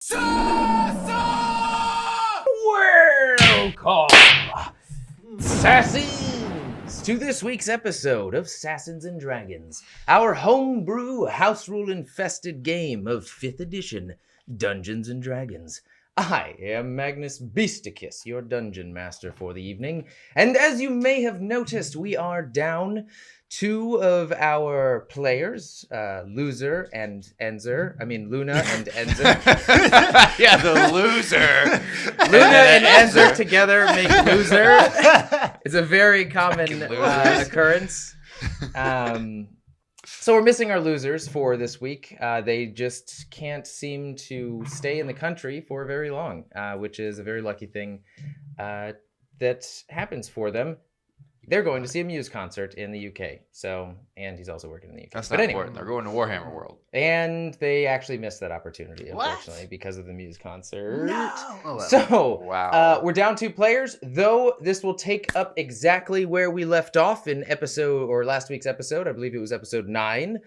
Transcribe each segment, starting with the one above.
Welcome, SASANs, to this week's episode of SASANs and Dragons, our homebrew house rule infested game of 5th edition Dungeons and Dragons. I am Magnus Beasticus, your dungeon master for the evening, and as you may have noticed, we are down 2 of our players, Luna and Enzer. Yeah, the loser. Luna and Enzer together make loser. It's a very common occurrence. So we're missing our losers for this week. They just can't seem to stay in the country for very long, which is a very lucky thing that happens for them. They're going to see a Muse concert in the UK. And he's also working in the UK. That's not important. They're going to Warhammer World. And they actually missed that opportunity, unfortunately, because of the Muse concert. No. So, wow. We're down 2 players, though this will take up exactly where we left off in last week's episode. I believe it was episode 9.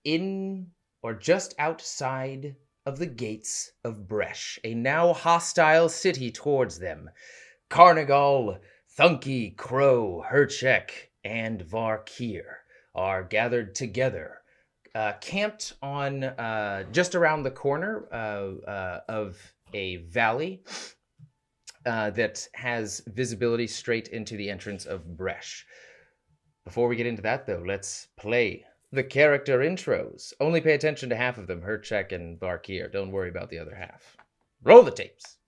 In or just outside of the gates of Bresh, a now hostile city towards them. Carnigal, Thunky, Crow, Herchek, and Varkir are gathered together, camped on just around the corner of a valley that has visibility straight into the entrance of Bresh. Before we get into that, though, let's play the character intros. Only pay attention to half of them, Herchek and Varkir. Don't worry about the other half. Roll the tapes.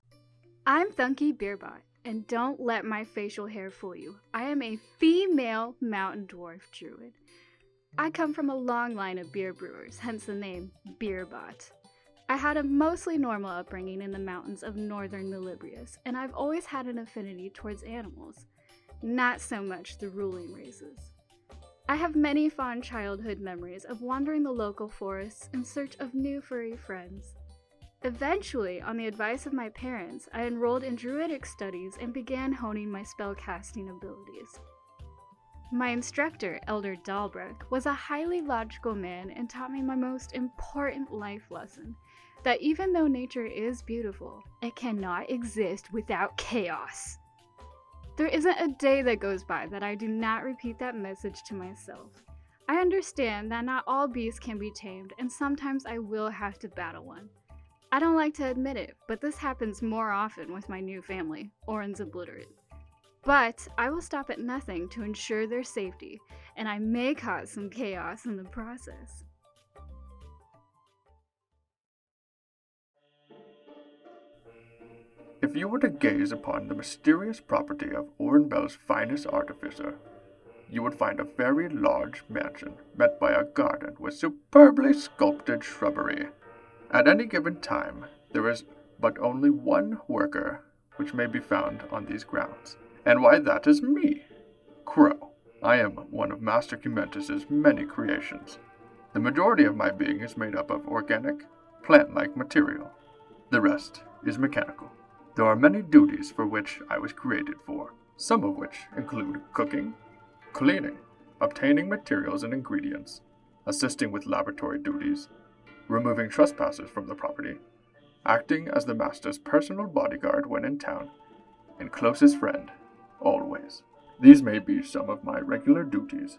I'm Thunky Beerbot. And don't let my facial hair fool you. I am a female mountain dwarf druid. I come from a long line of beer brewers, hence the name Beerbot. I had a mostly normal upbringing in the mountains of northern Melibrius, and I've always had an affinity towards animals, not so much the ruling races. I have many fond childhood memories of wandering the local forests in search of new furry friends. Eventually, on the advice of my parents, I enrolled in druidic studies and began honing my spellcasting abilities. My instructor, Elder Dalbrook, was a highly logical man and taught me my most important life lesson, that even though nature is beautiful, it cannot exist without chaos. There isn't a day that goes by that I do not repeat that message to myself. I understand that not all beasts can be tamed, and sometimes I will have to battle one. I don't like to admit it, but this happens more often with my new family, Oren's Obliterate. But I will stop at nothing to ensure their safety, and I may cause some chaos in the process. If you were to gaze upon the mysterious property of Orenbelle's finest artificer, you would find a very large mansion met by a garden with superbly sculpted shrubbery. At any given time, there is but only one worker which may be found on these grounds. And why, that is me, Crow. I am one of Master Cumentus's many creations. The majority of my being is made up of organic, plant-like material. The rest is mechanical. There are many duties for which I was created for, some of which include cooking, cleaning, obtaining materials and ingredients, assisting with laboratory duties, removing trespassers from the property, acting as the master's personal bodyguard when in town, and closest friend, always. These may be some of my regular duties,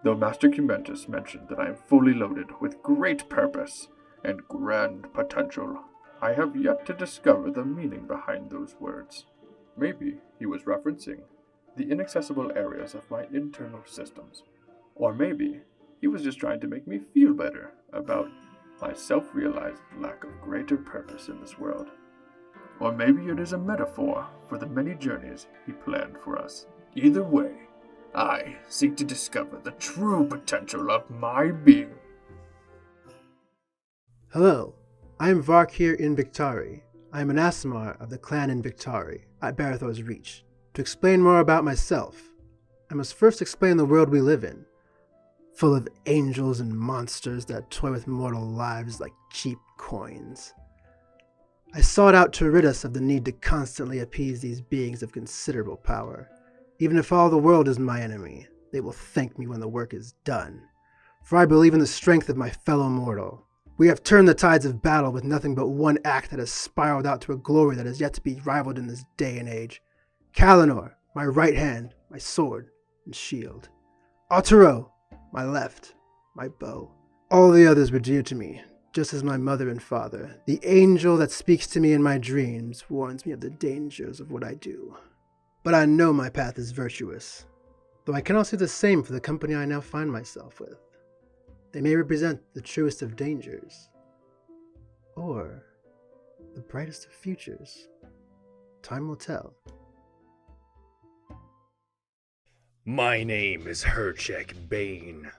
though Master Cumentus mentioned that I am fully loaded with great purpose and grand potential. I have yet to discover the meaning behind those words. Maybe he was referencing the inaccessible areas of my internal systems, or maybe he was just trying to make me feel better about my self-realized lack of greater purpose in this world. Or maybe it is a metaphor for the many journeys he planned for us. Either way, I seek to discover the true potential of my being. Hello, I am Varkir Invictari. I am an Aasimar of the clan Invictari at Barathor's Reach. To explain more about myself, I must first explain the world we live in, full of angels and monsters that toy with mortal lives like cheap coins. I sought out to rid us of the need to constantly appease these beings of considerable power. Even if all the world is my enemy, they will thank me when the work is done. For I believe in the strength of my fellow mortal, We have turned the tides of battle with nothing but one act that has spiraled out to a glory that is yet to be rivaled in this day and age. Kalinor, my right hand, my sword and shield. Altero, my left, my bow. All the others were dear to me, just as my mother and father. The angel that speaks to me in my dreams warns me of the dangers of what I do. But I know my path is virtuous, though I cannot say the same for the company I now find myself with. They may represent the truest of dangers, or the brightest of futures. Time will tell. My name is Herchek Bane.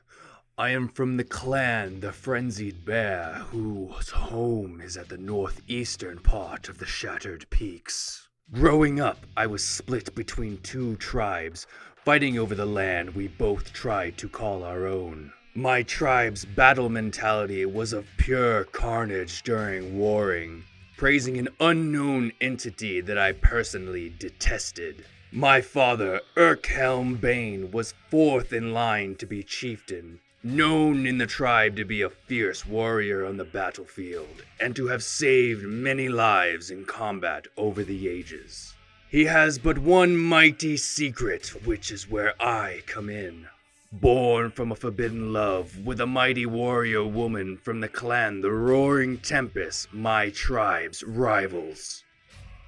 I am from the clan the Frenzied Bear, whose home is at the northeastern part of the Shattered Peaks. Growing up, I was split between two tribes, fighting over the land we both tried to call our own. My tribe's battle mentality was of pure carnage during warring, praising an unknown entity that I personally detested. My father, Urkhelm Bane, was fourth in line to be chieftain, known in the tribe to be a fierce warrior on the battlefield, and to have saved many lives in combat over the ages. He has but one mighty secret, which is where I come in. Born from a forbidden love with a mighty warrior woman from the clan the Roaring Tempest, my tribe's rivals.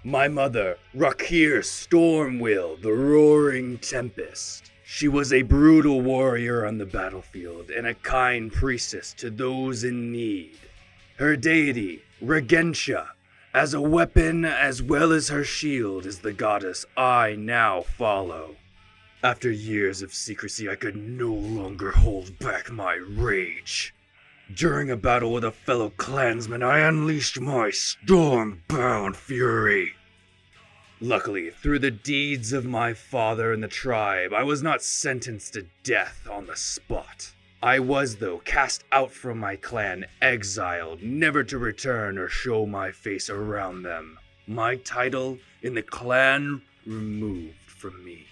My mother, Rakir Stormwill, the Roaring Tempest. She was a brutal warrior on the battlefield and a kind priestess to those in need. Her deity, Regentia, as a weapon as well as her shield, is the goddess I now follow. After years of secrecy, I could no longer hold back my rage. During a battle with a fellow clansman, I unleashed my storm-bound fury. Luckily, through the deeds of my father and the tribe, I was not sentenced to death on the spot. I was, though, cast out from my clan, exiled, never to return or show my face around them. My title in the clan removed from me.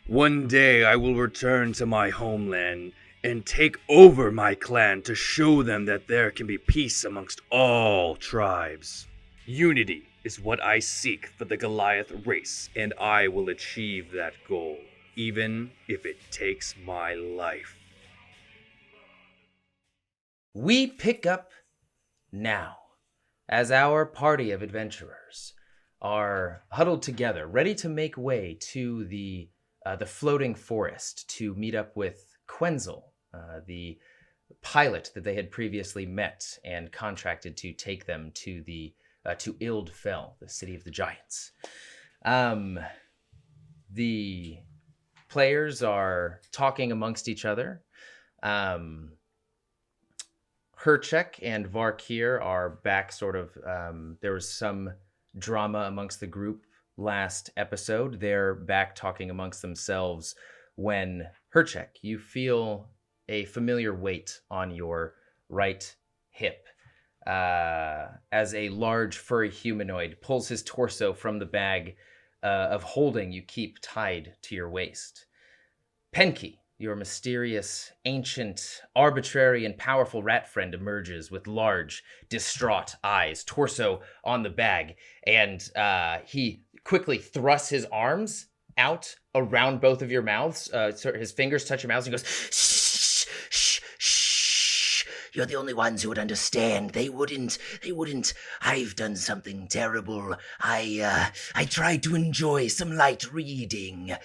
One day I will return to my homeland and take over my clan to show them that there can be peace amongst all tribes. Unity is what I seek for the Goliath race, and I will achieve that goal, even if it takes my life. We pick up now as our party of adventurers are huddled together, ready to make way to the floating forest to meet up with Quenzel, the pilot that they had previously met and contracted to take them to to Ildfell, the city of the giants. The players are talking amongst each other. Herchek and Varkir are back sort of, there was some drama amongst the group last episode. They're back talking amongst themselves when, Herchek, you feel a familiar weight on your right hip as a large furry humanoid pulls his torso from the bag of holding you keep tied to your waist. Penki, your mysterious, ancient, arbitrary, and powerful rat friend emerges with large, distraught eyes, torso on the bag, and he quickly thrusts his arms out around both of your mouths. So his fingers touch your mouths, and he goes, shh, shh, shh. You're the only ones who would understand. They wouldn't. I've done something terrible. I tried to enjoy some light reading.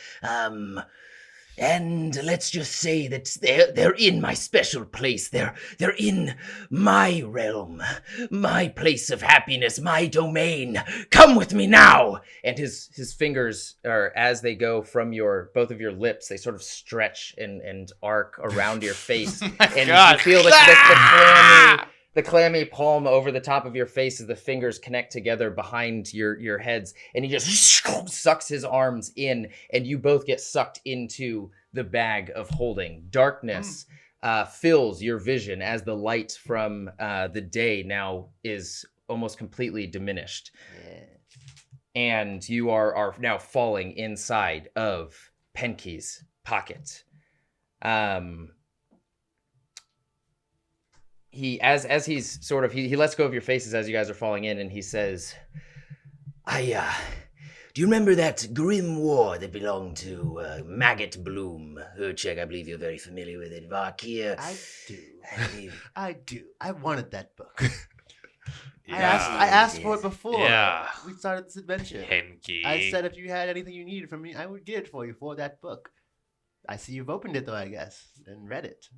And let's just say that they're in my special place. They're in my realm, my place of happiness, my domain. Come with me now. And his fingers are, as they go from both of your lips, they sort of stretch and arc around your face, and God. you feel the clammy palm over the top of your face as the fingers connect together behind your heads, and he just sucks his arms in, and you both get sucked into the bag of holding. Darkness fills your vision as the light from the day now is almost completely diminished. Yeah. And you are now falling inside of Penki's pocket. as he's sort of he lets go of your faces as you guys are falling in, and he says, do you remember that grim war that belonged to Maggot Bloom? Herchek, I believe you're very familiar with it. Varkir. I do. I do. I wanted that book. Yeah. I asked for it before. Yeah. We started this adventure. Henki. I said if you had anything you needed from me, I would get it for you for that book. I see you've opened it though, I guess, and read it.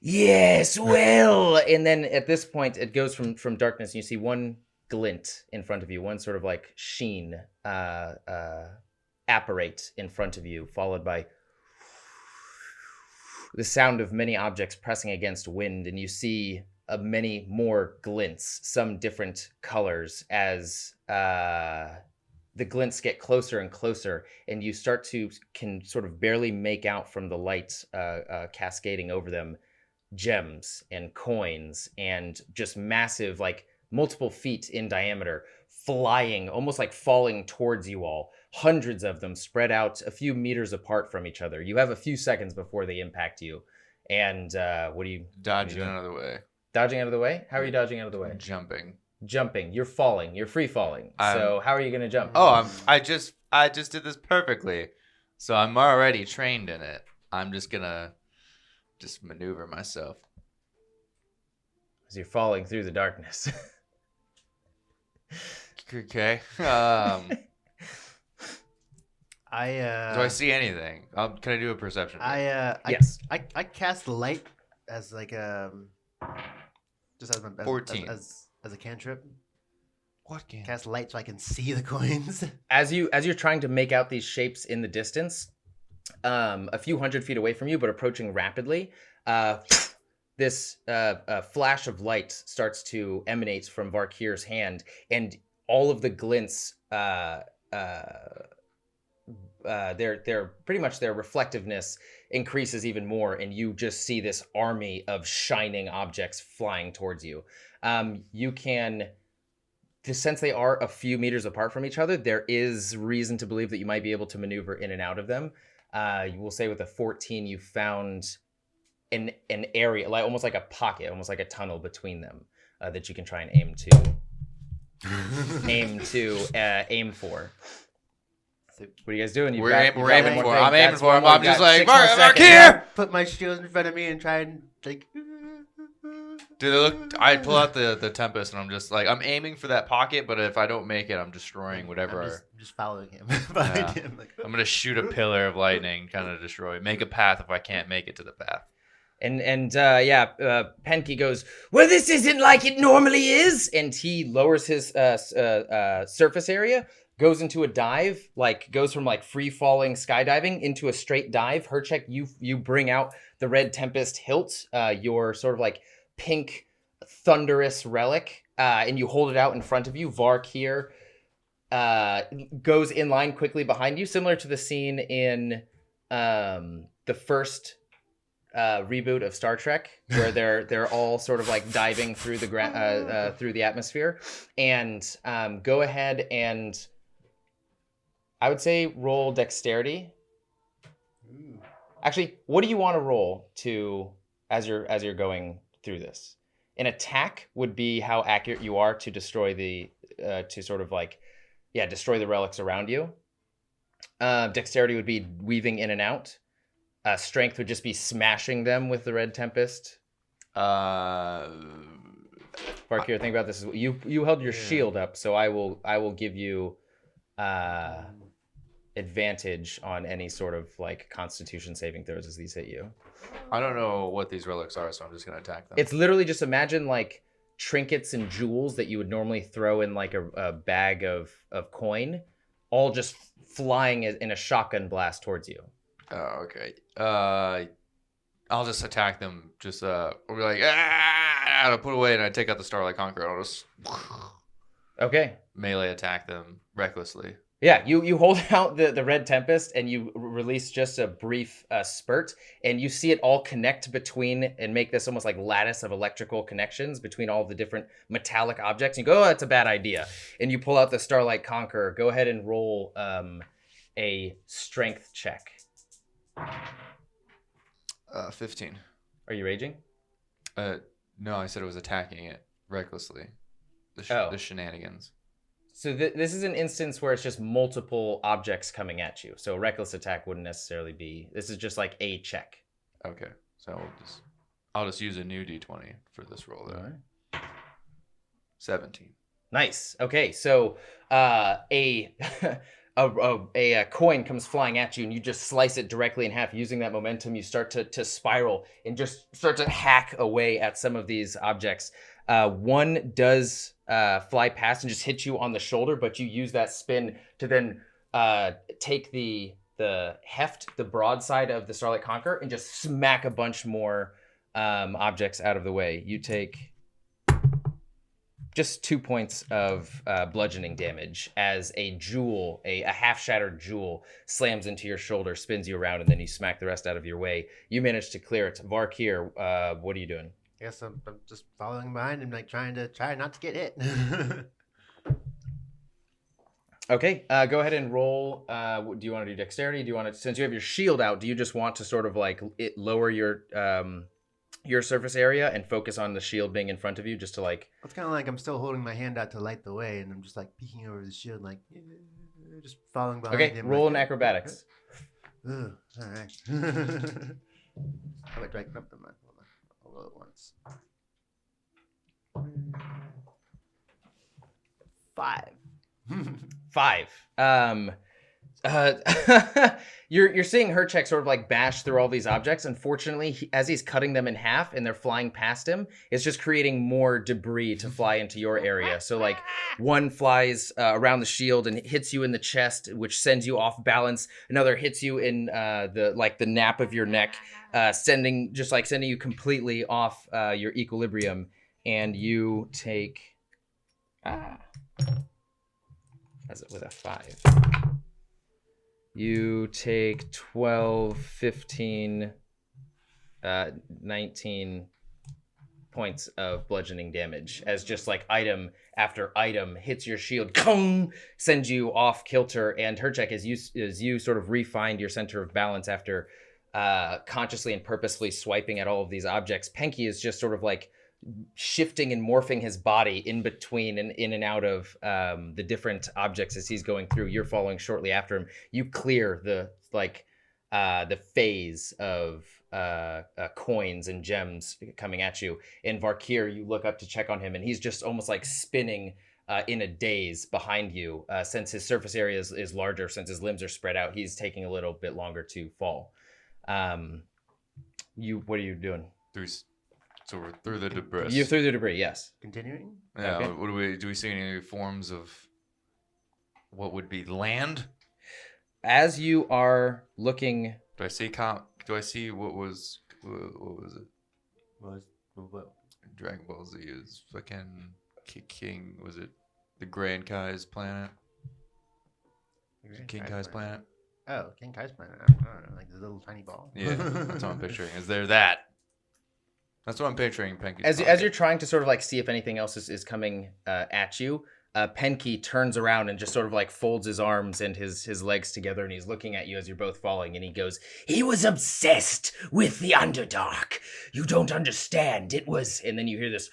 Yes, well, and then at this point it goes from darkness, and you see one glint in front of you, one sort of like sheen apparate in front of you, followed by the sound of many objects pressing against wind, and you see many more glints, some different colors, as the glints get closer and closer, and you can sort of barely make out from the light cascading over them gems and coins and just massive, like multiple feet in diameter, flying, almost like falling towards you all. Hundreds of them spread out a few meters apart from each other. You have a few seconds before they impact you. And what do you... Dodging out of the way. Dodging out of the way? How are you dodging out of the way? Jumping. You're falling. You're free falling. So how are you going to jump? I just did this perfectly. So I'm already trained in it. I'm just going to maneuver myself. As you're falling through the darkness. Okay. Do I see anything? Can I do a perception? Yes. I cast light as like just as 14 as a cantrip. What can? Cast light so I can see the coins. As you're trying to make out these shapes in the distance, a few hundred feet away from you, but approaching rapidly, this flash of light starts to emanate from Varkir's hand, and all of the glints, their pretty much their reflectiveness increases even more, and you just see this army of shining objects flying towards you. You can, since they are a few meters apart from each other, there is reason to believe that you might be able to maneuver in and out of them. You will say with a 14, you found an area, like almost like a pocket, almost like a tunnel between them, that you can try and aim for. What are you guys doing? We're aiming for him. I'm aiming for him. I'm just like, Mark here! Put my shield in front of me and try and like... Do they look? I pull out the Tempest and I'm just like, I'm aiming for that pocket, but if I don't make it, I'm destroying whatever. I'm just following him. Behind him. Like, I'm going to shoot a pillar of lightning, kind of destroy, make a path if I can't make it to the path. Penke goes, well, this isn't like it normally is. And he lowers his surface area, goes into a dive, like goes from like free falling skydiving into a straight dive. Herchek, you bring out the red Tempest hilt, your sort of like pink thunderous relic, and you hold it out in front of you. Vark here goes in line quickly behind you, similar to the scene in the first reboot of Star Trek, where they're all sort of like diving through the through the atmosphere. And go ahead and I would say roll dexterity. Actually, what do you want to roll to as you're going through this? An attack would be how accurate you are to destroy the destroy the relics around you. Dexterity would be weaving in and out. Strength would just be smashing them with the red Tempest. Farkir, think about this. You held your shield up, so I will give you advantage on any sort of like Constitution saving throws as these hit you. I don't know what these relics are, so I'm just gonna attack them. It's literally just imagine like trinkets and jewels that you would normally throw in like a bag of coin, all just flying in a shotgun blast towards you. Oh, okay. I'll just attack them. Just we'll be like, I'll put away, and I take out the Starlight Conqueror. And I'll just okay, melee attack them recklessly. Yeah, you hold out the red Tempest and you release just a brief spurt, and you see it all connect between and make this almost like lattice of electrical connections between all the different metallic objects. And you go, oh, that's a bad idea. And you pull out the Starlight Conqueror. Go ahead and roll a strength check. 15. Are you raging? No, I said it was attacking it recklessly. Oh. The shenanigans. So this is an instance where it's just multiple objects coming at you. So a reckless attack wouldn't necessarily be. This is just like a check. Okay, so I'll just use a new d20 for this roll then. All right. 17. Nice. Okay, so a coin comes flying at you, and you just slice it directly in half. Using that momentum, you start to spiral and just start to hack away at some of these objects. One does fly past and just hit you on the shoulder, but you use that spin to then take the heft, the broadside of the Starlight Conqueror, and just smack a bunch more objects out of the way. You take just 2 points of bludgeoning damage as a jewel, a half-shattered jewel, slams into your shoulder, spins you around, and then you smack the rest out of your way. You manage to clear it. Varkir, what are you doing? I guess I'm just following behind and like try not to get hit. Okay, go ahead and roll. Do you want to do dexterity? Do you want to, since you have your shield out, do you just want to sort of like lower your surface area and focus on the shield being in front of you, just to like? It's kind of like I'm still holding my hand out to light the way, and I'm just like peeking over the shield, like just following behind him. Okay, roll in acrobatics. Ugh, all right. How about I grab the mic? Hold on. I'll roll it once. 5. 5. You're seeing Herchek sort of like bash through all these objects. Unfortunately, as he's cutting them in half and they're flying past him, it's just creating more debris to fly into your area. So like one flies around the shield and hits you in the chest, which sends you off balance. Another hits you in the nap of your neck, sending you completely off your equilibrium, and you take as it with a 5. You take 12, 15, 19 points of bludgeoning damage as just like item after item hits your shield, sends you off kilter. And Herchek, as you sort of re-find your center of balance after consciously and purposefully swiping at all of these objects, Penky is just sort of like shifting and morphing his body in between and in and out of the different objects as he's going through. You're following shortly after him. You clear the phase of coins and gems coming at you. And Varkir, you look up to check on him, and he's just almost like spinning in a daze behind you. Since his surface area is larger, since his limbs are spread out, he's taking a little bit longer to fall. What are you doing? So we're through the debris. You're through the debris, yes. Continuing? Yeah. Okay. What do we see any forms of what would be land? As you are looking, Do I see what was it? What? Dragon Ball Z is fucking King. Was it the Grand Kai's planet? King Kai's planet. Oh, King Kai's planet. I don't know, like the little tiny ball. Yeah, that's what I'm picturing. Is there that? That's what I'm picturing, Penky. as you're trying to sort of like see if anything else is coming at you, Penky turns around and just sort of like folds his arms and his legs together, and he's looking at you as you're both falling, and he goes, "He was obsessed with the Underdark. You don't understand. It was..." And then you hear this,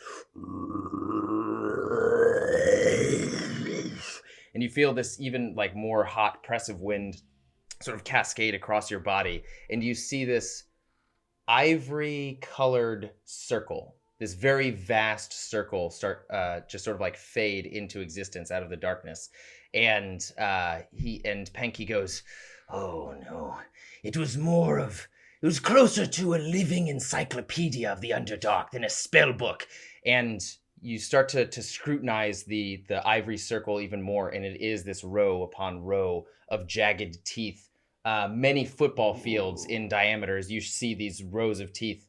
and you feel this even like more hot press of wind sort of cascade across your body, and you see this ivory colored circle, this very vast circle start just sort of like fade into existence out of the darkness. And Penky goes, "Oh no, it was closer to a living encyclopedia of the Underdark than a spell book." And you start to scrutinize the ivory circle even more, and it is this row upon row of jagged teeth, many football fields in diameter. As you see these rows of teeth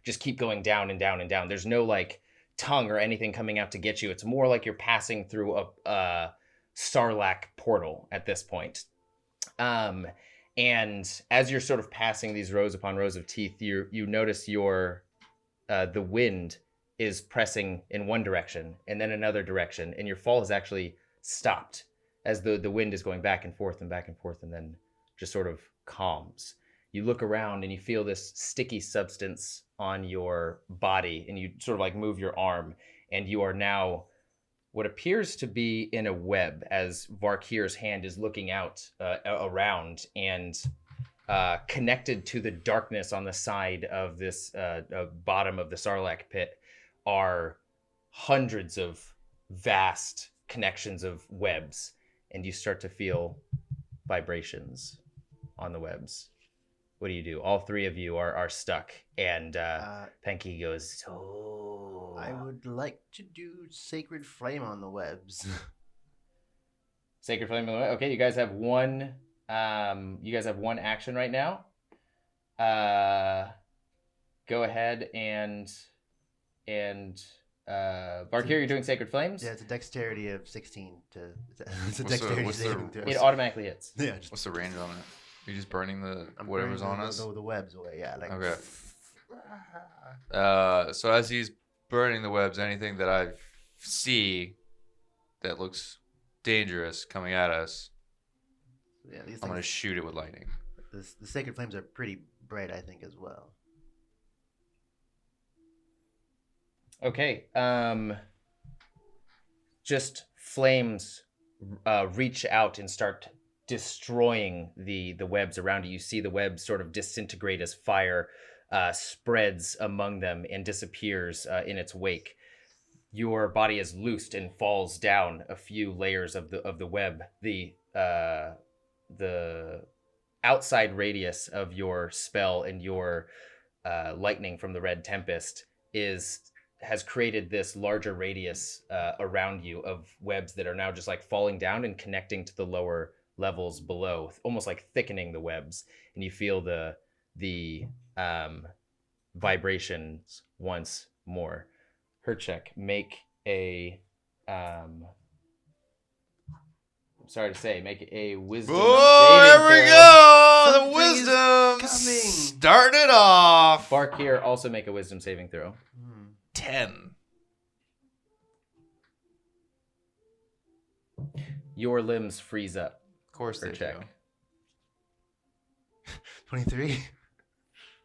just keep going down and down and down. There's no like tongue or anything coming out to get you. It's more like you're passing through a Sarlacc portal at this point. And as you're sort of passing these rows upon rows of teeth, you notice the wind is pressing in one direction and then another direction, and your fall has actually stopped as the wind is going back and forth and then just sort of calms. you look around and you feel this sticky substance on your body, and you sort of like move your arm, and you are now what appears to be in a web as Varkir's hand is looking out around, and connected to the darkness on the side of this bottom of the Sarlacc pit are hundreds of vast connections of webs, and you start to feel vibrations on the webs. What do? All three of you are stuck, and Penky goes, "Oh, I would like to do Sacred Flame on the webs. Sacred Flame on the web. Okay, you guys have one. You guys have one action right now. Go ahead and Varkir, you're doing Sacred Flames. Yeah, it's a dexterity of 16 to. It's a What's dexterity what's the- saving throw. It automatically hits. Yeah, What's the range on it? You're just burning I'm whatever's burning on us? The webs away, yeah. Like, Okay. So as he's burning the webs, anything that I see that looks dangerous coming at us, yeah, these I'm going to things, shoot it with lightning. the Sacred Flames are pretty bright, I think, as well. Okay. Just flames reach out and start destroying the webs around you. You see the webs sort of disintegrate as fire spreads among them and disappears in its wake. Your body is loosed and falls down a few layers of the web. The outside radius of your spell and your lightning from the Red Tempest has created this larger radius around you of webs that are now just like falling down and connecting to the lower levels below, almost like thickening the webs. And you feel the vibrations once more. Herchek, make a I'm sorry to say, make a wisdom saving there we throw. go! The Something is wisdom coming. starting it off. Varkir, also make a wisdom saving throw. 10. Your limbs freeze up. Of course they Herchek. do. 23?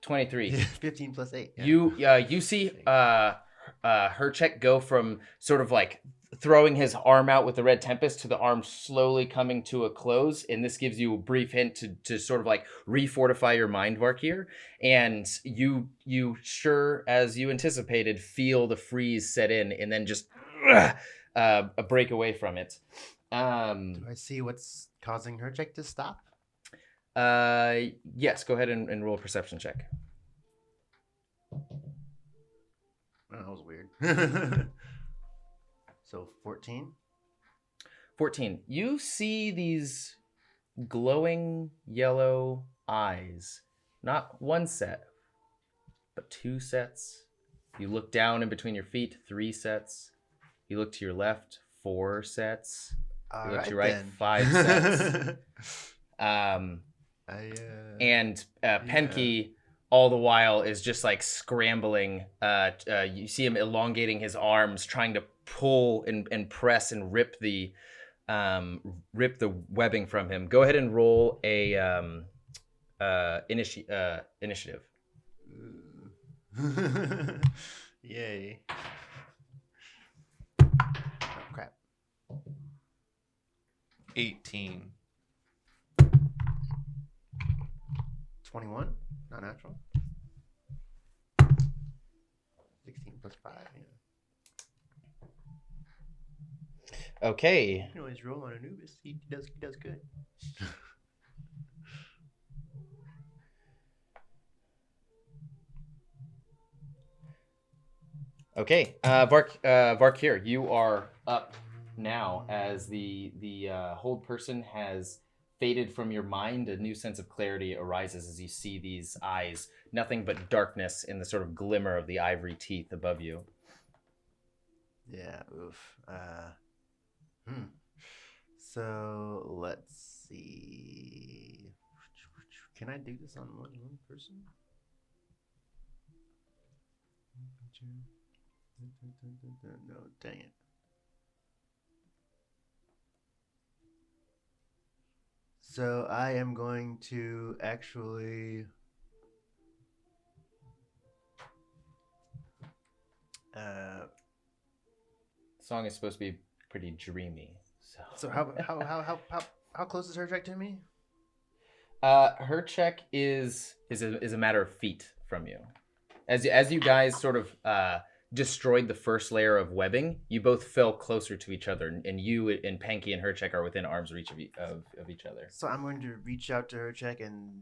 23. Yeah, 15 plus 8. Yeah. You see Herchek go from sort of like throwing his arm out with the Red Tempest to the arm slowly coming to a close, and this gives you a brief hint to sort of like refortify your mind, Varkir, and you sure as you anticipated feel the freeze set in, and then just a break away from it. Do I see what's causing her check to stop? Yes, go ahead and roll a perception check. Oh, that was weird. So 14? 14. You see these glowing yellow eyes. Not one set, but two sets. You look down in between your feet, 3 sets. You look to your left, 4 sets. You look to your right, 5 sets. And Penke, all the while, is just like scrambling. You see him elongating his arms, trying to pull and press and rip the webbing from him. Go ahead and roll a initiative. Yay. Oh, crap. 18. 21? Not natural. 16 plus 5, yeah. Okay. You can always roll on Anubis. He does good. Okay, Varkir, you are up now as the hold person has faded from your mind. A new sense of clarity arises as you see these eyes. Nothing but darkness in the sort of glimmer of the ivory teeth above you. Yeah, oof. So, let's see. Can I do this on one person? No, dang it. So I am going to actually Song is supposed to be pretty dreamy. So how close is her check to me? Her check is a matter of feet from you. As you guys sort of destroyed the first layer of webbing, you both fell closer to each other, and you and Panky and her check are within arm's reach of each other. So I'm going to reach out to her check and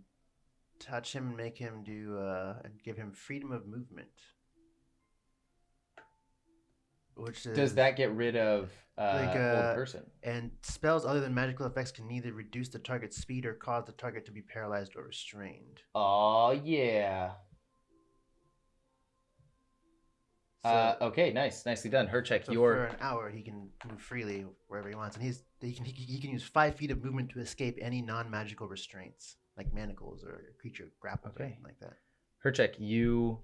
touch him and make him do and give him freedom of movement. Which is, does that get rid of like, old person? And spells other than magical effects can neither reduce the target's speed or cause the target to be paralyzed or restrained. Oh yeah. So, Okay, nicely done. Her check. so for an hour, he can move freely wherever he wants, and he can use 5 feet of movement to escape any non-magical restraints, like manacles or a creature grappled or anything like that. Her check. You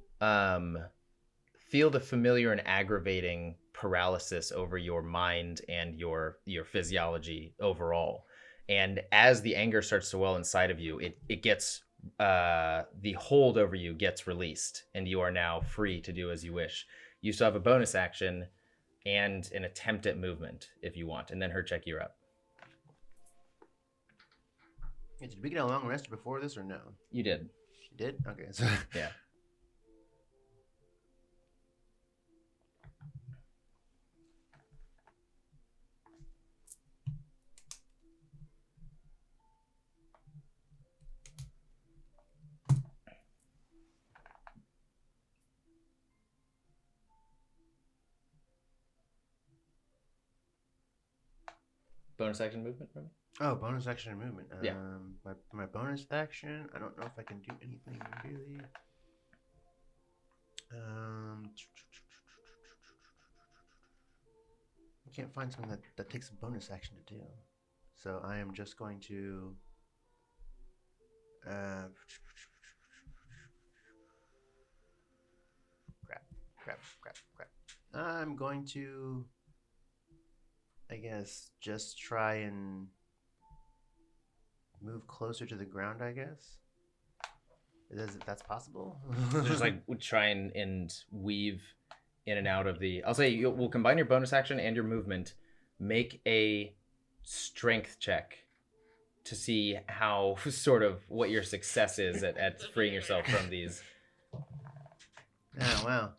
feel the familiar and aggravating paralysis over your mind and your physiology overall. And as the anger starts to well inside of you, it gets the hold over you gets released, and you are now free to do as you wish. You still have a bonus action and an attempt at movement if you want, and then her check, you're up. Yeah, did we get a long rest before this or no? You did. You did? Okay. So Yeah. Bonus action movement from me? Oh, bonus action and movement. Yeah. My bonus action, I don't know if I can do anything really. I can't find something that takes a bonus action to do. So I am just going to crap. I'm going to, I guess, just try and move closer to the ground, I guess. That's possible? Just like try and weave in and out of the... I'll say we'll combine your bonus action and your movement. Make a strength check to see how sort of what your success is at freeing yourself from these. Oh, wow.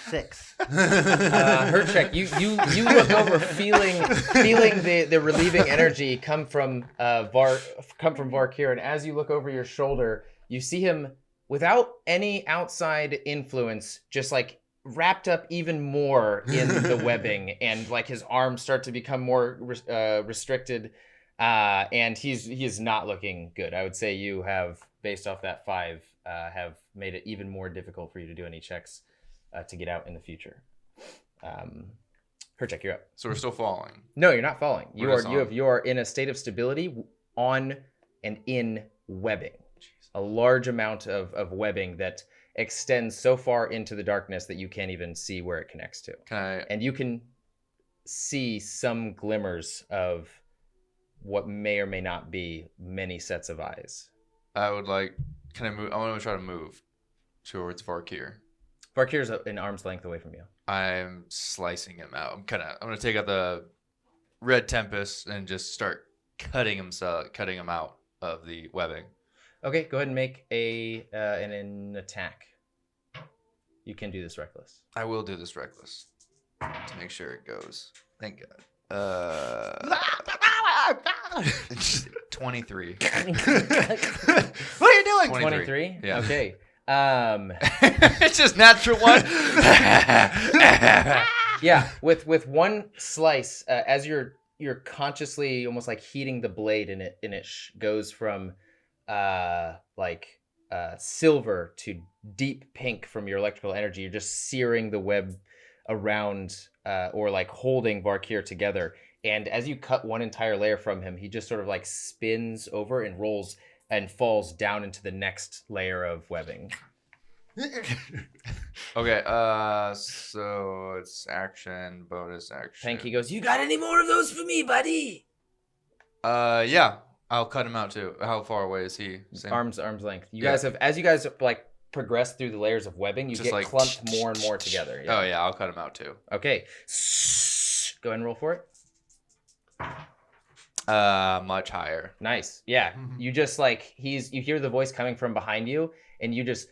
6. Her check. You look over, feeling the relieving energy come from Varkir, and as you look over your shoulder, you see him without any outside influence, just like wrapped up even more in the webbing, and like his arms start to become more restricted, and he is not looking good. I would say you have, based off that 5, have made it even more difficult for you to do any checks to get out in the future. Her check, you're up. So we're still falling. No, you're not falling. You We're are in a state of stability on and in webbing. A large amount of webbing that extends so far into the darkness that you can't even see where it connects to. And you can see some glimmers of what may or may not be many sets of eyes. I would like, can I move? I want to try to move towards Varkir. Varkir's an arm's length away from you. I'm slicing him out. I'm gonna take out the red tempest and just start cutting him out of the webbing. Okay, go ahead and make an attack. You can do this reckless. I will do this reckless to make sure it goes. Thank God. 23. What are you doing? 23? Yeah. Okay. It's just natural one. Yeah, with one slice, as you're consciously almost like heating the blade, and it goes from silver to deep pink from your electrical energy. You're just searing the web around or like holding Varkir together. And as you cut one entire layer from him, he just sort of like spins over and rolls and falls down into the next layer of webbing. Okay, so it's action, bonus action. Panky goes, "You got any more of those for me, buddy?" Yeah. I'll cut him out too. How far away is he? Same? Arms length. You guys have, as you guys like progress through the layers of webbing, you Just get like clumped more and more together. Oh yeah, I'll cut him out too. Okay. Go ahead and roll for it. Much higher. Nice. Yeah. You just like you hear the voice coming from behind you, and you just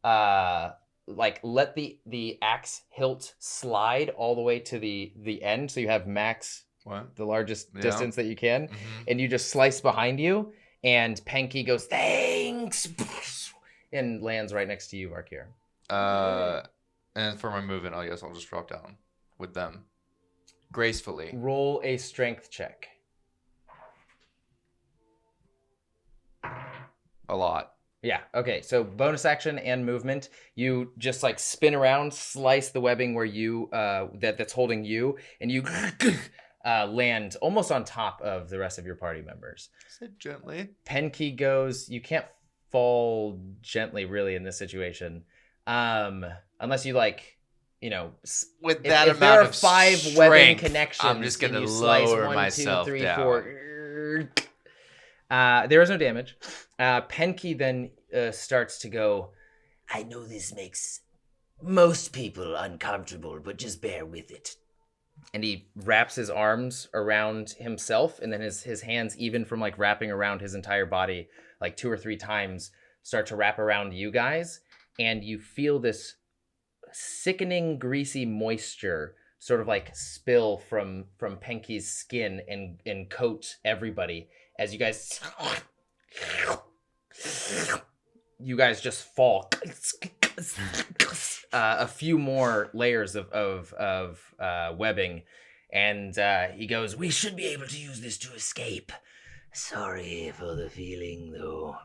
like let the axe hilt slide all the way to the end, so you have max the largest distance that you can, and you just slice behind you, and Penky goes thanks, and lands right next to you, Arkir. And for my movement, I guess I'll just drop down with them gracefully. Roll a strength check. A lot. Yeah, okay. So bonus action and movement. You just like spin around, slice the webbing where you that's holding you, and you land almost on top of the rest of your party members. Sit gently. Penky goes, you can't fall gently really in this situation. Unless you like, you know, with that if amount there are of 5 webbing strength, connections, I'm just gonna and you slice lower 1, myself 2, 3, down. 4. There is no damage. Penky then starts to go, I know this makes most people uncomfortable, but just bear with it. And he wraps his arms around himself, and then his hands, even from like wrapping around his entire body like 2 or 3 times, start to wrap around you guys, and you feel this sickening greasy moisture sort of like spill from Penky's skin and coat everybody as you guys just fall. A few more layers of webbing, and he goes, we should be able to use this to escape. Sorry for the feeling, though.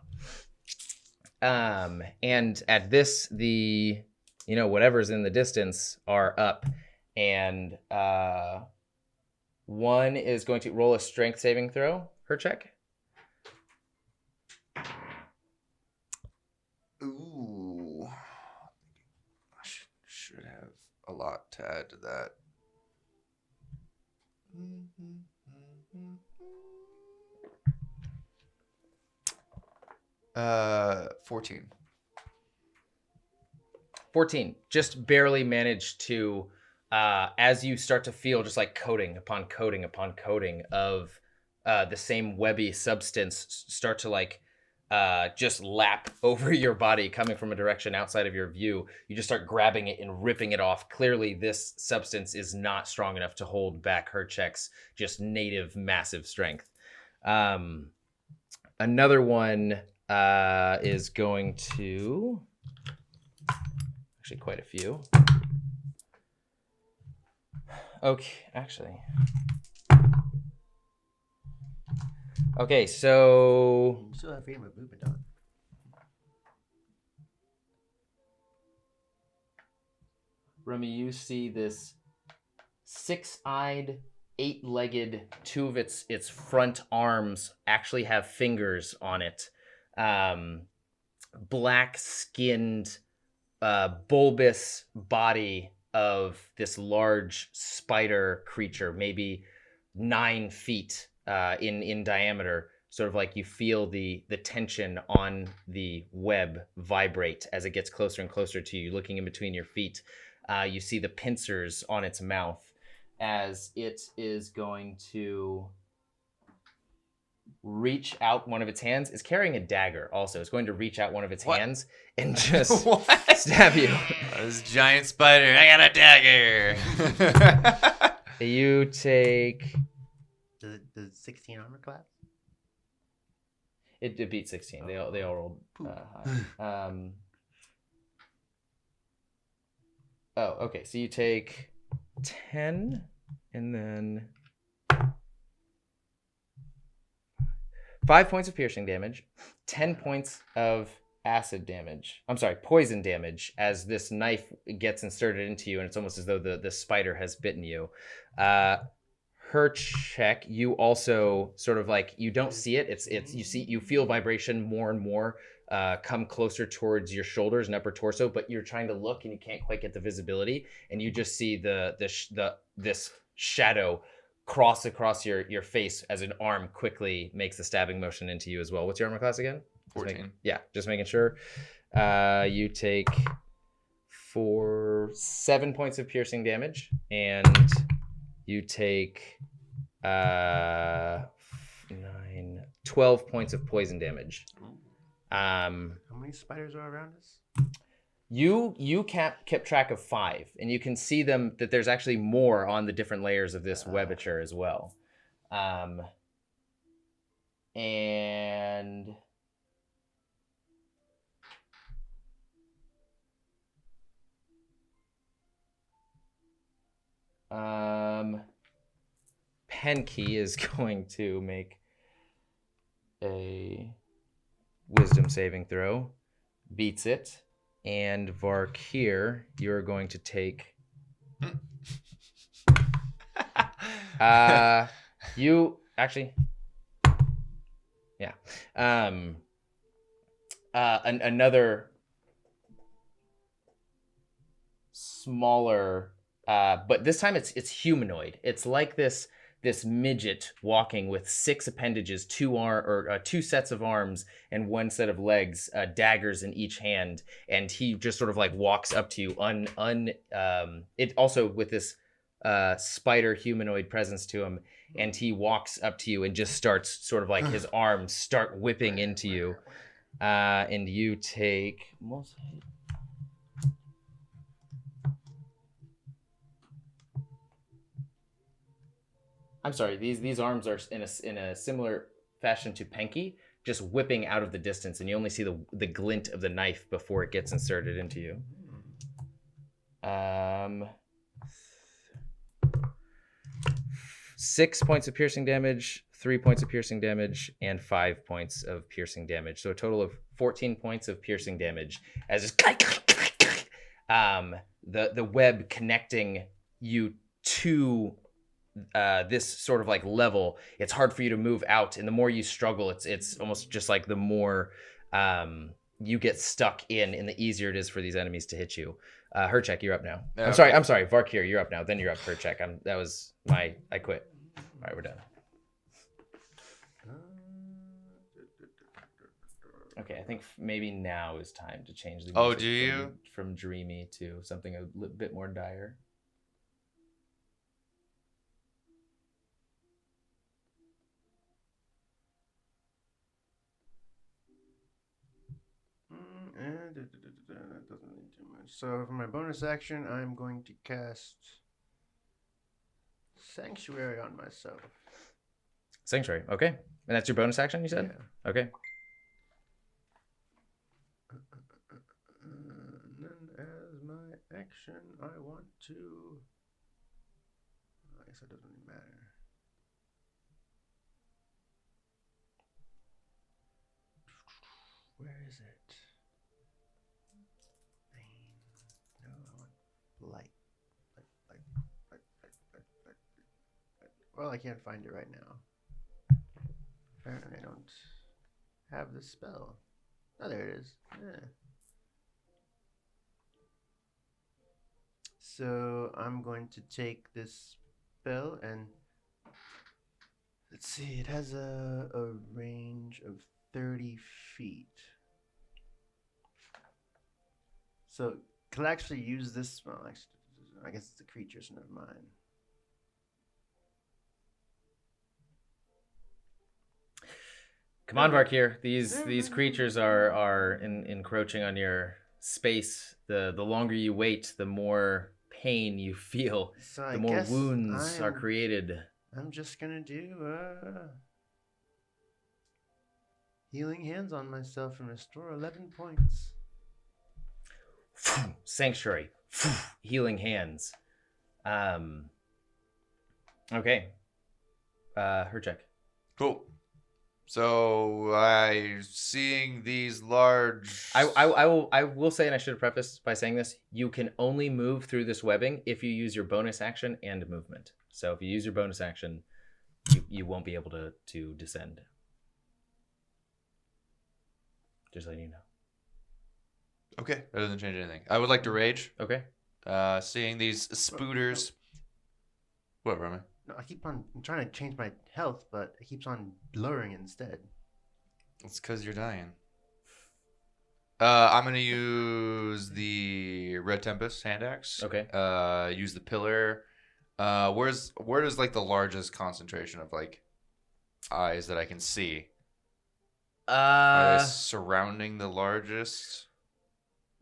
And at this, the whatever's in the distance are up, and one is going to roll a strength saving throw. Her check. Ooh. I should have a lot to add to that. 14. 14. Just barely managed to, as you start to feel just like coating upon coating upon coating of the same webby substance start to like just lap over your body coming from a direction outside of your view. You just start grabbing it and ripping it off. Clearly, this substance is not strong enough to hold back Herchek's just native massive strength. Another one is going to... Actually, quite a few. Okay, actually... Okay, so... You still have freedom of movement on. Remy, you see this 6-eyed, 8-legged, 2 of its front arms actually have fingers on it. Black-skinned, bulbous body of this large spider creature, maybe 9 feet in diameter. Sort of like you feel the tension on the web vibrate as it gets closer and closer to you. Looking in between your feet, you see the pincers on its mouth as it is going to reach out one of its hands. It's carrying a dagger also. It's going to reach out one of its hands and just stab you. This giant spider, I got a dagger. You take... Does 16 armor class? It beat 16. They all rolled high. Okay. So you take 10, and then 5 points of piercing damage, 10 points of acid damage. I'm sorry, poison damage, as this knife gets inserted into you, and it's almost as though the spider has bitten you. Her check, you also sort of like, you don't see it. You feel vibration more and more come closer towards your shoulders and upper torso, but you're trying to look and you can't quite get the visibility, and you just see this shadow cross across your face as an arm quickly makes the stabbing motion into you as well. What's your armor class again? 14. Just making sure. You take 7 points of piercing damage, and you take 12 points of poison damage. How many spiders are around us? You kept track of 5, and you can see them that there's actually more on the different layers of this webature as well. And Penke is going to make a wisdom saving throw. Beats it. And Vark here, you're going to take. You actually, yeah. Another smaller, but this time it's humanoid. It's like this midget walking with 6 appendages, 2 sets of arms and 1 set of legs, daggers in each hand, and he just sort of like walks up to you. It also with this spider humanoid presence to him, and he walks up to you and just starts sort of like his arms start whipping into you, and you take. I'm sorry, these arms are in a similar fashion to Penke, just whipping out of the distance, and you only see the glint of the knife before it gets inserted into you. 6 points of piercing damage, 3 points of piercing damage, and 5 points of piercing damage. So a total of 14 points of piercing damage as just the web connecting you to this sort of like level. It's hard for you to move out, and the more you struggle, it's almost just like the more you get stuck in, the easier it is for these enemies to hit you. Herchek, you're up now. Okay. I'm sorry, Varkir, you're up now. Then you're up, Herchek. I quit. All right, we're done. Okay, I think maybe now is time to change the music. Oh, do you? From dreamy to something a bit more dire. That doesn't need too much. So for my bonus action, I'm going to cast Sanctuary on myself. Sanctuary, okay. And that's your bonus action, you said? Yeah. Okay. And then as my action, I want to. I guess it doesn't really matter. Where is it? No, I want blight. Well, I can't find it right now. Apparently, I don't have the spell. Oh, there it is. Yeah. So I'm going to take this spell and let's see. It has a range of 30 feet. So can I actually use this? Well, actually, I guess it's a creature, so never mind. Come on, Varkir. These creatures are encroaching on your space. The longer you wait, the more pain you feel. So the more wounds are I'm created. just gonna do healing hands on myself and restore 11 points. Sanctuary. Healing hands. Okay. Herchek. Cool. So seeing these large. I will say, and I should have prefaced by saying this: you can only move through this webbing if you use your bonus action and movement. So if you use your bonus action, you won't be able to descend. Just letting you know. Okay, that doesn't change anything. I would like to rage. Okay. Seeing these spooters. Whatever am I? No, I'm trying to change my health, but it keeps on blurring instead. It's because you're dying. I'm gonna use the Red Tempest hand axe. Okay. Use the pillar. Where does like the largest concentration of like eyes that I can see? Are they surrounding the largest?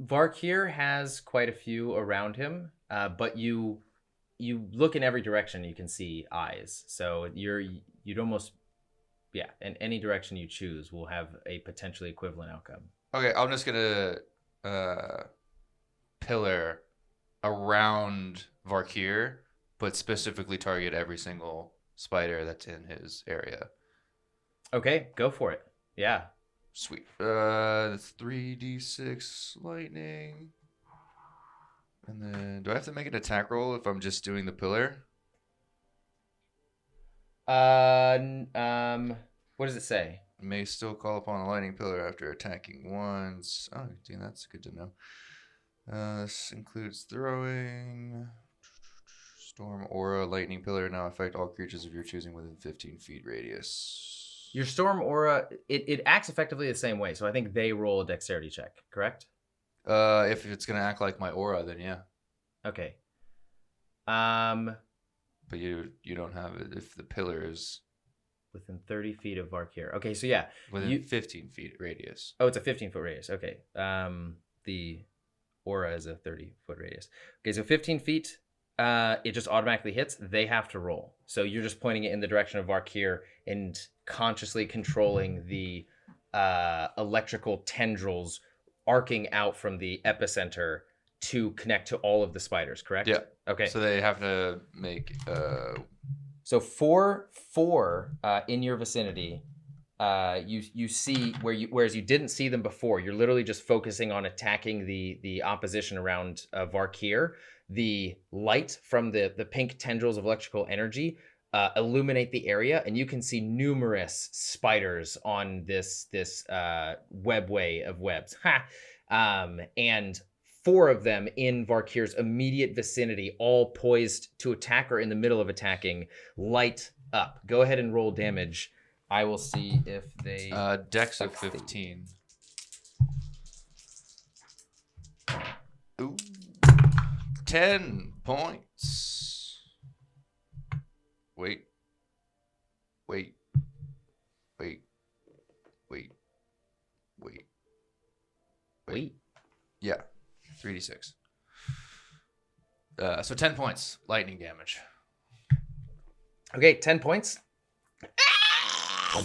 Varkir has quite a few around him, but you look in every direction, you can see eyes. So you'd almost, yeah, in any direction you choose will have a potentially equivalent outcome. Okay, I'm just gonna pillar around Varkir, but specifically target every single spider that's in his area. Okay, go for it. Yeah. Sweet. 3d6 lightning. And then, do I have to make an attack roll if I'm just doing the pillar? What does it say? May still call upon a lightning pillar after attacking once. Oh, dude, that's good to know. This includes throwing. Storm aura, lightning pillar now affect all creatures of your choosing within 15 feet radius. Your storm aura, it acts effectively the same way. So I think they roll a dexterity check, correct? If it's gonna act like my aura, then yeah. Okay. But you don't have it if the pillar is within 30 feet of Varkir. Okay, so yeah. within 15 feet radius. Oh, it's a 15-foot radius. Okay. The aura is a 30-foot radius. Okay, so 15 feet, it just automatically hits. They have to roll. So you're just pointing it in the direction of Varkir and consciously controlling the electrical tendrils arcing out from the epicenter to connect to all of the spiders, correct? Yeah. Okay. So they have to make So four in your vicinity, you see whereas you didn't see them before. You're literally just focusing on attacking the opposition around Varkir. The light from the pink tendrils of electrical energy illuminate the area, and you can see numerous spiders on this webway of webs. And 4 of them in Varkir's immediate vicinity, all poised to attack or in the middle of attacking, light up. Go ahead and roll damage. I will see if they... Dex of 15. Ooh. 10 points. Wait. Yeah. 3d6. So 10 points lightning damage. Okay, 10 points. All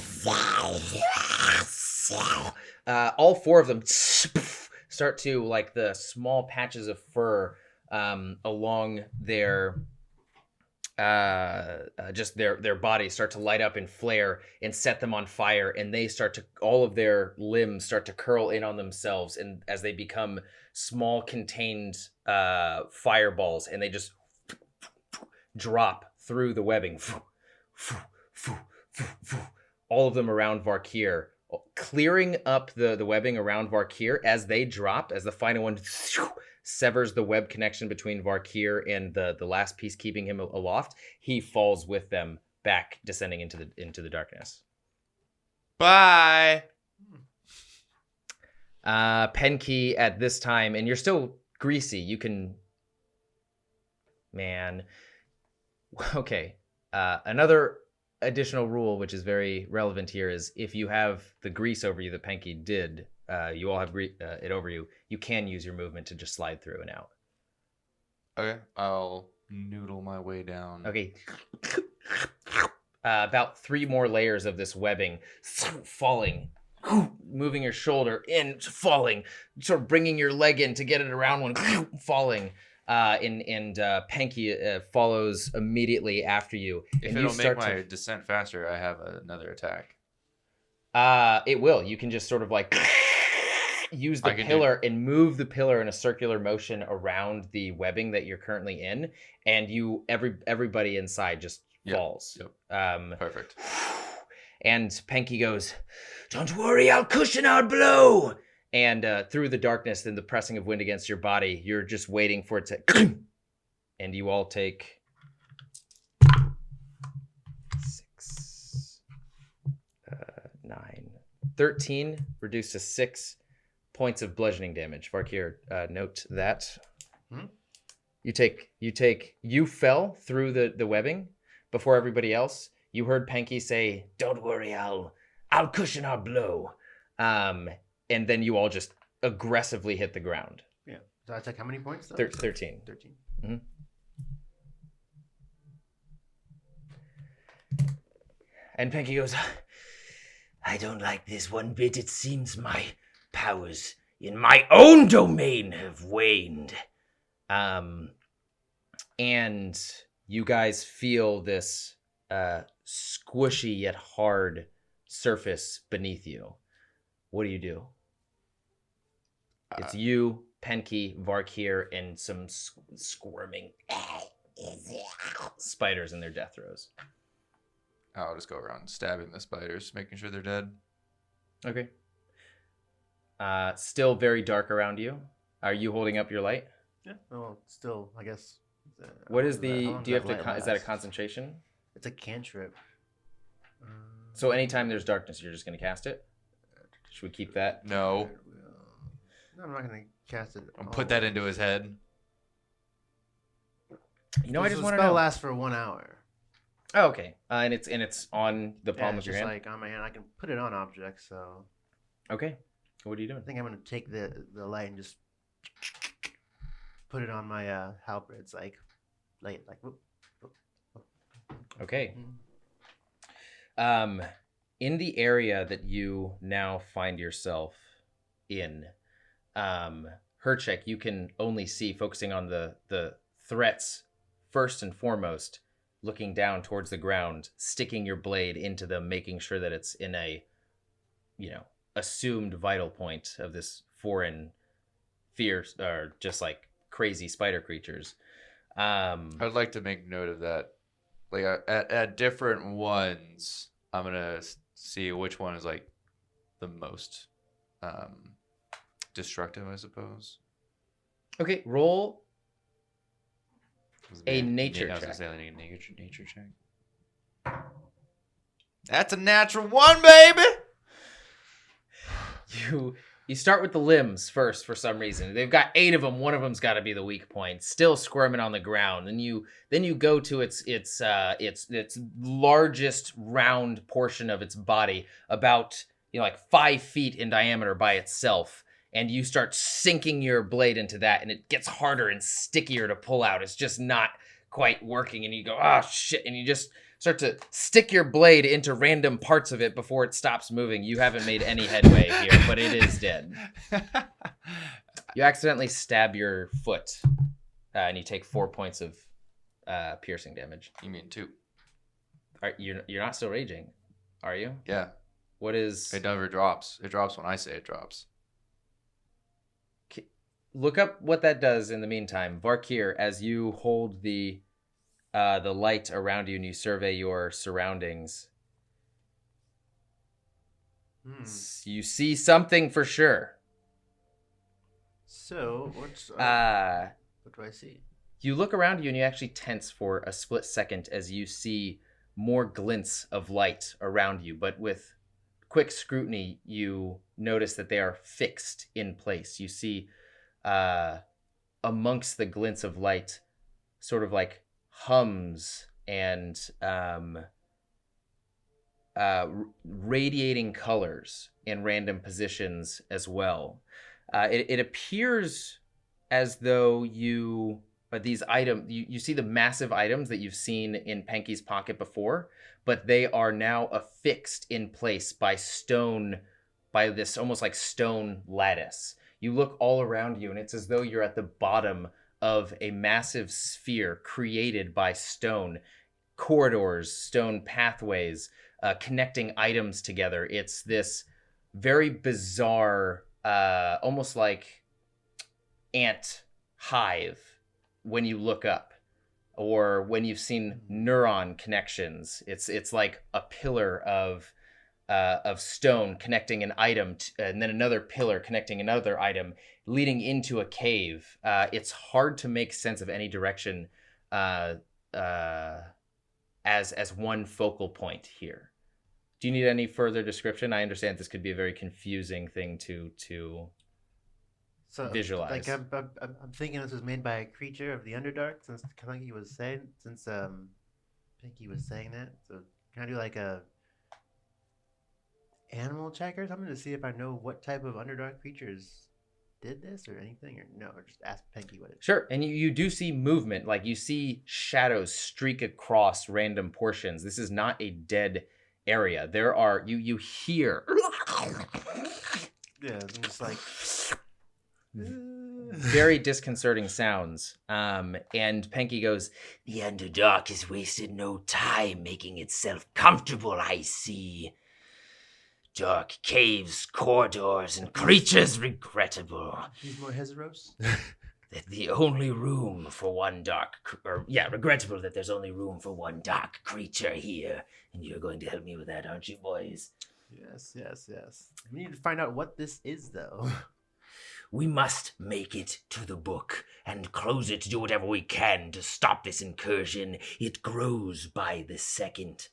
4 of them start to, like the small patches of fur along their just their bodies start to light up and flare and set them on fire, and they start to, all of their limbs start to curl in on themselves, and as they become small contained fireballs, and they just drop through the webbing, all of them around Varkir, clearing up the webbing around Varkir. As they drop, as the final one severs the web connection between Varkir and the last piece keeping him aloft, he falls with them back, descending into the darkness. Bye. Penke at this time, and you're still greasy. You can, man. Okay. Another additional rule, which is very relevant here, is if you have the grease over you that Penke did, you all have it over you, you can use your movement to just slide through and out. Okay, I'll noodle my way down. Okay. About 3 more layers of this webbing falling, moving your shoulder in, falling, sort of bringing your leg in to get it around one, falling. And Penke follows immediately after you. If and it'll you make my descent faster, I have another attack. It will. You can just sort of like use the pillar and move the pillar in a circular motion around the webbing that you're currently in, and everybody inside just falls. Yep. Perfect. And Penke goes, "Don't worry, I'll cushion our blow." And through the darkness and the pressing of wind against your body, you're just waiting for it to... and you all take 13 reduced to 6 points of bludgeoning damage. Varkir, note that. You fell through the webbing before everybody else. You heard Panky say, "Don't worry, I'll cushion our blow." And then you all just aggressively hit the ground. Yeah. So I took how many points? 13. 13. Mm-hmm. And Panky goes, "I don't like this one bit. It seems my powers in my own domain have waned." And you guys feel this squishy yet hard surface beneath you. What do? It's you, Penke, Varkir, and some squirming spiders in their death throes. I'll just go around stabbing the spiders, making sure they're dead. Okay. Still very dark around you. Are you holding up your light? Yeah. Well, still, I guess. What is the? Do you have to? Light Is that a last? concentration? It's a cantrip. So anytime there's darkness, you're just going to cast it? Should we keep that? No. No, I'm not gonna cast it. I'll put that into his head. You know, I just want to spell know. lasts for 1 hour. Oh, okay. And it's on the palm It's of your just hand. like on my hand. I can put it on objects. So Okay. What are you doing? I think I'm gonna take the light and just put it on my halberd. It's like whoop, whoop, whoop. Okay. Mhm. In the area that you now find yourself in, Herchek, you can only see, focusing on the threats first and foremost, looking down towards the ground, sticking your blade into them, making sure that it's in a, assumed vital point of this foreign fierce or just like crazy spider creatures. I'd like to make note of that. Like at different ones, I'm gonna see which one is like the most destructive, I suppose. Okay, roll Was a it nature I was gonna check. say like a nature check. That's a natural 1, baby. You start with the limbs first for some reason. They've got 8 of them. One of them's got to be the weak point. Still squirming on the ground. And then you go to its largest round portion of its body, about like 5 feet in diameter by itself. And you start sinking your blade into that, and it gets harder and stickier to pull out. It's just not quite working. And you go, "Oh shit!" And you just start to stick your blade into random parts of it before it stops moving. You haven't made any headway here, but it is dead. You accidentally stab your foot, and you take 4 points of piercing damage. You mean 2? You're not still raging, are you? Yeah. What is? It never drops. It drops when I say it drops. Look up what that does in the meantime. Varkir, as you hold the light around you and you survey your surroundings, you see something for sure. So what do I see? You look around you and you actually tense for a split second as you see more glints of light around you, but with quick scrutiny, you notice that they are fixed in place. You see amongst the glints of light, sort of like hums and radiating colors in random positions as well. It appears as though these items, you see the massive items that you've seen in Penke's pocket before, but they are now affixed in place by stone, by this almost like stone lattice. You look all around you, and it's as though you're at the bottom of a massive sphere created by stone, corridors, stone pathways, connecting items together. It's this very bizarre, almost like ant hive when you look up, or when you've seen neuron connections. It's like a pillar of stone connecting an item, and then another pillar connecting another item, leading into a cave. It's hard to make sense of any direction as one focal point here. Do you need any further description? I understand this could be a very confusing thing to So, visualize. like, I'm thinking this was made by a creature of the Underdark, since Pinky was saying that. So, can I do like a animal check or something to see if I know what type of Underdark creatures did this or anything, or no, or just ask Pinky what it. Sure, and you do see movement, like you see shadows streak across random portions. This is not a dead area. There are you hear Yeah, I'm just like. very disconcerting sounds. And Penky goes, "The Underdark has wasted no time making itself comfortable, I see. Dark caves, corridors, and creatures regrettable. He's more Hezros. That the only room for one regrettable that there's only room for one dark creature here. And you're going to help me with that, aren't you, boys? Yes. We need to find out what this is, though. We must make it to the book and close it to do whatever we can to stop this incursion. It grows by the second."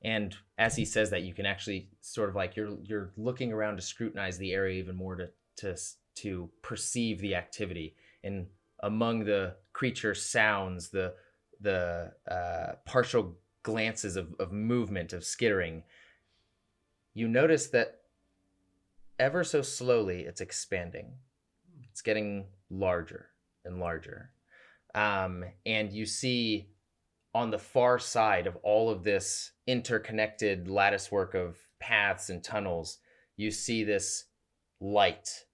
And as he says that, you can actually sort of like you're looking around to scrutinize the area even more to perceive the activity. And among the creature sounds, the partial glances of movement, of skittering, you notice that ever so slowly it's expanding. It's getting larger and larger. And you see on the far side of all of this interconnected lattice work of paths and tunnels, you see this light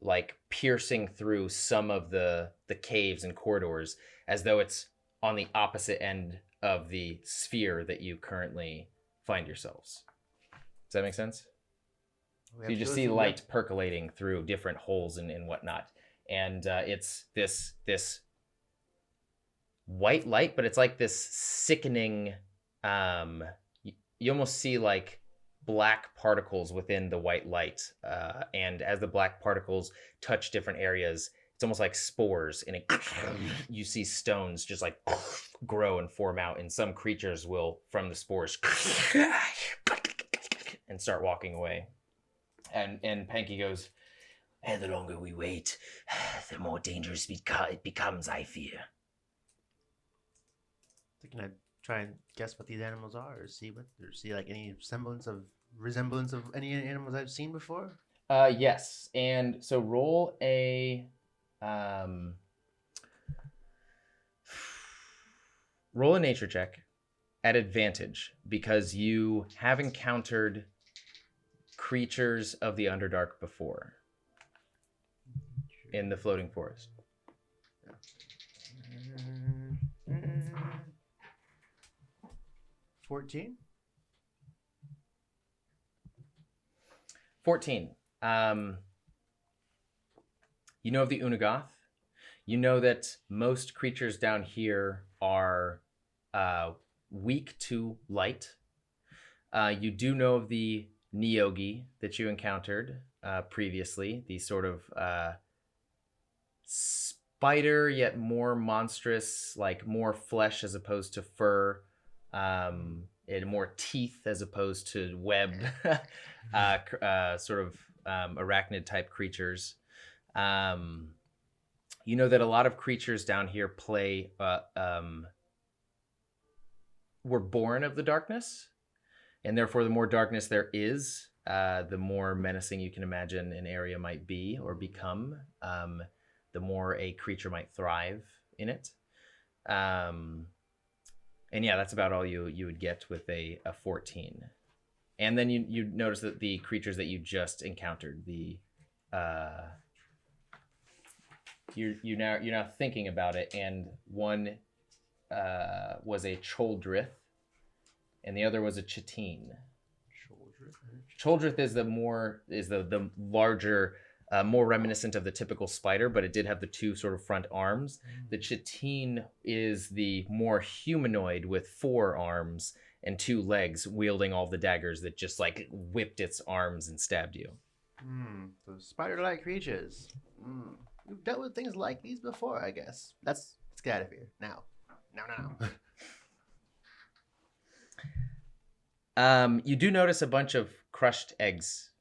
like piercing through some of the caves and corridors, as though it's on the opposite end of the sphere that you currently find yourselves. Does that make sense? So you just see light percolating through different holes and whatnot. And it's this white light, but it's like this sickening, you almost see like black particles within the white light. And as the black particles touch different areas, it's almost like spores. And you see stones just like grow and form out. And some creatures will, from the spores, and start walking away. And Panky goes, "And the longer we wait, the more dangerous it becomes, I fear." Can I try and guess what these animals are, or see like any resemblance of any animals I've seen before? Yes. And so roll a nature check at advantage, because you have encountered creatures of the Underdark before in the floating forest. 14. 14. You know of the Unagoth. You know that most creatures down here are weak to light. You do know of the Neogi that you encountered previously. These sort of spider, yet more monstrous, like more flesh as opposed to fur. And more teeth as opposed to web, sort of arachnid type creatures. You know that a lot of creatures down here were born of the darkness, and therefore the more darkness there is, the more menacing you can imagine an area might be or become, the more a creature might thrive in it. And yeah, that's about all you would get with a 14. And then you notice that the creatures that you just encountered, you're now thinking about it, and one was a Choldrith, and the other was a Chitine. Choldrith is the larger, more reminiscent of the typical spider, but it did have the two sort of front arms. The Chitine is the more humanoid with 4 arms and 2 legs, wielding all the daggers that just like whipped its arms and stabbed you. So spider-like creatures. We've dealt with things like these before, I guess. Let's get out of here now. No. You do notice a bunch of crushed eggs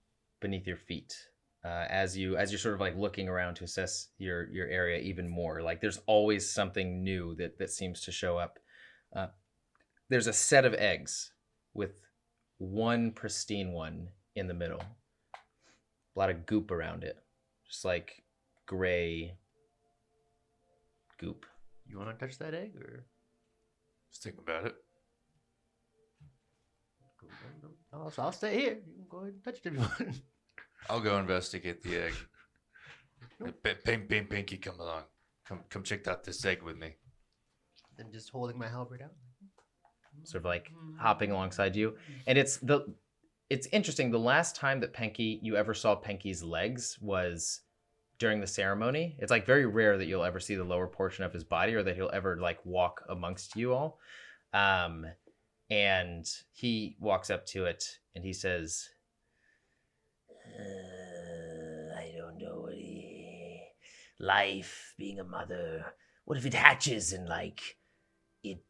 beneath your feet as you're sort of like looking around to assess your area even more. Like there's always something new that seems to show up. There's a set of eggs with one pristine one in the middle. A lot of goop around it, just like gray goop. You want to touch that egg, or? Just think about it. I'll stay here. You can go ahead and touch it if you want. I'll go investigate the egg. Pinky, come along. Come check out this egg with me. Then just holding my halberd out. Sort of like hopping alongside you. And it's interesting. The last time that you ever saw Penky's legs was during the ceremony. It's like very rare that you'll ever see the lower portion of his body or that he'll ever like walk amongst you all. And he walks up to it and he says, I don't know. Life, being a mother. What if it hatches and like it,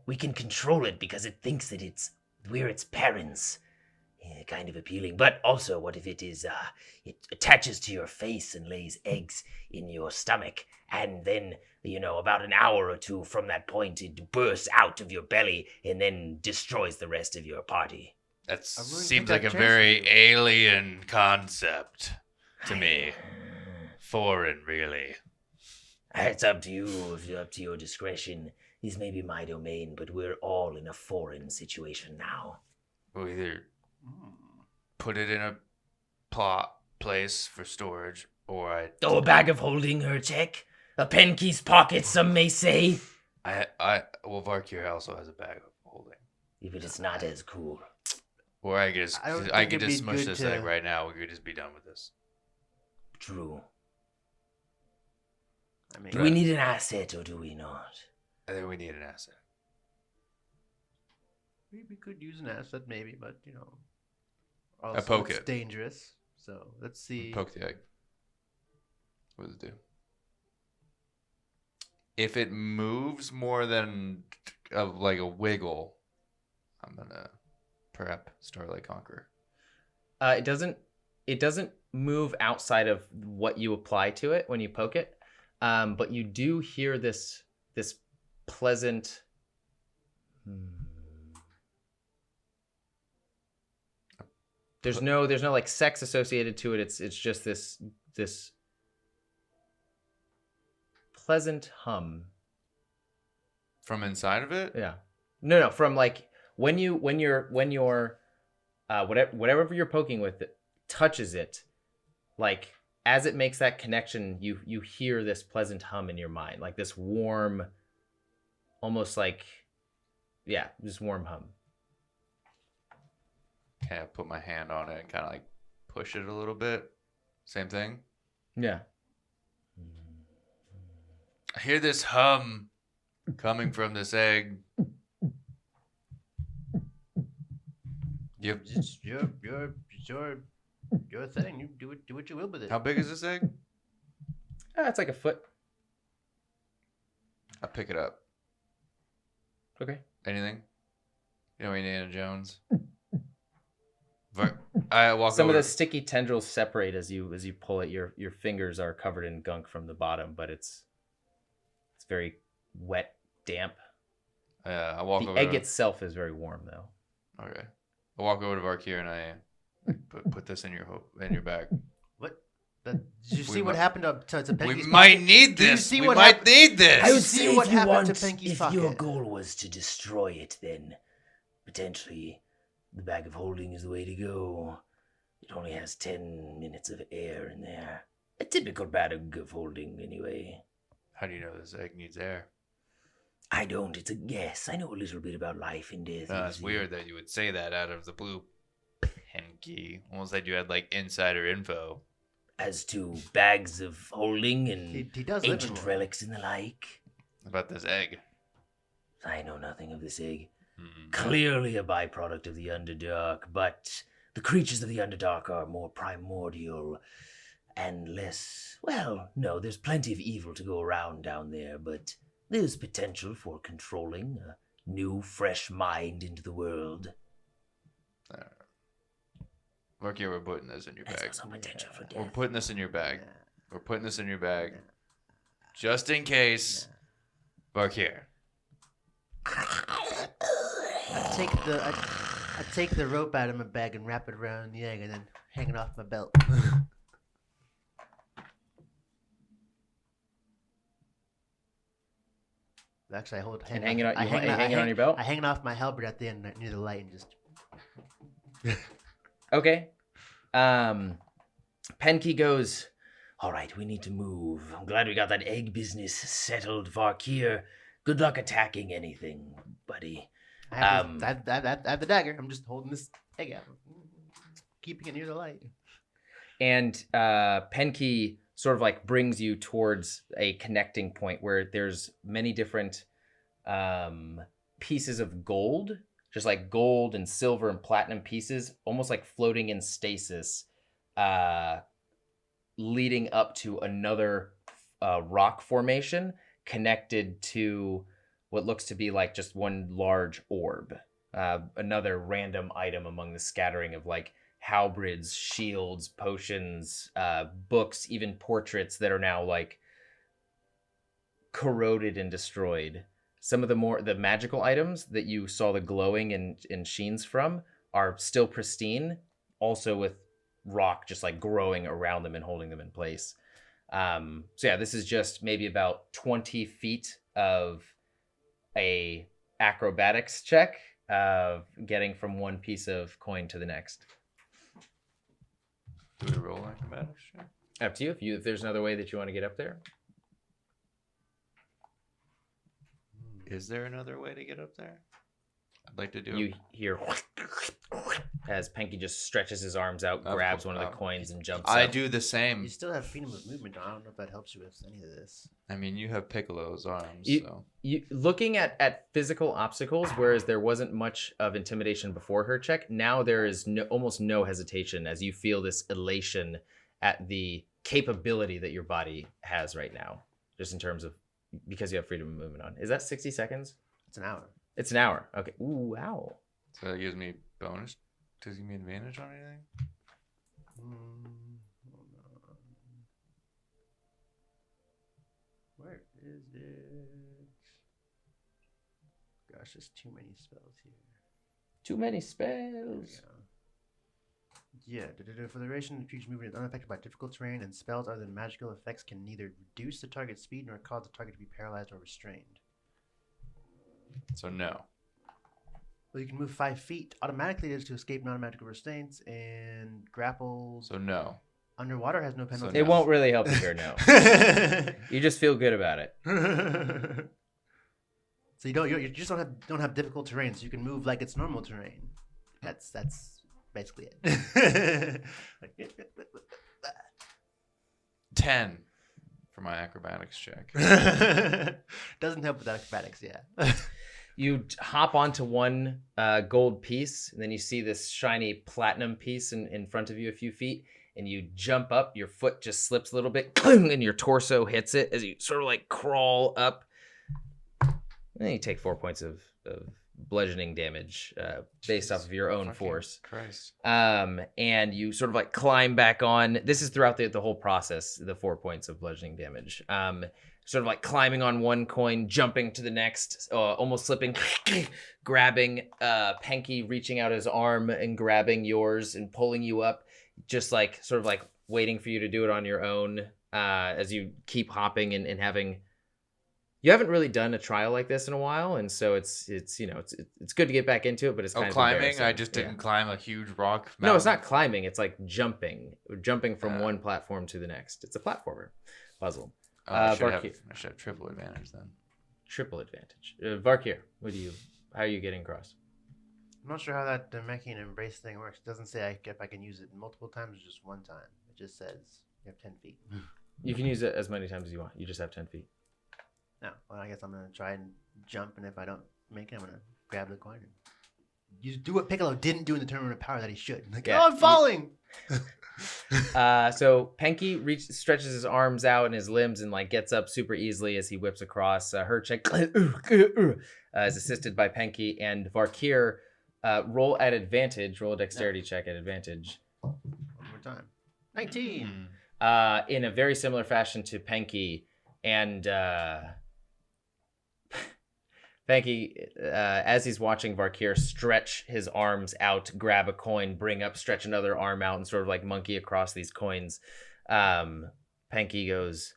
we can control it because it thinks that we're its parents. Kind of appealing. But also, what if it attaches to your face and lays eggs in your stomach, and then, about an hour or two from that point, it bursts out of your belly and then destroys the rest of your party. That seems like a very alien concept to me. Foreign, really. It's up to you. If up to your discretion. This may be my domain, but we're all in a foreign situation now. We'll either put it in a place for storage, or a bag of holding, her check. A Penky's pocket, some may say. Well, Varkir also has a bag of holding. Yeah, but it's not as cool. Or I could just smush this egg right now. We could just be done with this. True. I mean, do we need an asset or do we not? I think we need an asset. We could use an asset maybe, but I poke it's it. Dangerous. So let's see. Poke the egg. What does it do? If it moves more than like a wiggle, I'm gonna prep Starlight Conqueror. It doesn't move outside of what you apply to it when you poke it, but you do hear this pleasant. There's no like sex associated to it. It's just this pleasant hum from inside of it. Yeah, no, from like when your whatever you're poking with it touches it, like as it makes that connection, you hear this pleasant hum in your mind, like this warm, almost like, yeah, this warm hum. Okay, I put my hand on it and kind of like push it a little bit. Same thing. Yeah. I hear this hum coming from this egg. Yep. It's your thing. You do what you will with it. How big is this egg? It's like a foot. I pick it up. Okay. Anything? Indiana Jones. I walk Some over. of the sticky tendrils separate as you pull it. Your fingers are covered in gunk from the bottom, but it's very wet, damp. I walk over. The egg itself is very warm, though. Okay. I walk over to Varkir and I put this in your bag. What? Did you see what happened to Penky's We might pocket? need this. We might need this. I would see say what if you happened want, to Penky's if pocket. your goal was to destroy it, then potentially the bag of holding is the way to go. It only has 10 minutes of air in there. A typical bag of holding, anyway. How do you know this egg needs air? I don't. It's a guess. I know a little bit about life and death. It's weird that you would say that out of the blue. Penky. Almost like you had like insider info. As to bags of holding and He does live in ancient one. relics and the like. About this egg. I know nothing of this egg. Mm-hmm. Clearly a byproduct of the Underdark, but the creatures of the Underdark are more primordial and less... Well, no, there's plenty of evil to go around down there, but there's potential for controlling new, fresh mind into the world. Varkir, we're putting this in your bag. There's no potential for We're death. putting this in your bag. Nah. We're putting this in your bag. Just in case. Varkir. I take the rope out of my bag and wrap it around the egg and then hang it off my belt. Actually, I hold And hang it on your belt? I hang it off my halberd at the end near the light and just. Okay. Penke goes, all right, we need to move. I'm glad we got that egg business settled, Varkir. Good luck attacking anything, buddy. I have the dagger. I'm just holding this egg out, keeping it near the light. And Penke sort of like brings you towards a connecting point where there's many different pieces of gold, just like gold and silver and platinum pieces, almost like floating in stasis, leading up to another rock formation connected to what looks to be like just one large orb. Another random item among the scattering of like halberds, shields, potions, books, even portraits that are now like corroded and destroyed. Some of the magical items that you saw the glowing and sheens from are still pristine, also with rock just like growing around them and holding them in place. So yeah, this is just maybe about 20 feet of a acrobatics check of getting from one piece of coin to the next. Do we roll acrobatics? Sure. Up to you. If there's another way that you want to get up there. Is there another way to get up there? I'd like to do You hear as Penke just stretches his arms out, grabs one of the coins, and jumps I up. do the same. You still have freedom of movement. I don't know if that helps you with any of this. I mean, you have Piccolo's arms, so. You looking at physical obstacles, whereas there wasn't much of intimidation before her check, now there is almost no hesitation as you feel this elation at the capability that your body has right now, just in terms of, because you have freedom of movement on. Is that 60 seconds? It's an hour. It's an hour. Okay. Ooh, wow. So that gives me bonus. Does he give me advantage on anything? Hold on. Where is it? Gosh, there's too many spells here. Too many There we spells. go. Yeah, for the duration, the creature's movement is unaffected by difficult terrain, and spells other than magical effects can neither reduce the target's speed nor cause the target to be paralyzed or restrained. So no. Well, you can move 5 feet automatically to escape non-magical restraints, and grapples So no. underwater has no penalty. It won't really help you here, no. You just feel good about it. So you just don't have difficult terrain, so you can move like it's normal terrain. That's basically it. 10 for my acrobatics check. Doesn't help with acrobatics, yeah. You hop onto one gold piece, and then you see this shiny platinum piece in front of you a few feet, and you jump up. Your foot just slips a little bit, and your torso hits it as you sort of like crawl up. And then you take 4 points of bludgeoning damage based off of your own force. Christ. And you sort of like climb back on. This is throughout the whole process, the 4 points of bludgeoning damage. Sort of like climbing on one coin, jumping to the next, almost slipping, grabbing Penke, reaching out his arm and grabbing yours and pulling you up, just like sort of like waiting for you to do it on your own as you keep hopping and having. You haven't really done a trial like this in a while, and so it's good to get back into it, but it's kind of climbing. embarrassing. I just didn't climb a huge rock mountain. No, it's not climbing. It's like jumping from one platform to the next. It's a platformer puzzle. I should Varkir. have triple advantage then. Triple advantage. Varkir, how are you getting across? I'm not sure how that making an embrace thing works. It doesn't say if I can use it multiple times or just one time. It just says you have 10 feet. You can use it as many times as you want. You just have 10 feet. No, well, I guess I'm going to try and jump, and if I don't make it, I'm going to grab the coin and You do what Piccolo didn't do in the Tournament of Power that he should. Like, Yeah, oh, I'm falling. So Penky stretches his arms out and his limbs and like gets up super easily as he whips across. Herchek is assisted by Penky, and Varkir roll at advantage. Roll a dexterity check at advantage. One more time. 19. In a very similar fashion to Penky, and Penky, as he's watching Varkir stretch his arms out, grab a coin, bring up, stretch another arm out, and sort of like monkey across these coins, Penky goes,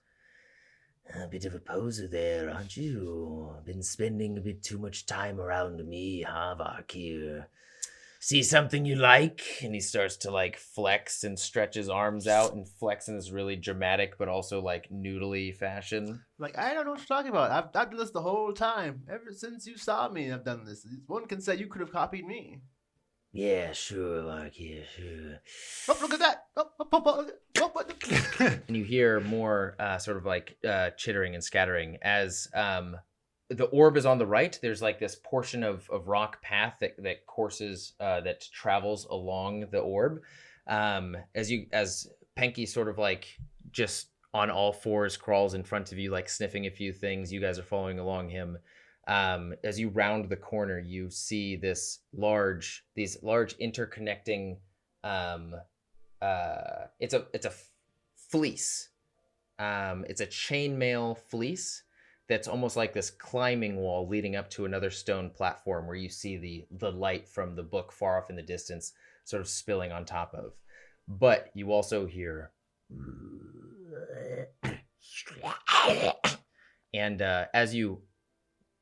"A bit of a poser there, aren't you? Been spending a bit too much time around me, huh, Varkir? See something you like?" And he starts to like flex and stretch his arms out and flex in this really dramatic but also like noodly fashion. Like, I don't know what you're talking about. I've done this the whole time. Ever since you saw me, I've done this. One can say you could have copied me. Yeah, sure, Varkir, sure. Oh, look at that. And you hear more sort of like chittering and scattering as the orb is on the right. There's like this portion of rock path that courses, that travels along the orb. As Penky sort of like just on all fours crawls in front of you, like sniffing a few things. You guys are following along him. As you round the corner, you see these large interconnecting. It's a fleece. It's a chainmail fleece that's almost like this climbing wall leading up to another stone platform where you see the light from the book far off in the distance sort of spilling on top of. But you also hear, and as you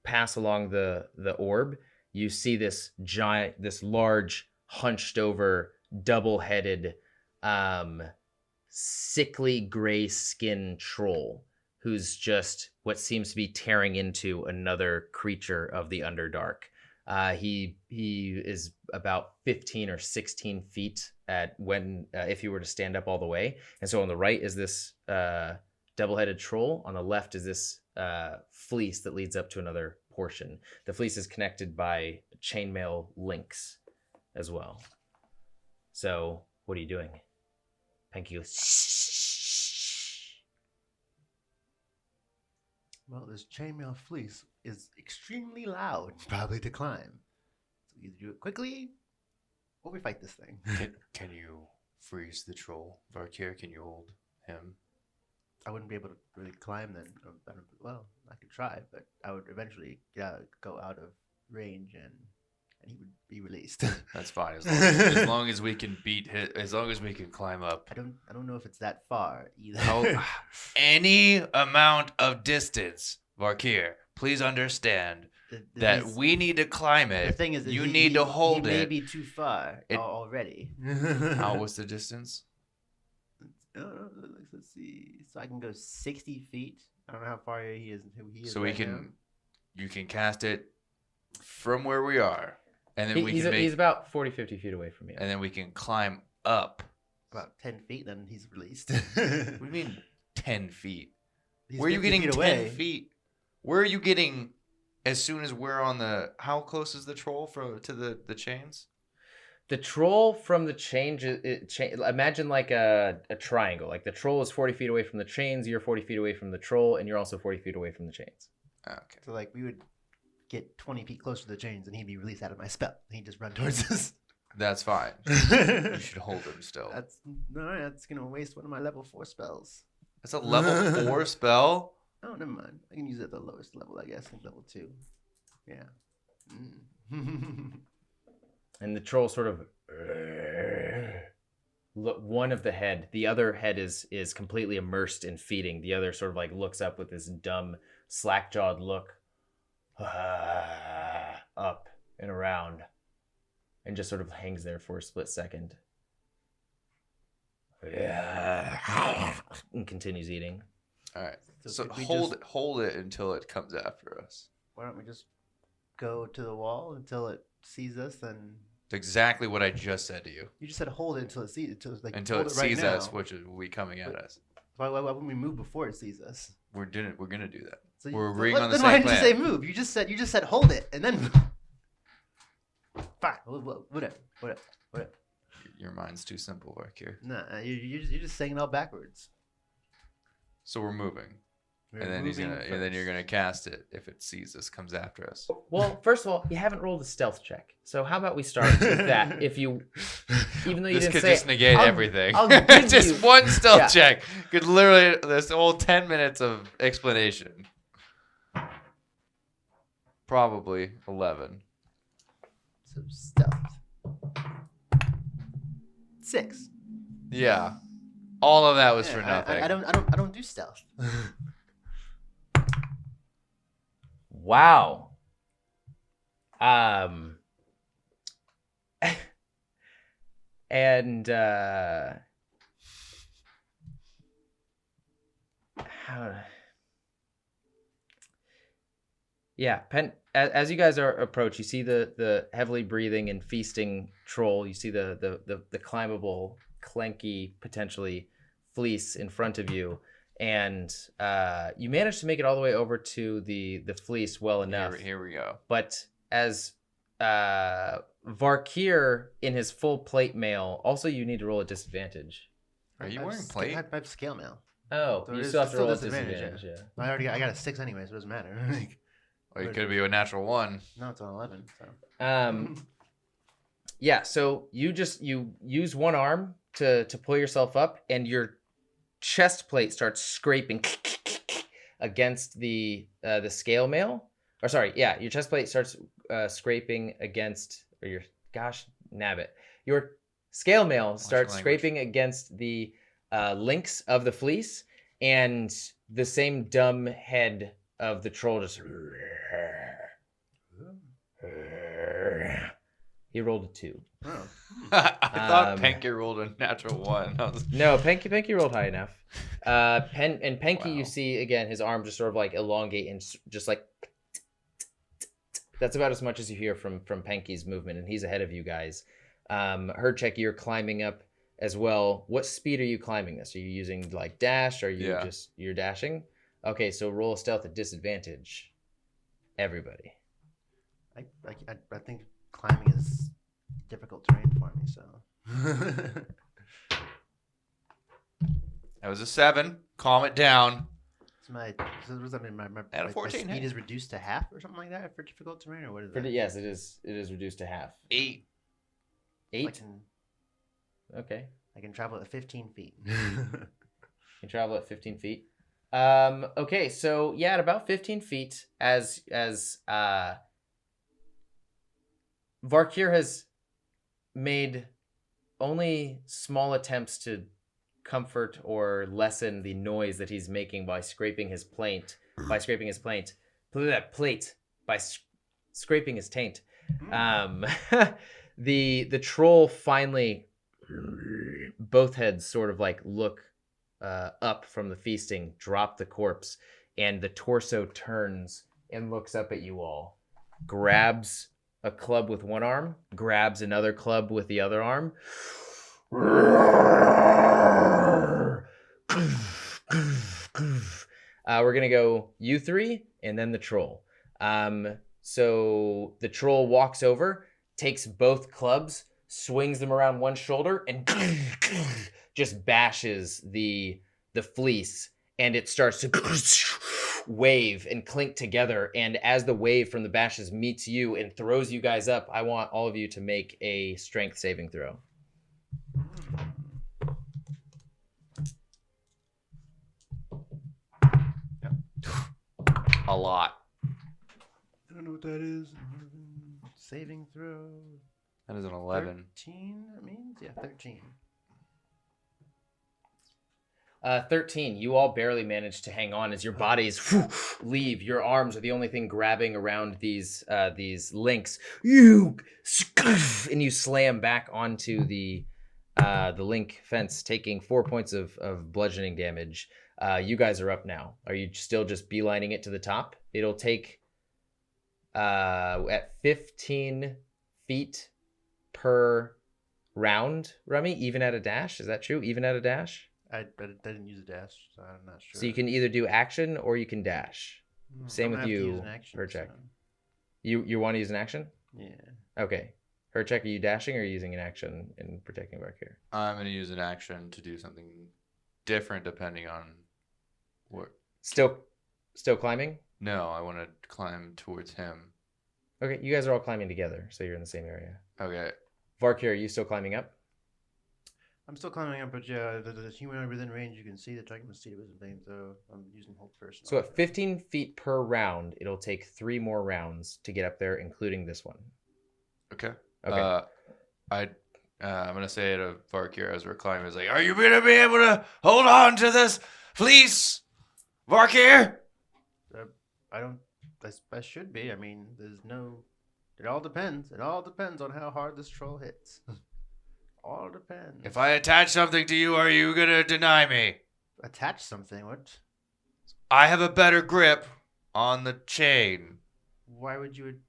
pass along the orb, you see this large, hunched over, double-headed, sickly gray skin troll who's just what seems to be tearing into another creature of the Underdark. He is about 15 or 16 feet if he were to stand up all the way. And so on the right is this double-headed troll. On the left is this fleece that leads up to another portion. The fleece is connected by chainmail links as well. So what are you doing? Penky goes, Well, this chainmail fleece is extremely loud, probably to climb. So either do it quickly, or we fight this thing. Can you freeze the troll? Varkir, can you hold him? I wouldn't be able to really climb then. Well, I could try, but I would eventually go out of range and he would be released. That's fine, as long as we can as long as we can climb up. I don't know if it's that far either. Any amount of distance, Varkir. Please understand that we need to climb it. The thing is, you need to hold it. He may be too far already. How was the distance? Let's see. So I can go 60 feet. I don't know how far he is. So you can cast it from where we are. And then he's about 40, 50 feet away from you. And then we can climb up. About 10 feet, then he's released. What do you mean 10 feet? He's where are you getting 10 away. feet? Where are you getting as soon as we're on the... How close is the troll to the chains? The troll from the chains... imagine like a triangle. Like the troll is 40 feet away from the chains, you're 40 feet away from the troll, and you're also 40 feet away from the chains. Okay. So like we would get 20 feet closer to the chains and he'd be released out of my spell. He'd just run towards us. That's fine. You should hold him still. That's gonna waste one of my level 4 spells. That's a level 4 spell? Oh, never mind. I can use it at the lowest level, I guess, like level 2. Yeah. And the troll sort of one of the head. The other head is completely immersed in feeding. The other sort of like looks up with this dumb, slack-jawed look, up and around, and just sort of hangs there for a split second. And continues eating. All right. So hold it until it comes after us. Why don't we just go to the wall until it sees us? Then It's exactly what I just said to you. You just said hold it until it sees until it sees us, which is we coming at us. Why wouldn't we move before it sees us? We're gonna do that. So we're agreeing on the then same why plan. didn't you say move? You just said hold it and then move. Fine. Whatever. Your mind's too simple, Varkir. Nah, you're just saying it all backwards. So we're moving. We're And then moving and then you're first. gonna cast it if it sees us, comes after us. Well, first of all, you haven't rolled a stealth check, so how about we start with that? If you, even though you This didn't could say, just negate I'll- everything. I'll give Just you- one stealth Yeah. check could literally this whole 10 minutes of explanation. Probably 11. So stealth. 6. Yeah, all of that was Yeah, for nothing. I don't do stealth. Wow. And how? Yeah, as you guys are approach, you see the heavily breathing and feasting troll. You see the climbable, clanky, potentially fleece in front of you, and you manage to make it all the way over to the fleece well enough. Here we go. But as Varkir in his full plate mail, also you need to roll a disadvantage. Are you wearing plate? I have scale mail. Oh, So you it is still have to still roll a disadvantage, disadvantage. Yeah. I got a 6 anyway, so it doesn't matter. Or it could be a natural 1. No, it's on 11. So. Yeah. So you use one arm to pull yourself up, and your chest plate starts scraping against the scale mail. Or sorry, yeah, your chest plate starts scraping against, or your your scale mail starts scraping against the links of the fleece, and the same dumb head of the troll just. He rolled a 2. Oh. I thought Penky rolled a natural 1. No, Penky rolled high enough. Penky, Wow. you see again, his arm just sort of like elongate and just like. That's about as much as you hear from Penky's movement, and he's ahead of you guys. Herdcheck, you're climbing up as well. What speed are you climbing this? Are you using like dash? Or are you you're dashing? Okay, so roll a stealth at disadvantage. Everybody. I think climbing is difficult terrain for me, so. That was a 7. Calm it down. So what does that mean? My At a my 14 speed hit. is reduced to half or something like that for difficult terrain, or what is that? Yes, it is. It is reduced to half. 8. 8. Okay. I can travel at 15 feet. You can travel at 15 feet. Okay, so yeah, at about 15 feet, as Varkir has made only small attempts to comfort or lessen the noise that he's making by scraping his plate, by scraping his taint. The troll finally, both heads sort of like look up from the feasting, drop the corpse, and the torso turns and looks up at you all, grabs a club with one arm, grabs another club with the other arm. We're gonna go you three and then the troll. So the troll walks over, takes both clubs, swings them around one shoulder, and just bashes the fleece, and it starts to wave and clink together. And as the wave from the bashes meets you and throws you guys up, I want all of you to make a strength saving throw. A lot. I don't know what that is. Saving throw. That is an 11. 13, that means? Yeah, 13. 13. You all barely manage to hang on as your bodies leave. Your arms are the only thing grabbing around these links. And you slam back onto the link fence, taking 4 points of bludgeoning damage. You guys are up now. Are you still just beelining it to the top? It'll take at 15 feet per round, Rummy, even at a dash. Is that true? Even at a dash? I didn't use a dash, so I'm not sure. So you can either do action or you can dash. Same I'm with gonna have to you, use an action, Perchek. so- You want to use an action? Yeah. Okay. Herchek, are you dashing or are you using an action in protecting Varkir? I'm going to use an action to do something different depending on what. Still climbing? No, I want to climb towards him. Okay, you guys are all climbing together, so you're in the same area. Okay. Varkir, are you still climbing up? I'm still climbing up, but yeah, the human within range, you can see the dragon mosquito is in vain, so I'm using hold first. So at 15 feet per round, it'll take 3 more rounds to get up there, including this one. Okay. Okay. I'm gonna say to Varkir as we're climbing, is like, "Are you gonna be able to hold on to this fleece, Varkir?" I should be. I mean, there's no. It all depends. It all depends on how hard this troll hits. All depends. If I attach something to you, are you gonna deny me? Attach something? What? I have a better grip on the chain. Why would you?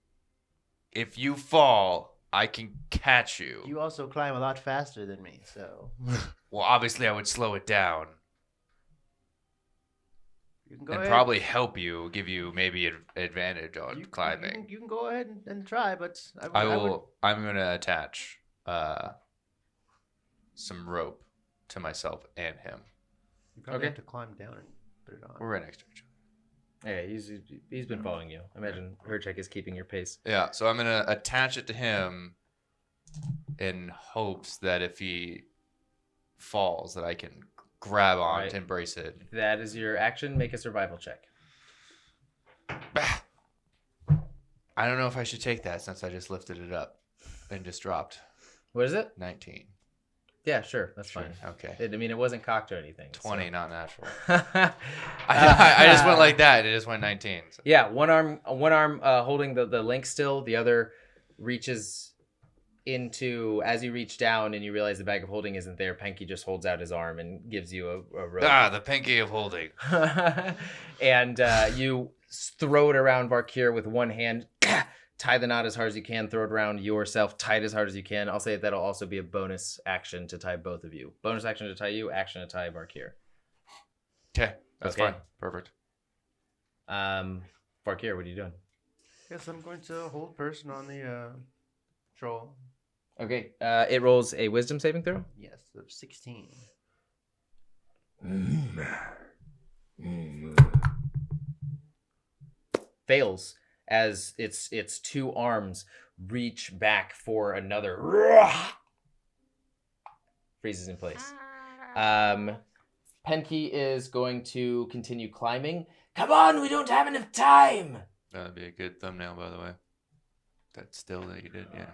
If you fall, I can catch you. You also climb a lot faster than me, so. Well, obviously, I would slow it down. You can go and ahead. probably help you, give you maybe an advantage on climbing. You can go ahead and try, but I'm gonna attach some rope to myself and him. You probably Okay. have to climb down and put it on. We're right next to each other. Yeah, he's been following you. Imagine Herchek is keeping your pace. Yeah, so I'm gonna attach it to him in hopes that if he falls, that I can grab on Right. to embrace it. That is your action. Make a survival check. I don't know if I should take that since I just lifted it up and just dropped What is it? 19. Yeah, sure. That's Sure, fine. okay. It wasn't cocked or anything. 20, not natural. So. I just went like that. It just went 19. So. Yeah, one arm holding the link still. The other reaches into, as you reach down and you realize the bag of holding isn't there, Penky just holds out his arm and gives you a rope. The pinky of holding. And you throw it around Varkir with one hand, tie the knot as hard as you can, throw it around yourself, tie it as hard as you can. I'll say that'll also be a bonus action to tie both of you. Bonus action to tie you, action to tie Varkir. Okay, that's Okay. fine. Perfect. Varkir, what are you doing? Guess I'm going to hold person on the troll. Okay, it rolls a wisdom saving throw. Yes, of 16. Fails as its two arms reach back for another. Freezes in place. Penky is going to continue climbing. Come on, we don't have enough time. That'd be a good thumbnail, by the way. That still that you did, yeah.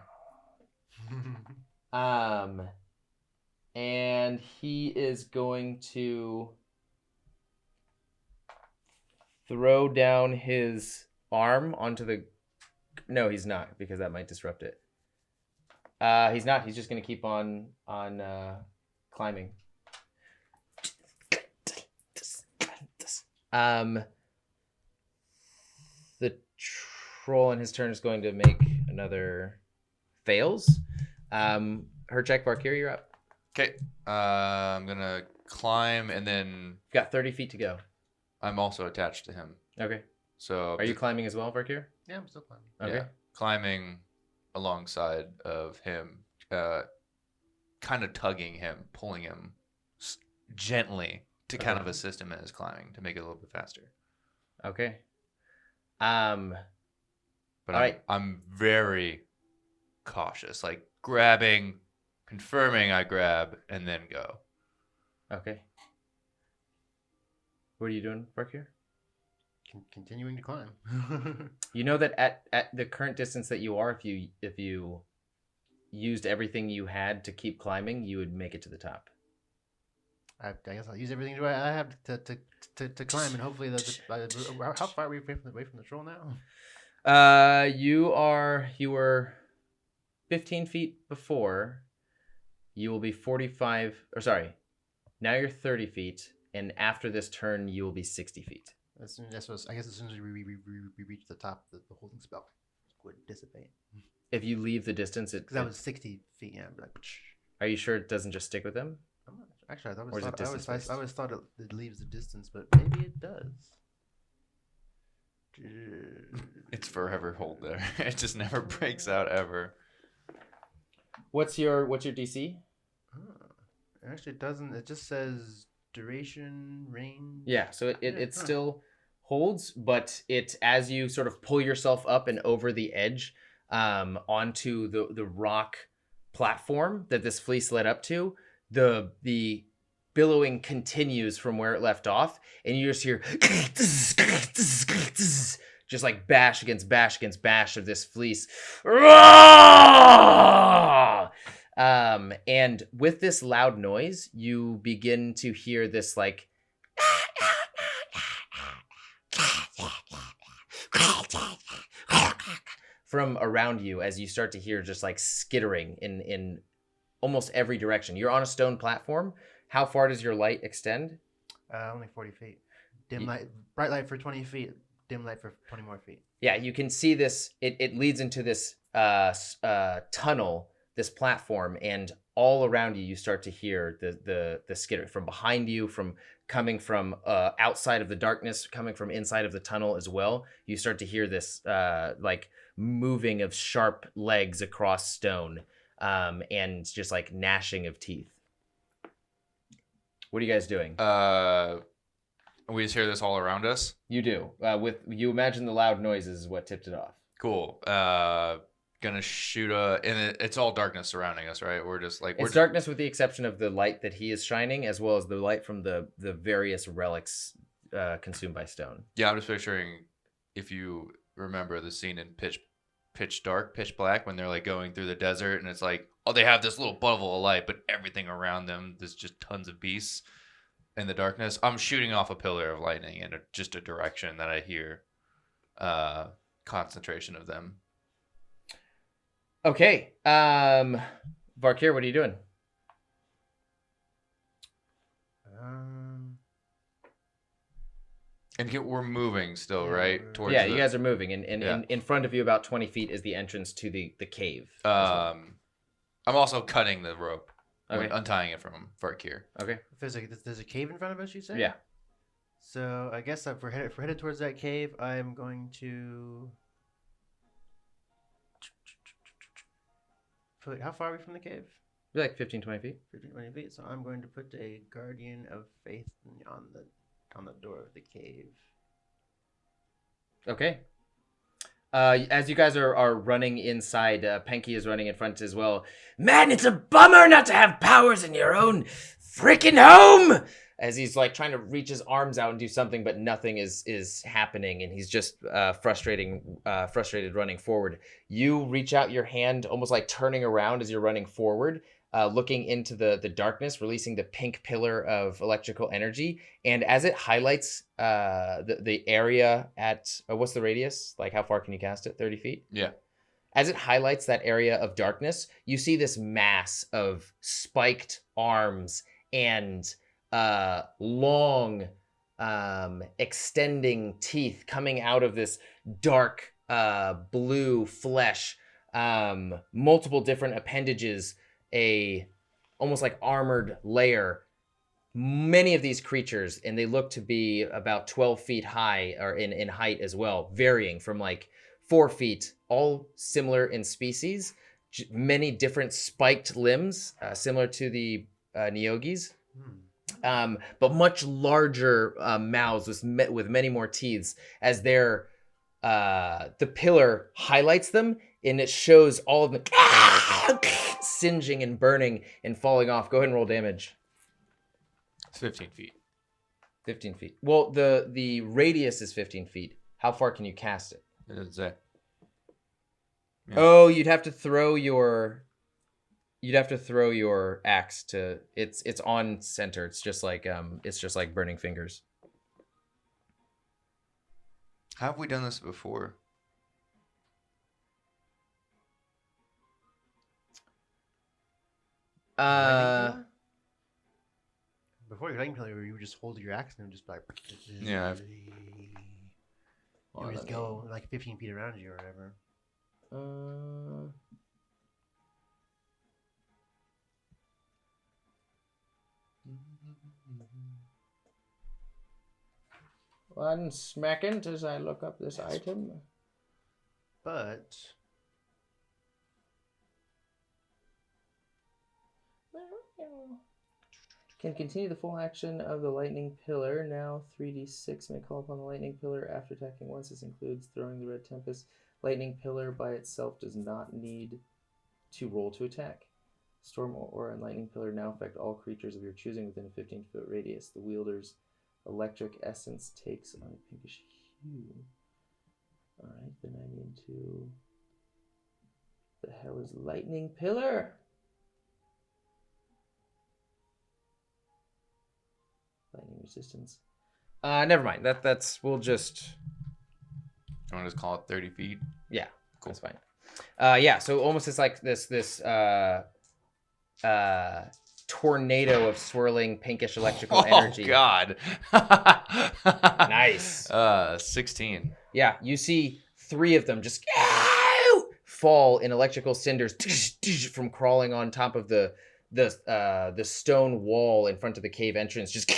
And he is going to throw down his arm onto the. No, he's not, because that might disrupt it. He's not. He's just going to keep on climbing. The troll in his turn is going to make another fails. Herchek, Varkir, you're up. Okay, I'm gonna climb, and then You've got 30 feet to go. I'm also attached to him. Okay. So Are you climbing as well, Varkir? Yeah, I'm still climbing. Okay. Yeah, climbing alongside of him, kind of tugging him, pulling him gently to kind of assist him in his climbing to make it a little bit faster. Okay. But All right. I'm very cautious, like grabbing, confirming I grab, and then go. Okay. What are you doing, Varkir? Continuing to climb. You know that at the current distance that you are, if you used everything you had to keep climbing, you would make it to the top. I guess I'll use everything I have to climb, and hopefully how far are we away from the troll now? You were 15 feet before. You will be 45, or sorry, now you're 30 feet, and after this turn, you will be 60 feet. I guess as soon as we reach the top, the holding spell would dissipate. If you leave the distance, Because that was 60 feet, yeah. But Are you sure it doesn't just stick with them? I'm not, actually, I Or is it distance-based? always thought it leaves the distance, but maybe it does. It's forever hold there. It just never breaks out ever. What's your DC? It actually doesn't. It just says duration, range. Yeah, so it still holds, but it as you sort of pull yourself up and over the edge onto the rock platform that this fleece led up to, the billowing continues from where it left off, and you just hear just like bash against bash against bash of this fleece. And with this loud noise, you begin to hear this like from around you as you start to hear just like skittering in almost every direction. You're on a stone platform. How far does your light extend? Only 40 feet. Dim light, bright light for 20 feet. Dim light for 20 more feet. Yeah, you can see this. It leads into this tunnel, this platform, and all around you, you start to hear the skitter from behind you, from coming from outside of the darkness, coming from inside of the tunnel as well. You start to hear this like moving of sharp legs across stone, and just like gnashing of teeth. What are you guys doing? We just hear this all around us. You do. You imagine the loud noises is what tipped it off. Cool. Gonna shoot and it's all darkness surrounding us, right? We're just like it's darkness with the exception of the light that he is shining, as well as the light from the various relics consumed by stone. Yeah, I'm just picturing if you remember the scene in pitch dark, pitch black, when they're like going through the desert, and it's like, oh, they have this little bubble of light, but everything around them, there's just tons of beasts in the darkness. I'm shooting off a pillar of lightning in just a direction that I hear concentration of them. Okay. Varkir, what are you doing? And we're moving still, right? Towards you guys are moving, and in front of you, about 20 feet, is the entrance to the cave. I'm also cutting the rope. Okay. Untying it from Varkir. Okay. There's a cave in front of us, you say? Yeah. So I guess if we're headed towards that cave, I'm going to put. How far are we from the cave? You're like 15, 20 feet. 15, 20 feet. So I'm going to put a guardian of faith on the door of the cave. Okay. As you guys are running inside, Penky is running in front as well. Man, it's a bummer not to have powers in your own freaking home! As he's like trying to reach his arms out and do something, but nothing is happening, and he's just frustrated running forward. You reach out your hand, almost like turning around as you're running forward, looking into the darkness, releasing the pink pillar of electrical energy. And as it highlights the area at, what's the radius? Like how far can you cast it? 30 feet? Yeah. As it highlights that area of darkness, you see this mass of spiked arms and long extending teeth coming out of this dark blue flesh, multiple different appendages, almost like armored layer. Many of these creatures, and they look to be about 12 feet high, or in height as well, varying from like 4 feet, all similar in species, many different spiked limbs, similar to the Neogis, but much larger mouths with many more teeth, as the pillar highlights them, and it shows all of them singeing and burning and falling off. Go ahead and roll damage. It's 15 feet. 15 feet. Well, the radius is 15 feet. How far can you cast it? It doesn't say. Yeah. Oh, you'd have to throw your axe to it's on center. It's just like burning fingers. How have we done this before? Before your lightning pillar, you would just hold your axe and just like. Yeah. You would just go like 15 feet around you or whatever. One second as I look up this item. But Can continue the full action of the lightning pillar. Now 3d6 may call upon the lightning pillar after attacking once. This includes throwing the red tempest. Lightning pillar by itself does not need to roll to attack. Storm aura and lightning pillar now affect all creatures of your choosing within a 15-foot radius. The wielder's electric essence takes on a pinkish hue. Alright, then I need to... The hell is lightning pillar? Lightning resistance. Never mind. That's we'll just... You want to just call it 30 feet? Yeah, cool. That's fine. Yeah, so almost it's like this tornado of swirling pinkish electrical energy. Oh God. Nice. 16. Yeah, you see 3 of them just fall in electrical cinders from crawling on top of the stone wall in front of the cave entrance. Just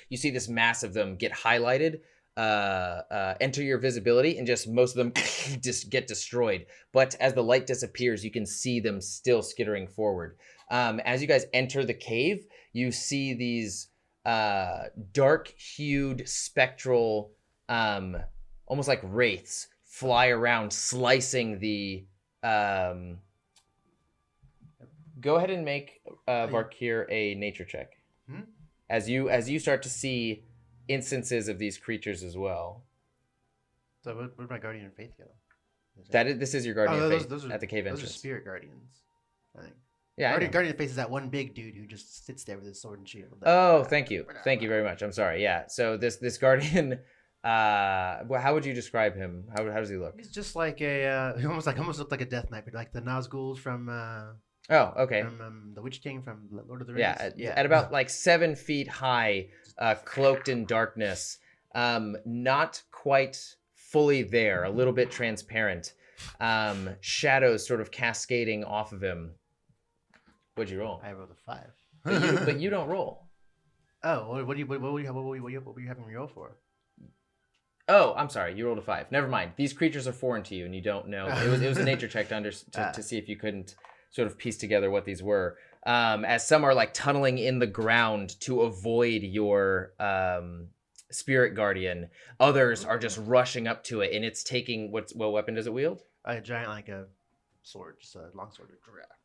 you see this mass of them get highlighted, enter your visibility, and just most of them just get destroyed. But as the light disappears, you can see them still skittering forward. As you guys enter the cave, you see these dark-hued, spectral, almost like wraiths, fly around, slicing the... Go ahead and make Varkir a nature check. As you start to see instances of these creatures as well. So where'd my guardian of faith go? This is your guardian of faith those are, at the cave those entrance. are spirit guardians, I think. Yeah, Guardian of faith is that one big dude who just sits there with his sword and shield. Oh, thank you very much. I'm sorry. Yeah. So this guardian, well, how would you describe him? How does he look? He's just like a he almost looked like a death knight, but like the Nazgûls from Oh, okay. From the Witch King from Lord of the Rings. Yeah, at about like 7 feet high, cloaked in darkness, not quite fully there, a little bit transparent, shadows sort of cascading off of him. What'd you roll? I rolled a 5. But you don't roll. Oh, what were you having me roll for? Oh, I'm sorry. You rolled a 5. Never mind. These creatures are foreign to you, and you don't know. It was a nature check to see if you couldn't sort of piece together what these were. As some are like tunneling in the ground to avoid your spirit guardian, others are just rushing up to it, and it's taking what weapon does it wield? A giant like a sword, just a long sword.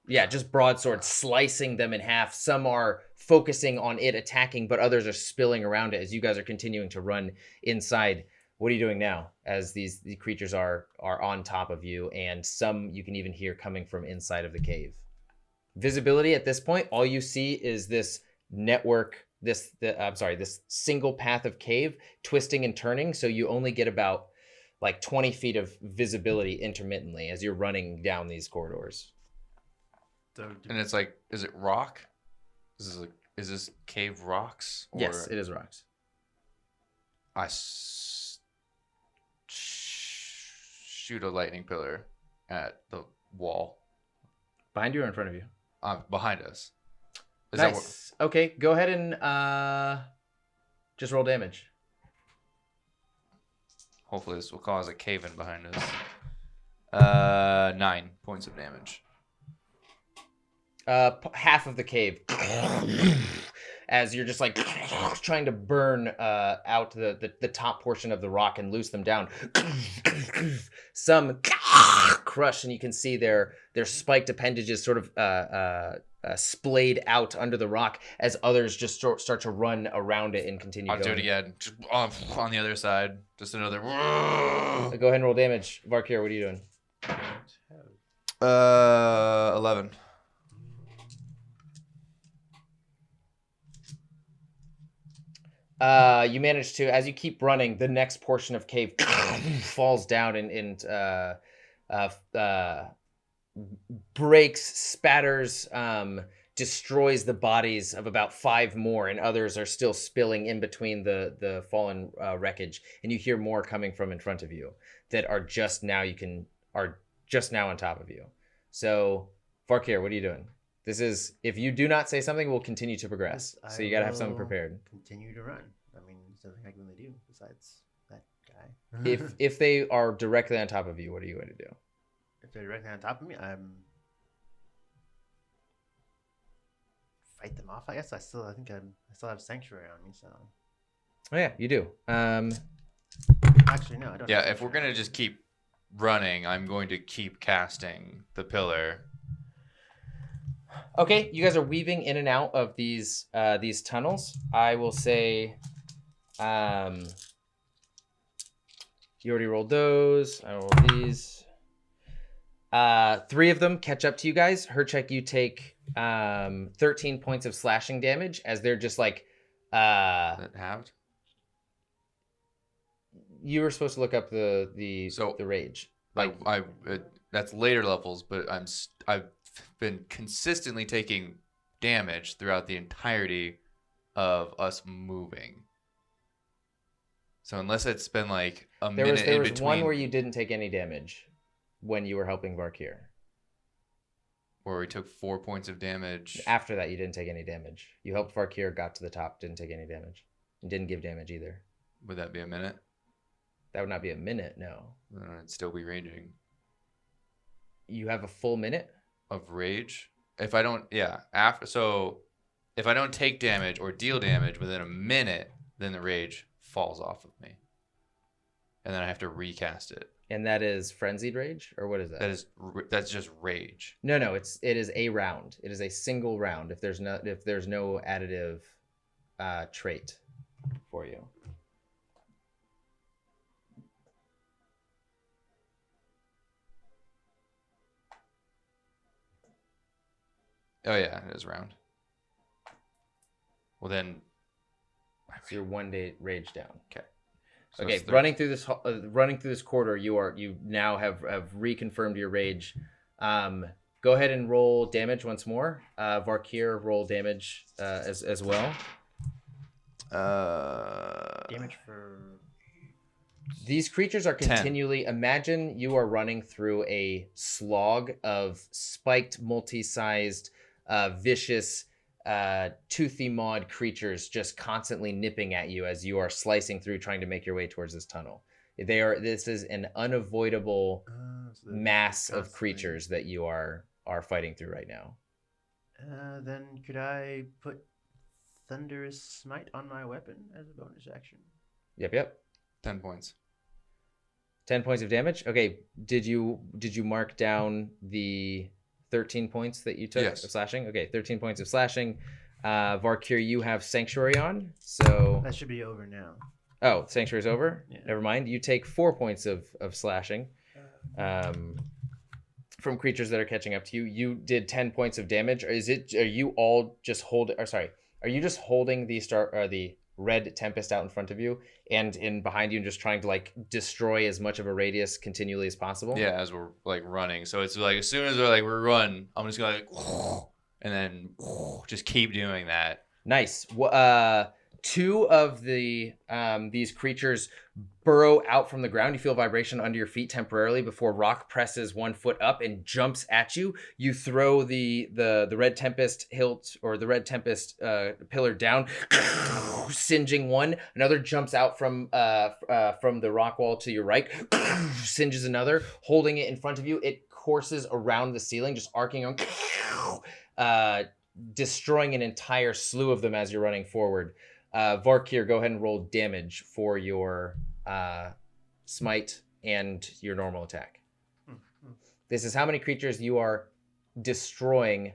Yeah, just broadsword, slicing them in half. Some are focusing on it attacking, but others are spilling around it as you guys are continuing to run inside. What are you doing now as these creatures are on top of you, and some you can even hear coming from inside of the cave? Visibility at this point, all you see is this network, this single path of cave twisting and turning, so you only get about like 20 feet of visibility intermittently as you're running down these corridors. And it's like, is it rock? Is this cave rocks? Or... Yes, it is rocks. I shoot a lightning pillar at the wall. Behind you or in front of you? Behind us. Nice. Okay, go ahead and just roll damage. Hopefully this will cause a cave-in behind us. 9 points of damage. Half of the cave as you're just like trying to burn out the top portion of the rock and loose them down. Some crush, and you can see their spiked appendages sort of splayed out under the rock as others just start to run around it and continue I'll going. do it again. Just on the other side. Just another... Go ahead and roll damage. Varkir, what are you doing? 11. You manage to, as you keep running, the next portion of cave falls down and breaks, spatters, destroys the bodies of about 5 more, and others are still spilling in between the fallen wreckage. And you hear more coming from in front of you that are just now on top of you. So, Varkir, what are you doing? This is, if you do not say something, we'll continue to progress. So you got to have something prepared. Continue to run. I mean, there's nothing I can really do besides that guy. If they are directly on top of you, what are you going to do? If they're directly on top of me, I'm fight them off. I guess I still have sanctuary on me. So Oh yeah, you do. actually, no, I don't. Yeah, have if we're sanctuary. gonna just keep running, I'm going to keep casting the pillar. Okay, you guys are weaving in and out of these tunnels. I will say, you already rolled those. I rolled these. 3 of them catch up to you guys. Herchek, you take 13 points of slashing damage as they're just like. That halved. You were supposed to look up the rage. That's later levels, but I've been consistently taking damage throughout the entirety of us moving. So unless it's been like a minute there in was between, one where you didn't take any damage when you were helping Varkir. where we took 4 points of damage. After that, you didn't take any damage. You helped Varkir, got to the top, didn't take any damage, and didn't give damage either. Would that be a minute? That would not be a minute. No, Then I'd still be raging you have a full minute. of rage. If I don't, if I don't take damage or deal damage within a minute, then the rage falls off of me, and then I have to recast it. And that is frenzied rage, or what is that? That's just rage. No. It is a round. It is a single round. If there's no additive trait for you. Oh yeah, it is round. Well then, So you're 1 day rage down. okay. So Okay, it's running through this corridor, you now have reconfirmed your rage. Go ahead and roll damage once more. Varkir, roll damage as well. Damage for These creatures are 10. continually. Imagine you are running through a slog of spiked, multi-sized, vicious, toothy mawed creatures just constantly nipping at you as you are slicing through, trying to make your way towards this tunnel. This is an unavoidable mass of creatures that you are fighting through right now. Then could I put Thunderous Smite on my weapon as a bonus action? Yep. 10 points. 10 points of damage. Okay. Did you mark down the 13 points that you took Yes. of slashing? Okay, 13 points of slashing. Varkir, you have Sanctuary on, so... That should be over now. Oh, Sanctuary's over? Yeah. Never mind. You take 4 points of slashing from creatures that are catching up to you. You did 10 points of damage. Are you all just holding... Are you just holding the red tempest out in front of you and in behind you and just trying to like destroy as much of a radius continually as possible? Yeah, as we're like running. So it's like as soon as we're run, I'm just gonna like, and then just keep doing that. Nice. 2 of these creatures burrow out from the ground. You feel vibration under your feet temporarily before Rock presses 1 foot up and jumps at you. You throw the red tempest hilt or the red tempest pillar down, singeing one. Another jumps out from the rock wall to your right, singes another. Holding it in front of you, it courses around the ceiling, just arcing on, destroying an entire slew of them as you're running forward. Varkir, go ahead and roll damage for your smite and your normal attack. This is how many creatures you are destroying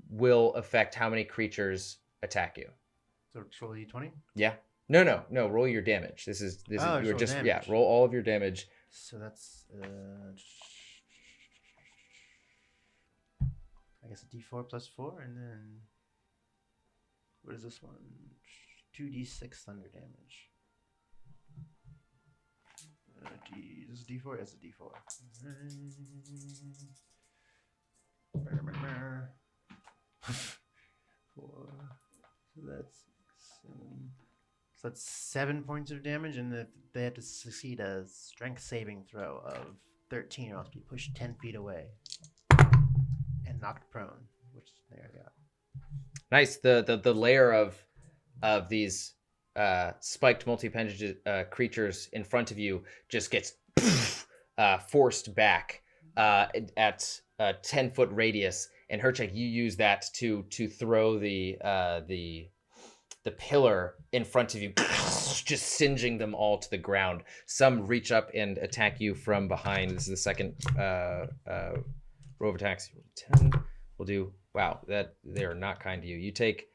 will affect how many creatures attack you. So roll d20? Yeah. No. Roll your damage. This is Oh, you're roll just damage. roll all of your damage. So that's I guess a d4 plus 4, and then what is this one? 2d6 thunder damage. This is d4. Yes, a d4. Four. So that's 7. So that's 7 points of damage, and they have to succeed a strength saving throw of 13, or else be pushed 10 feet away and knocked prone. Which there we go. Nice. The layer of these spiked multi-appendage creatures in front of you just gets forced back at a 10-foot radius and Herchek, you use that to throw the pillar in front of you, just singeing them all to the ground. Some reach up and attack you from behind. This is the second row of attacks. 10. We'll do, wow, that they are not kind to you. You take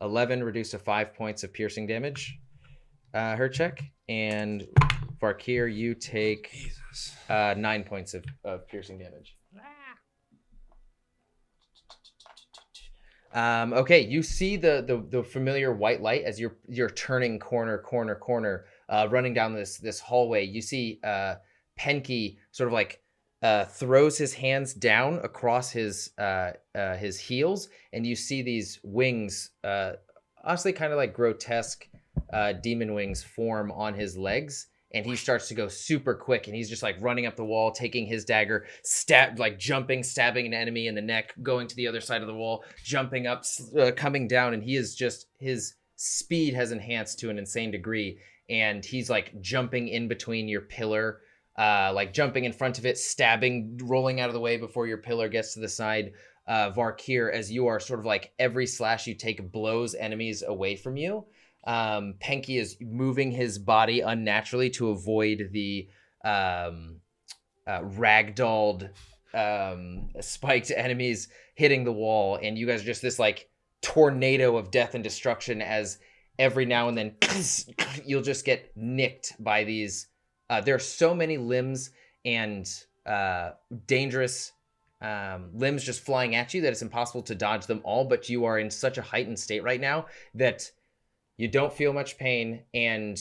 11 reduced to 5 points of piercing damage, Herchek, and Varkir, you take 9 points of piercing damage. Okay, you see the familiar white light as you're turning corner, running down this hallway. You see Penke sort of like throws his hands down across his heels, and you see these wings, honestly kind of like grotesque demon wings, form on his legs. And he starts to go super quick, and he's just like running up the wall, taking his dagger, jumping, stabbing an enemy in the neck, going to the other side of the wall, jumping up, coming down, and he is just, his speed has enhanced to an insane degree, and he's like jumping in between your pillar, like jumping in front of it, stabbing, rolling out of the way before your pillar gets to the side. Varkir, as you are sort of like every slash you take blows enemies away from you. Penke is moving his body unnaturally to avoid the ragdolled spiked enemies hitting the wall, and you guys are just this like tornado of death and destruction as every now and then you'll just get nicked by these. There are so many limbs and dangerous limbs just flying at you that it's impossible to dodge them all, but you are in such a heightened state right now that you don't feel much pain, and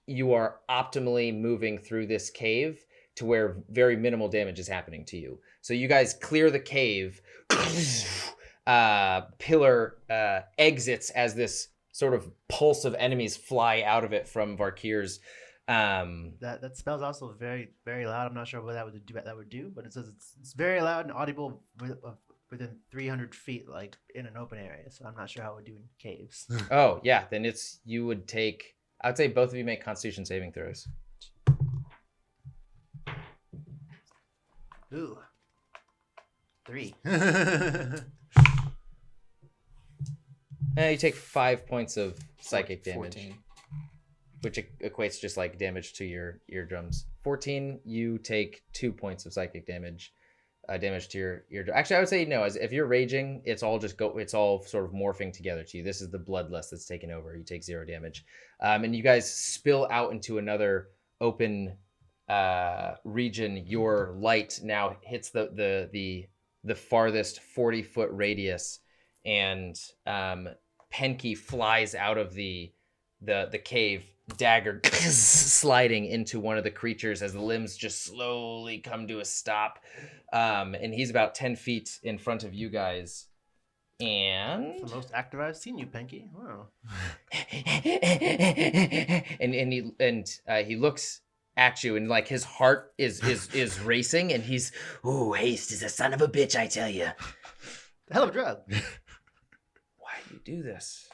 you are optimally moving through this cave to where very minimal damage is happening to you. So you guys clear the cave. Pillar exits as this sort of pulse of enemies fly out of it from Varkir's. That spell's also very, very loud. I'm not sure what that would do, but it says it's very loud and audible within 300 feet, like in an open area. So I'm not sure how it would do in caves. Oh, yeah. Then you would take, I'd say both of you make Constitution saving throws. Ooh. 3. You take 5 points of psychic damage, 14. which equates just like damage to your eardrums. 14, you take 2 points of psychic damage. Damage to your eardrum. Actually, I would say no. As if you're raging, it's all sort of morphing together to you. This is the bloodlust that's taken over. You take 0 damage, and you guys spill out into another open region. Your light now hits the farthest 40-foot radius, and Penke flies out of the cave, dagger sliding into one of the creatures as the limbs just slowly come to a stop. And he's about 10 feet in front of you guys. And That's the most active I've seen you, Penke. Wow. and he looks at you, and like his heart is racing, and he's, ooh, haste is a son of a bitch, I tell you. Hell of a drug. Why do you do this?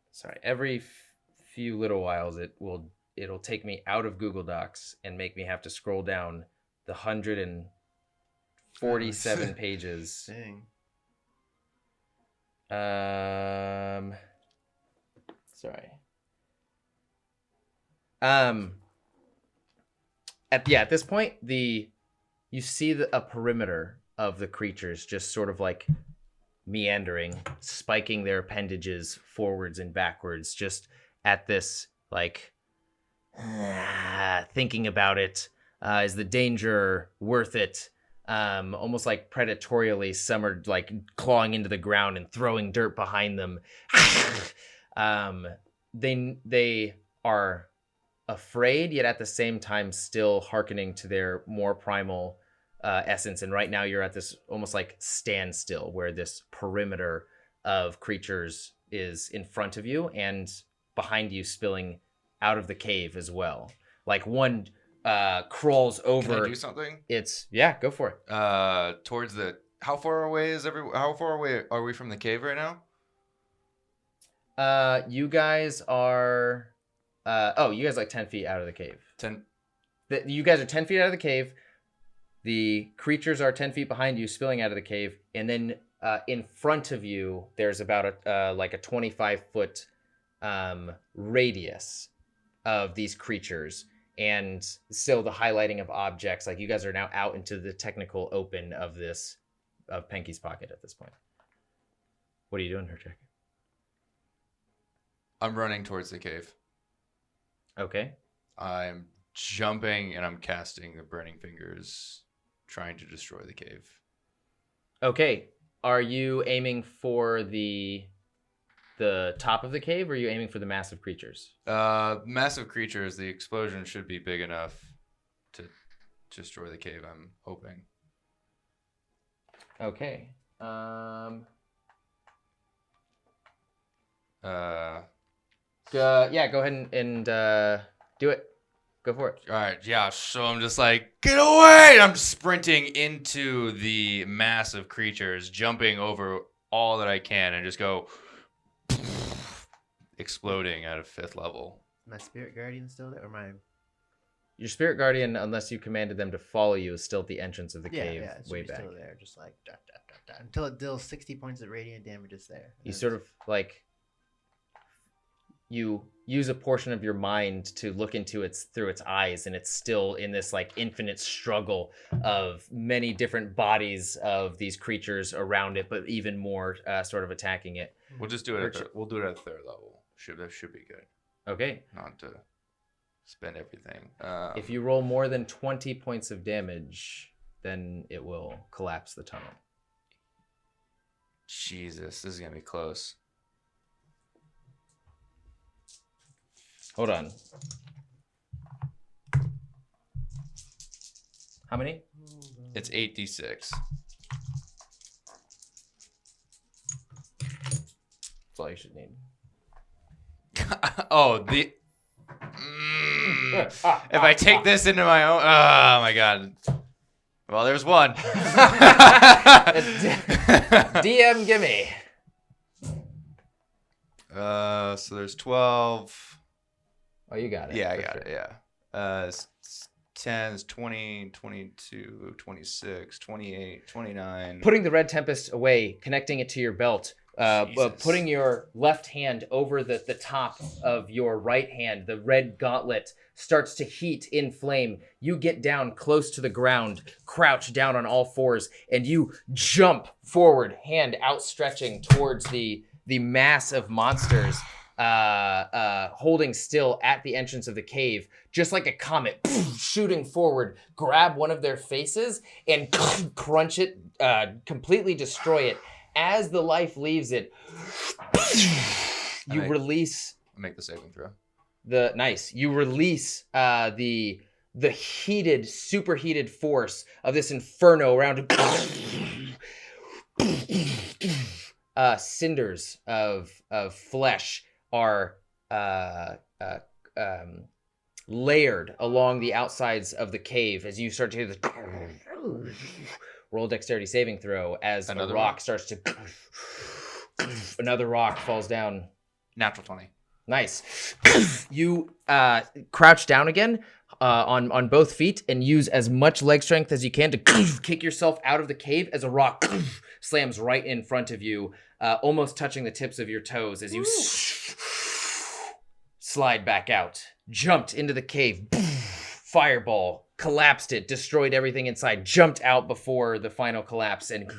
Sorry, every few little whiles it'll take me out of Google Docs and make me have to scroll down the 147 pages. Dang. Sorry. At this point, you see a perimeter of the creatures just sort of like meandering, spiking their appendages forwards and backwards, just at this like thinking about it. Is the danger worth it? Almost like predatorially, some are like clawing into the ground and throwing dirt behind them. They are afraid, yet at the same time still hearkening to their more primal essence. And right now you're at this almost like standstill where this perimeter of creatures is in front of you and behind you, spilling out of the cave as well. Like one crawls over. Can I do something? Go for it. Towards the, how far away are we from the cave right now? You guys are you guys like 10 feet out of the cave. 10. You guys are 10 feet out of the cave. The creatures are 10 feet behind you, spilling out of the cave, and then in front of you, there's about a 25-foot radius of these creatures, and still the highlighting of objects. Like, you guys are now out into the technical open of Penky's pocket at this point. What are you doing, Herchek? I'm running towards the cave. Okay. I'm jumping and I'm casting the Burning Fingers, trying to destroy the cave. Okay. Are you aiming for the top of the cave, or are you aiming for the massive creatures? Massive creatures. The explosion should be big enough to destroy the cave, I'm hoping. Okay. Yeah, go ahead and do it. Go for it. All right, yeah, so I'm just like, get away! I'm sprinting into the massive creatures, jumping over all that I can, and just go exploding at a 5th level. My spirit guardian still there, or my? Your spirit guardian, unless you commanded them to follow you, is still at the entrance of the Yeah, cave, yeah, it's way back. still there, just like dot, dot, dot, dot, until it deals 60 points of radiant damage. Is there? You sort of like you use a portion of your mind to look into through its eyes, and it's still in this like infinite struggle of many different bodies of these creatures around it, but even more sort of attacking it. We'll just do it. We'll do it at 3rd level. That should be good. Okay. Not to spend everything. If you roll more than 20 points of damage, then it will collapse the tunnel. Jesus, this is gonna be close. Hold on. How many? It's 8d6. That's all you should need. Oh, if I take this into my own, oh my god. Well, there's one. DM, gimme. So there's 12. Oh, you got it. Yeah, I for got sure. it. Yeah. 10s, 20, 22, 26, 28, 29. Putting the red tempest away, connecting it to your belt, putting your left hand over the top of your right hand, the red gauntlet starts to heat in flame. You get down close to the ground, crouch down on all fours, and you jump forward, hand outstretching towards the mass of monsters holding still at the entrance of the cave, just like a comet shooting forward. Grab one of their faces and crunch it, completely destroy it. As the life leaves it, you release. Make the saving throw. You release the heated, superheated force of this inferno around. Cinders of flesh are layered along the outsides of the cave as you start to hear the roll a dexterity saving throw as another rock starts to another rock falls down. Natural 20. Nice. You crouch down again on both feet and use as much leg strength as you can to kick yourself out of the cave as a rock slams right in front of you, almost touching the tips of your toes as you slide back out. Jumped into the cave. Fireball. Collapsed it. Destroyed everything inside. Jumped out before the final collapse and...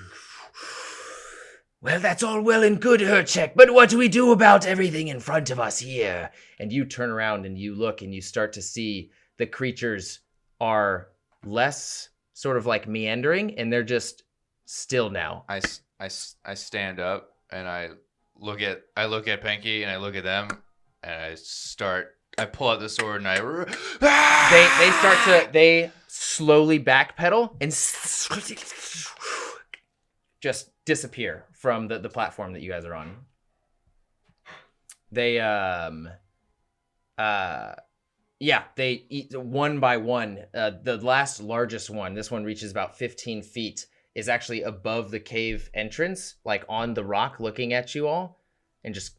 Well, that's all well and good, Herchek, but what do we do about everything in front of us here? And you turn around and you look and you start to see the creatures are less sort of like meandering, and they're just still now. I stand up and I look at Penky and I look at them and I pull out the sword and they slowly backpedal and just disappear from the platform that you guys are on. They they eat one by one. The last largest one, this one reaches about 15 feet, is actually above the cave entrance, like on the rock looking at you all, and just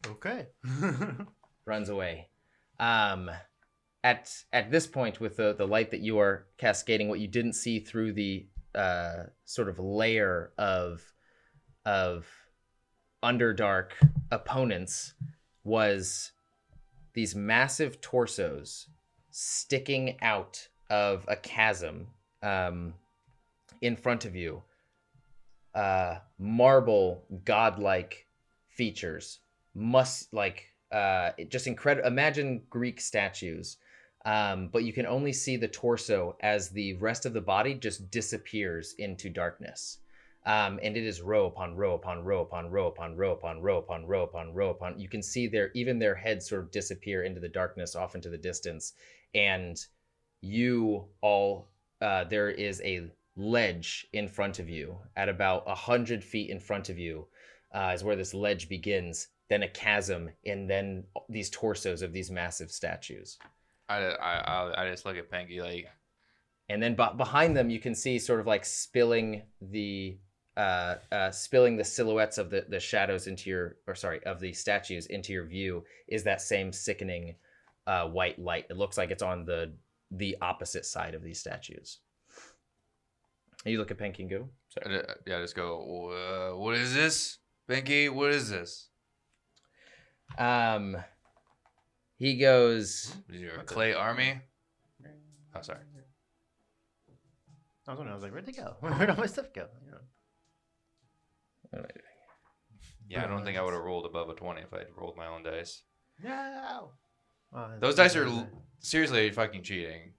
Okay. runs away. at this point, with the light that you are cascading, what you didn't see through the sort of layer of Underdark opponents was these massive torsos sticking out of a chasm in front of you. Marble godlike features, just incredible. Imagine Greek statues, but you can only see the torso as the rest of the body just disappears into darkness. And it is row upon row upon row upon row upon row upon row upon row upon row upon. You can see even their heads sort of disappear into the darkness, off into the distance. And you all, there is a ledge in front of you at about 100 feet in front of you, is where this ledge begins. Then a chasm, and then these torsos of these massive statues. I just look at Penky like, and then behind them you can see sort of like spilling the silhouettes of the shadows of the statues into your view is that same sickening white light. It looks like it's on the opposite side of these statues. And you look at Penky and go, sorry. Yeah, just go, what is this? Penky, what is this? He goes, Is your clay army? Oh, sorry. I was like, where'd they go? Where'd all my stuff go? what am I doing? Yeah, I don't think I would have rolled above a 20 if I'd rolled my own dice. No. Those dice are seriously fucking cheating.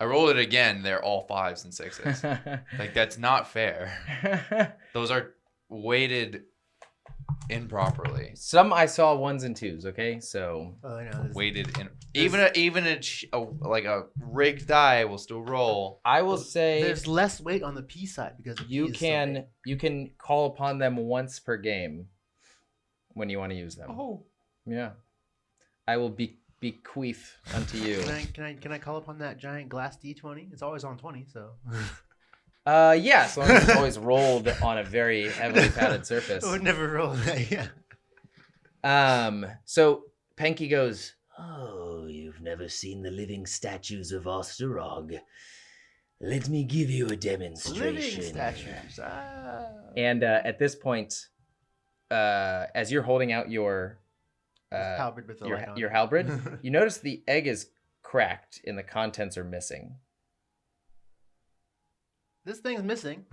I rolled it again. They're all 5s and 6s. Like, that's not fair. Those are weighted improperly. Some I saw 1s and 2s. Okay, so I know. Weighted in even a rigged die will still roll. I will say there's less weight on the P side because the you P is can call upon them once per game when you want to use them. Oh, yeah. I will bequeath unto you. Can I call upon that giant glass D20? It's always on 20, so. Yeah, as long as it's always rolled on a very heavily padded surface. I would never roll that, yeah. So Penky goes, "Oh, you've never seen the living statues of Osterog. Let me give you a demonstration." Living statues. Ah. And at this point, as you're holding out your halberd with the light on. your halberd, you notice the egg is cracked and the contents are missing. This thing's missing.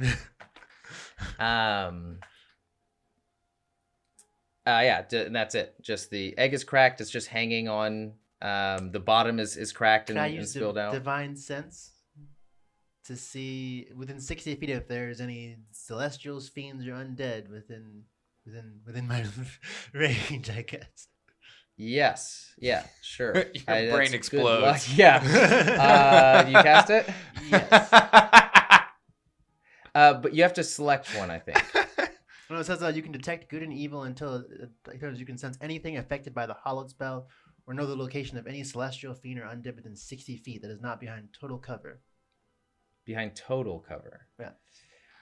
Yeah, and that's it. Just the egg is cracked. It's just hanging on. The bottom is cracked and spilled out. Divine sense to see within 60 feet if there's any celestials, fiends, or undead within my range, I guess. Yes. Yeah. Sure. Your brain explodes. Yeah. You cast it. Yes. But you have to select one, I think. Well, it says you can detect good and evil until you can sense anything affected by the hallowed spell or know the location of any celestial, fiend, or undead within 60 feet that is not behind total cover. Behind total cover. Yeah.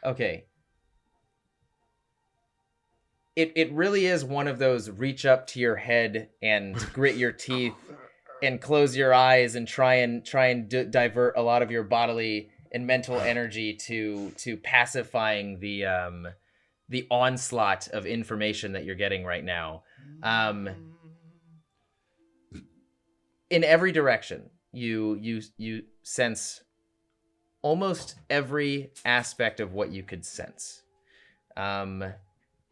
Okay. It really is one of those reach up to your head and grit your teeth and close your eyes and try and divert a lot of your bodily and mental energy to pacifying the onslaught of information that you're getting right now. In every direction, you sense almost every aspect of what you could sense.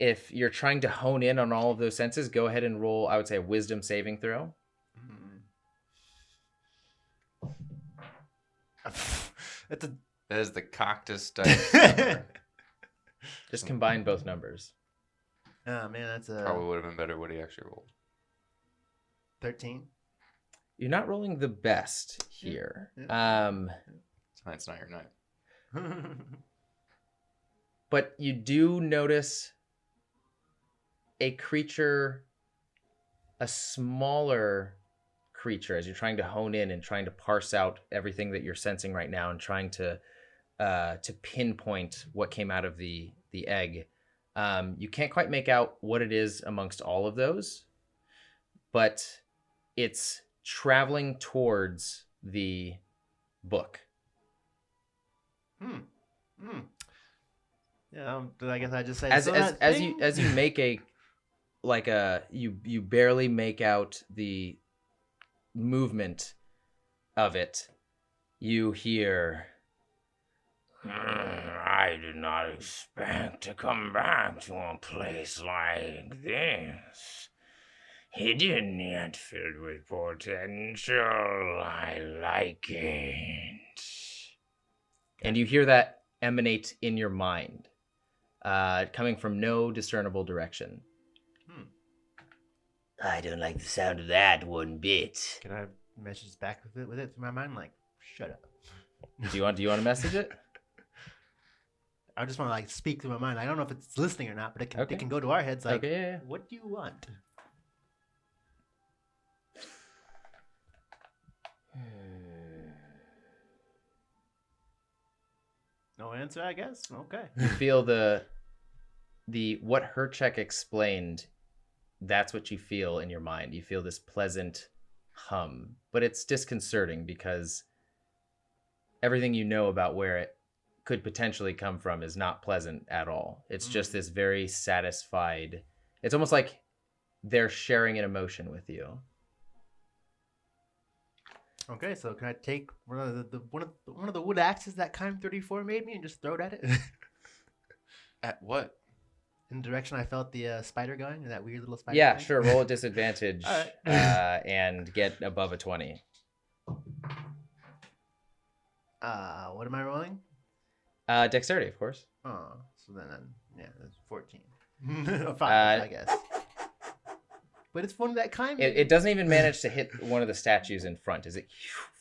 If you're trying to hone in on all of those senses, go ahead and roll, I would say, a wisdom saving throw. That is the coctus dice ever. Just combine both numbers. Oh man, that's a Probably would have been better what he actually rolled. 13. You're not rolling the best here. It's not your night. But you do notice a creature, a smaller creature, as you're trying to hone in and trying to parse out everything that you're sensing right now and trying to pinpoint what came out of the egg. You can't quite make out what it is amongst all of those, but it's traveling towards the book. Yeah, I guess I just say As you make you barely make out the movement of it, you hear, I did not expect to come back to a place like this. Hidden yet filled with potential. I like it. And you hear that emanate in your mind, coming from no discernible direction. I don't like the sound of that one bit. Can I message back with it through my mind? Like, shut up. Do you want to message it? I just want to like speak through my mind. I don't know if it's listening or not, but it Okay. can go to our heads. Like, Okay, yeah. what do you want? No answer, I guess. Okay. You feel the what Herchek explained. That's what you feel in your mind. You feel this pleasant hum, but it's disconcerting because everything you know about where it could potentially come from is not pleasant at all. It's just this very satisfied. It's almost like they're sharing an emotion with you. Okay, so can I take one of the wood axes that Kind 34 made me and just throw it at it? At what? In the direction I felt the spider going, that weird little spider. Yeah, thing? sure. Roll a disadvantage All right. and get above a 20. What am I rolling? Dexterity, of course. Oh, so then yeah, that's 14. 5, I guess. But it's one that kind. It doesn't even manage to hit one of the statues in front as it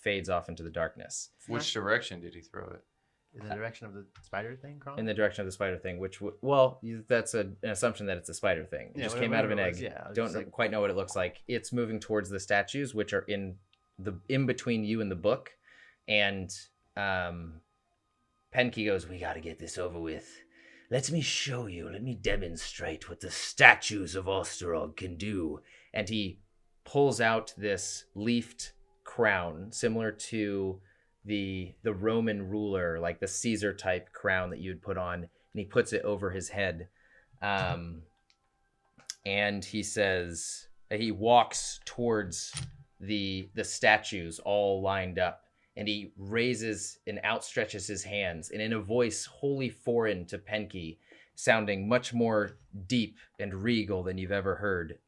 fades off into the darkness. Which direction did he throw it? In the direction of the spider thing, crawling? In the direction of the spider thing, which, that's an assumption that it's a spider thing. It just came out of an egg. Don't quite know what it looks like. It's moving towards the statues, which are in between you and the book. And Penke goes, we got to get this over with. Let me show you. Let me demonstrate what the statues of Osterog can do. And he pulls out this leafed crown, similar to the Roman ruler, like the Caesar type crown that you'd put on, and he puts it over his head. And he says, he walks towards the statues all lined up, and he raises and outstretches his hands, and in a voice wholly foreign to Penke, sounding much more deep and regal than you've ever heard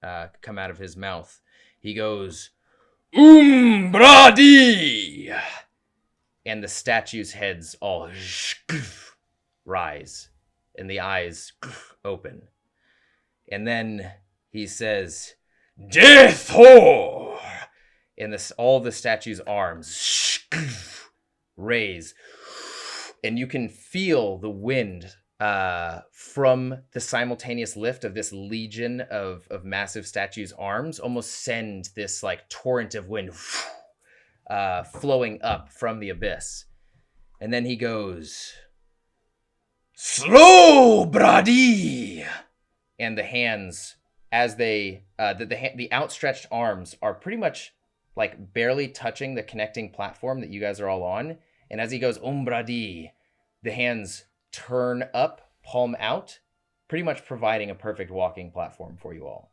come out of his mouth, he goes, Bradi! And the statues' heads all rise, and the eyes open. And then he says, Death Whore! And all the statues' arms raise, and you can feel the wind from the simultaneous lift of this legion of massive statues' arms almost send this like torrent of wind flowing up from the abyss. And then he goes, Slow, Brady! And the hands, as they the outstretched arms are pretty much like barely touching the connecting platform that you guys are all on. And as he goes, Brady, the hands turn up, palm out, pretty much providing a perfect walking platform for you all.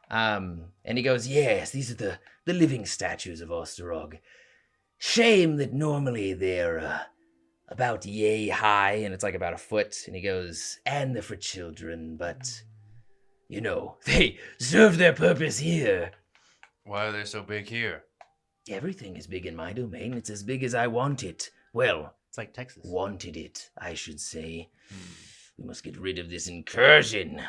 And he goes, yes, these are the living statues of Osterog. Shame that normally they're about yay high, and it's like about a foot. And he goes, and they're for children, but, you know, they serve their purpose here. Why are they so big here? Everything is big in my domain. It's as big as I want it. Well, it's like Texas. Wanted it, I should say. We must get rid of this incursion.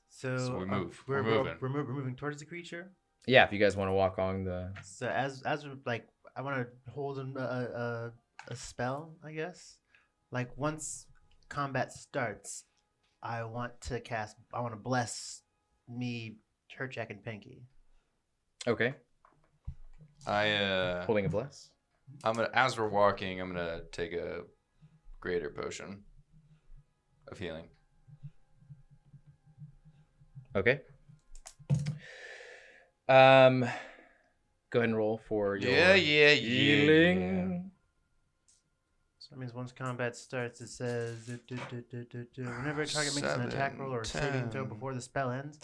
So we move. We're moving towards the creature. Yeah, if you guys want to walk along the. So as we're, like, I want to hold a spell, I guess. Like once combat starts, I want to bless me, Herchek, and Penke. Okay. Holding a bless. As we're walking, I'm gonna take a greater potion of healing. Okay. Go ahead and roll for your Yeah. healing. So that means once combat starts, it says whenever a target makes an attack roll or a saving throw 10, before the spell ends,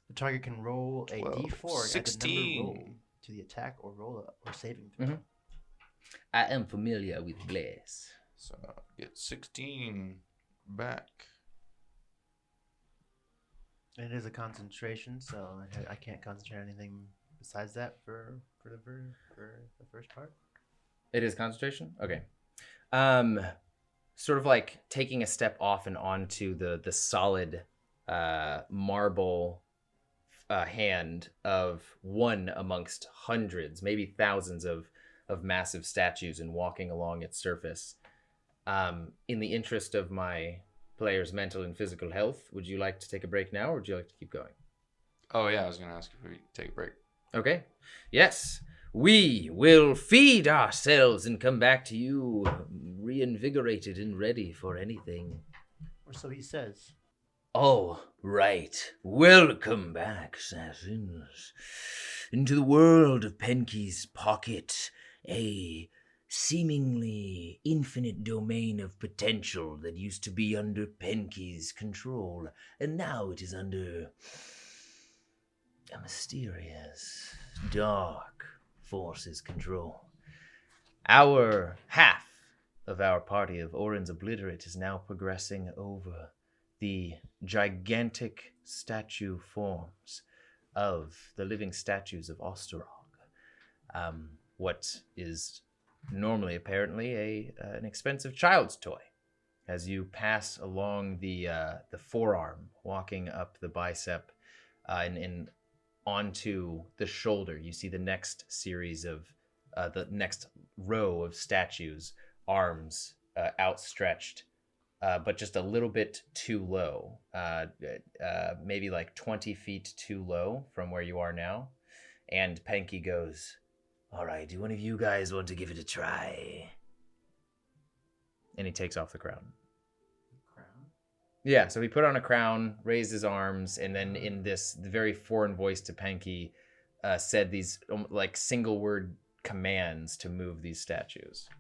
the target can roll a 12, d4 and add the number rolled 16. to the attack or roll or saving throw. Mhm. I am familiar with Bless. So get 16 back. And it is a concentration, so I can't concentrate on anything besides that for the first part. It is concentration? Okay. Sort of like taking a step off and onto the solid marble hand of one amongst hundreds, maybe thousands of massive statues, and walking along its surface. In the interest of my players' mental and physical health, would you like to take a break now, or would you like to keep going? Oh, yeah, I was going to ask if we take a break. Okay. Yes. We will feed ourselves and come back to you reinvigorated and ready for anything. Or so he says. All right. Welcome back, SASAns, into the world of Penke's Pocket, a seemingly infinite domain of potential that used to be under Penke's control, and now it is under a mysterious, dark force's control. Our half of our party of Oren's Obliterate is now progressing over the gigantic statue forms of the living statues of Osterog. What is normally apparently an expensive child's toy. As you pass along the forearm, walking up the bicep, and onto the shoulder, you see the next series of the next row of statues, arms outstretched, but just a little bit too low, maybe like 20 feet too low from where you are now. And Penke goes, "All right, do one of you guys want to give it a try?" And he takes off the crown. Yeah, so he put on a crown, raised his arms, and then in this very foreign voice to Penke, said these like single word commands to move these statues.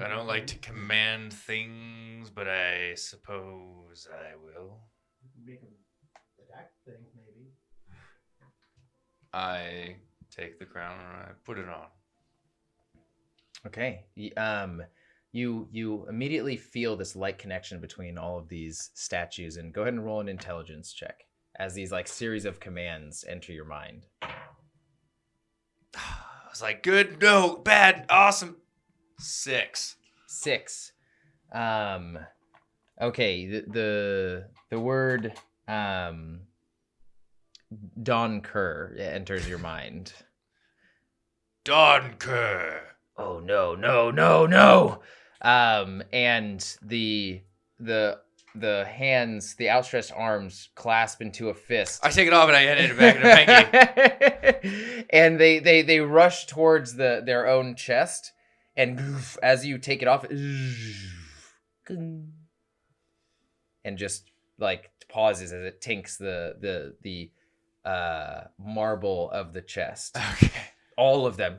I don't like to command things, but I suppose I will. Make him attack things, maybe. I take the crown and I put it on. Okay. You immediately feel this light connection between all of these statues, and go ahead and roll an intelligence check as these like series of commands enter your mind. I was like, good, no, bad, awesome. 6. Okay. The word Donker enters your mind. Donker. Oh no! And the hands, the outstretched arms, clasp into a fist. I take it off and I hit it back into Penke. And they rush towards their own chest, and as you take it off, and just like pauses as it tinks the marble of the chest. Okay. All of them.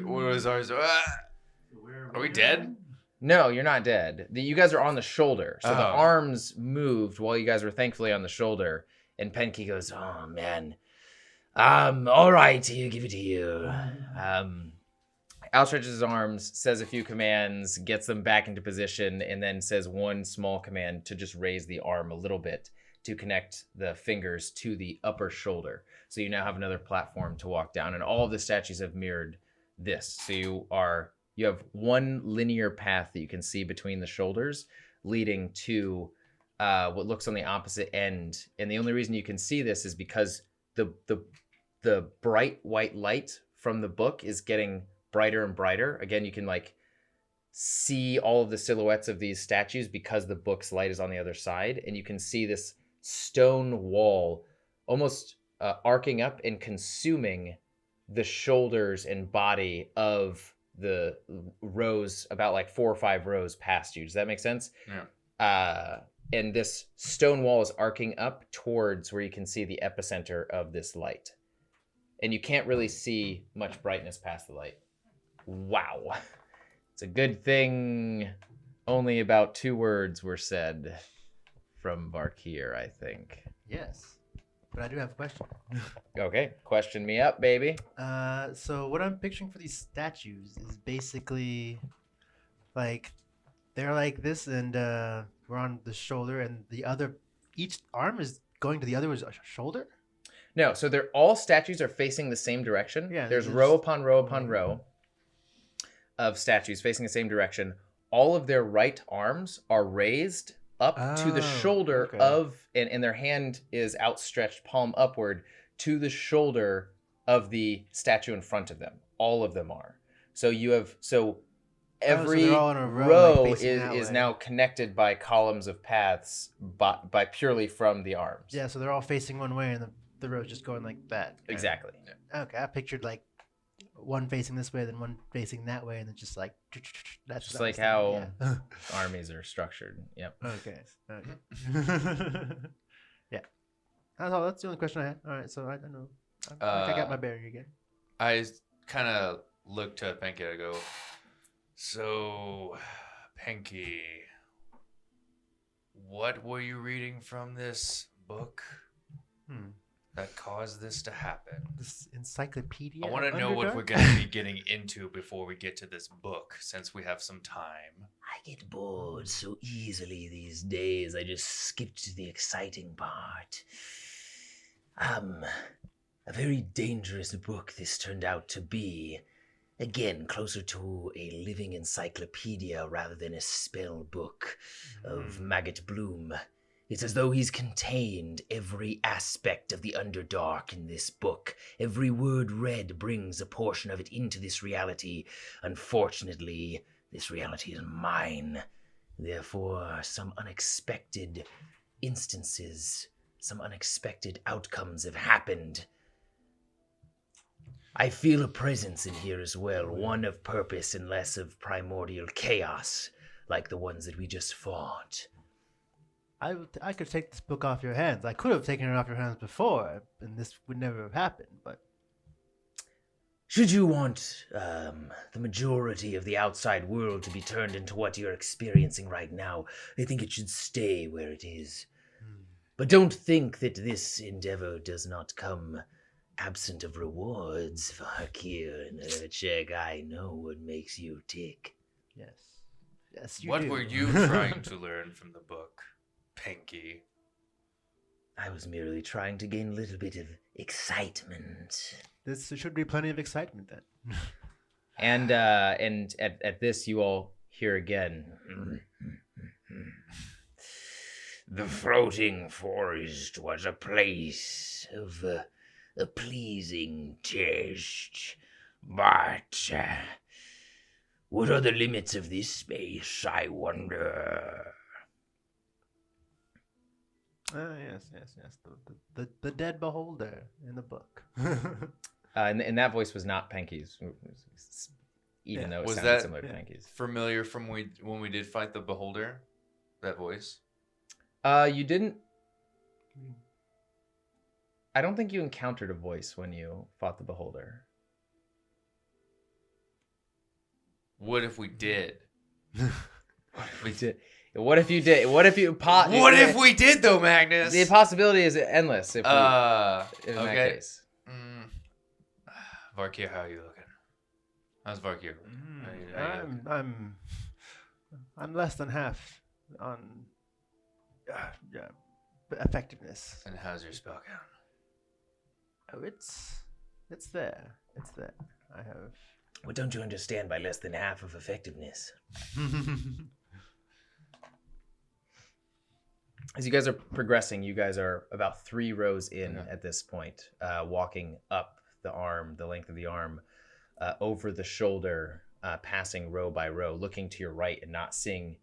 What was ours? Are we dead? No, you're not dead. You guys are on the shoulder. So the Oh. arms moved while you guys were thankfully on the shoulder. And Penke goes, "Oh, man. All right, you give it to you." Outstretches his arms, says a few commands, gets them back into position, and then says one small command to just raise the arm a little bit to connect the fingers to the upper shoulder. So you now have another platform to walk down, and all of the statues have mirrored this. So you have one linear path that you can see between the shoulders leading to what looks on the opposite end. And the only reason you can see this is because the bright white light from the book is getting brighter and brighter. Again, you can like see all of the silhouettes of these statues because the book's light is on the other side, and you can see this stone wall almost arcing up and consuming the shoulders and body of the rows, about like 4 or 5 rows past you. Does that make sense? Yeah. and this stone wall is arcing up towards where you can see the epicenter of this light. And you can't really see much brightness past the light. Wow. It's a good thing only about 2 words were said from Varkir, I think. Yes. But I do have a question. Okay, question me up, baby. So what I'm picturing for these statues is basically like they're like this, and we're on the shoulder, and each arm is going to the other's shoulder. No, so they're all statues are facing the same direction. Yeah, There's there's- row upon row upon row of statues facing the same direction. All of their right arms are raised up to the Oh, shoulder okay. of, and their hand is outstretched, palm upward, to the shoulder of the statue in front of them. All of them are. So you have, every they're all in a row, row like, facing that is way. now connected by columns of paths by purely from the arms. Yeah, so they're all facing one way, and the row's just going like that. kinda. Exactly. Okay, I pictured like one facing this way, then one facing that way, and then just like that's Just what I like was how thinking, yeah. armies are structured. Yep. Okay. Yeah. That's the only question I had. All right, so I don't know. I think I got my bearing again. I kind of look to Penky. I go, so, Penky, what were you reading from this book that caused this to happen? This encyclopedia. I want to know what Underdark? we're going to be getting into before we get to this book, since we have some time. I get bored so easily these days. I just skipped to the exciting part. A very dangerous book this turned out to be. Again, closer to a living encyclopedia rather than a spell book of Maggot Bloom. It's as though he's contained every aspect of the Underdark in this book. Every word read brings a portion of it into this reality. Unfortunately, this reality is mine. Therefore, some unexpected instances, some unexpected outcomes have happened. I feel a presence in here as well, one of purpose and less of primordial chaos, like the ones that we just fought. I could take this book off your hands. I could have taken it off your hands before, and this would never have happened, but... Should you want the majority of the outside world to be turned into what you're experiencing right now, I think it should stay where it is. But don't think that this endeavor does not come absent of rewards, Vakir and Urchek. I know what makes you tick. Yes. Yes, you What do. were you trying to learn from the book, Penky? I was merely trying to gain a little bit of excitement. This should be plenty of excitement then. And at this, you all hear again. The floating forest was a place of a pleasing taste, but what are the limits of this space, I wonder? Yes. The dead beholder in the book. And that voice was not Penky's, even though it Was sounded that- similar to Penky's. Familiar from when we did fight the Beholder? That voice? You didn't. I don't think you encountered a voice when you fought the Beholder. What if we did? We did. What if you did? What if you? What if we did, though, Magnus? The possibility is endless. If we, in that okay. case. Varkir, how are you looking? How's Varkir? How you looking? I'm less than half on effectiveness. And how's your spell count? Oh, it's there. It's there. I have. What don't you understand by less than half of effectiveness? As you guys are progressing, you guys are about 3 rows in at this point, walking up the length of the arm, over the shoulder, passing row by row, looking to your right and not seeing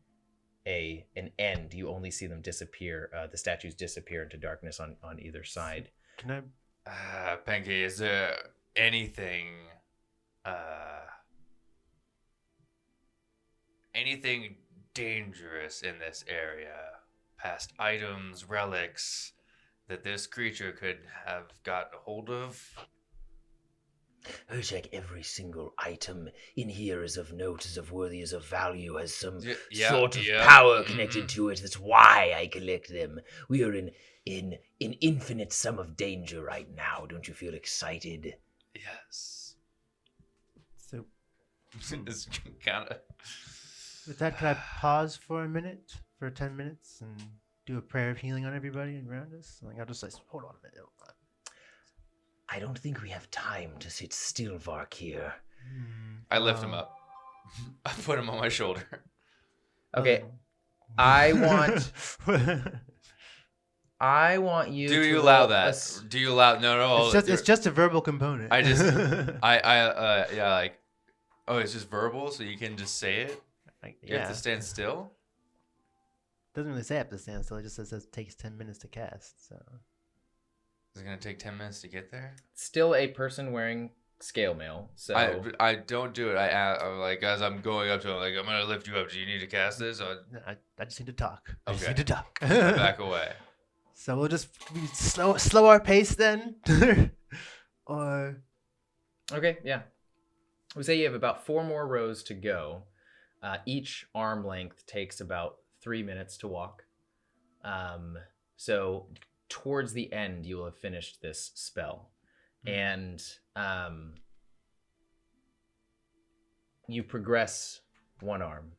an end. You only see them disappear. The statues disappear into darkness on either side. Can I? Penky, is there anything dangerous in this area past items, relics that this creature could have got a hold of? Check every single item in here is of note, is of worthy, is of value, has some sort of power connected to it. That's why I collect them. We are in an infinite sum of danger right now. Don't you feel excited? Yes. So, It's kind of... with that, could I pause for a minute, for 10 minutes, and do a prayer of healing on everybody around us? Like, I'll just say, hold on a minute. I don't think we have time to sit still, Varkir. I lift him up. I put him on my shoulder. Okay. I want you Do to you allow roll that? Do you allow... No. It's just a verbal component. I just... Oh, it's just verbal, so you can just say it? You have to stand still? Doesn't really say I have to stand still. It just says it takes 10 minutes to cast. So Is it going to take 10 minutes to get there? Still a person wearing scale mail, so... I don't do it. I'm like, as I'm going up to him, like, I'm going to lift you up. Do you need to cast this? Or... I just need to talk. I just Okay. need to talk. Back away. So we'll just slow our pace then? Or... Okay, yeah. We say you have about 4 more rows to go. Each arm length takes about 3 minutes to walk. So towards the end, you will have finished this spell. And you progress 1 arm.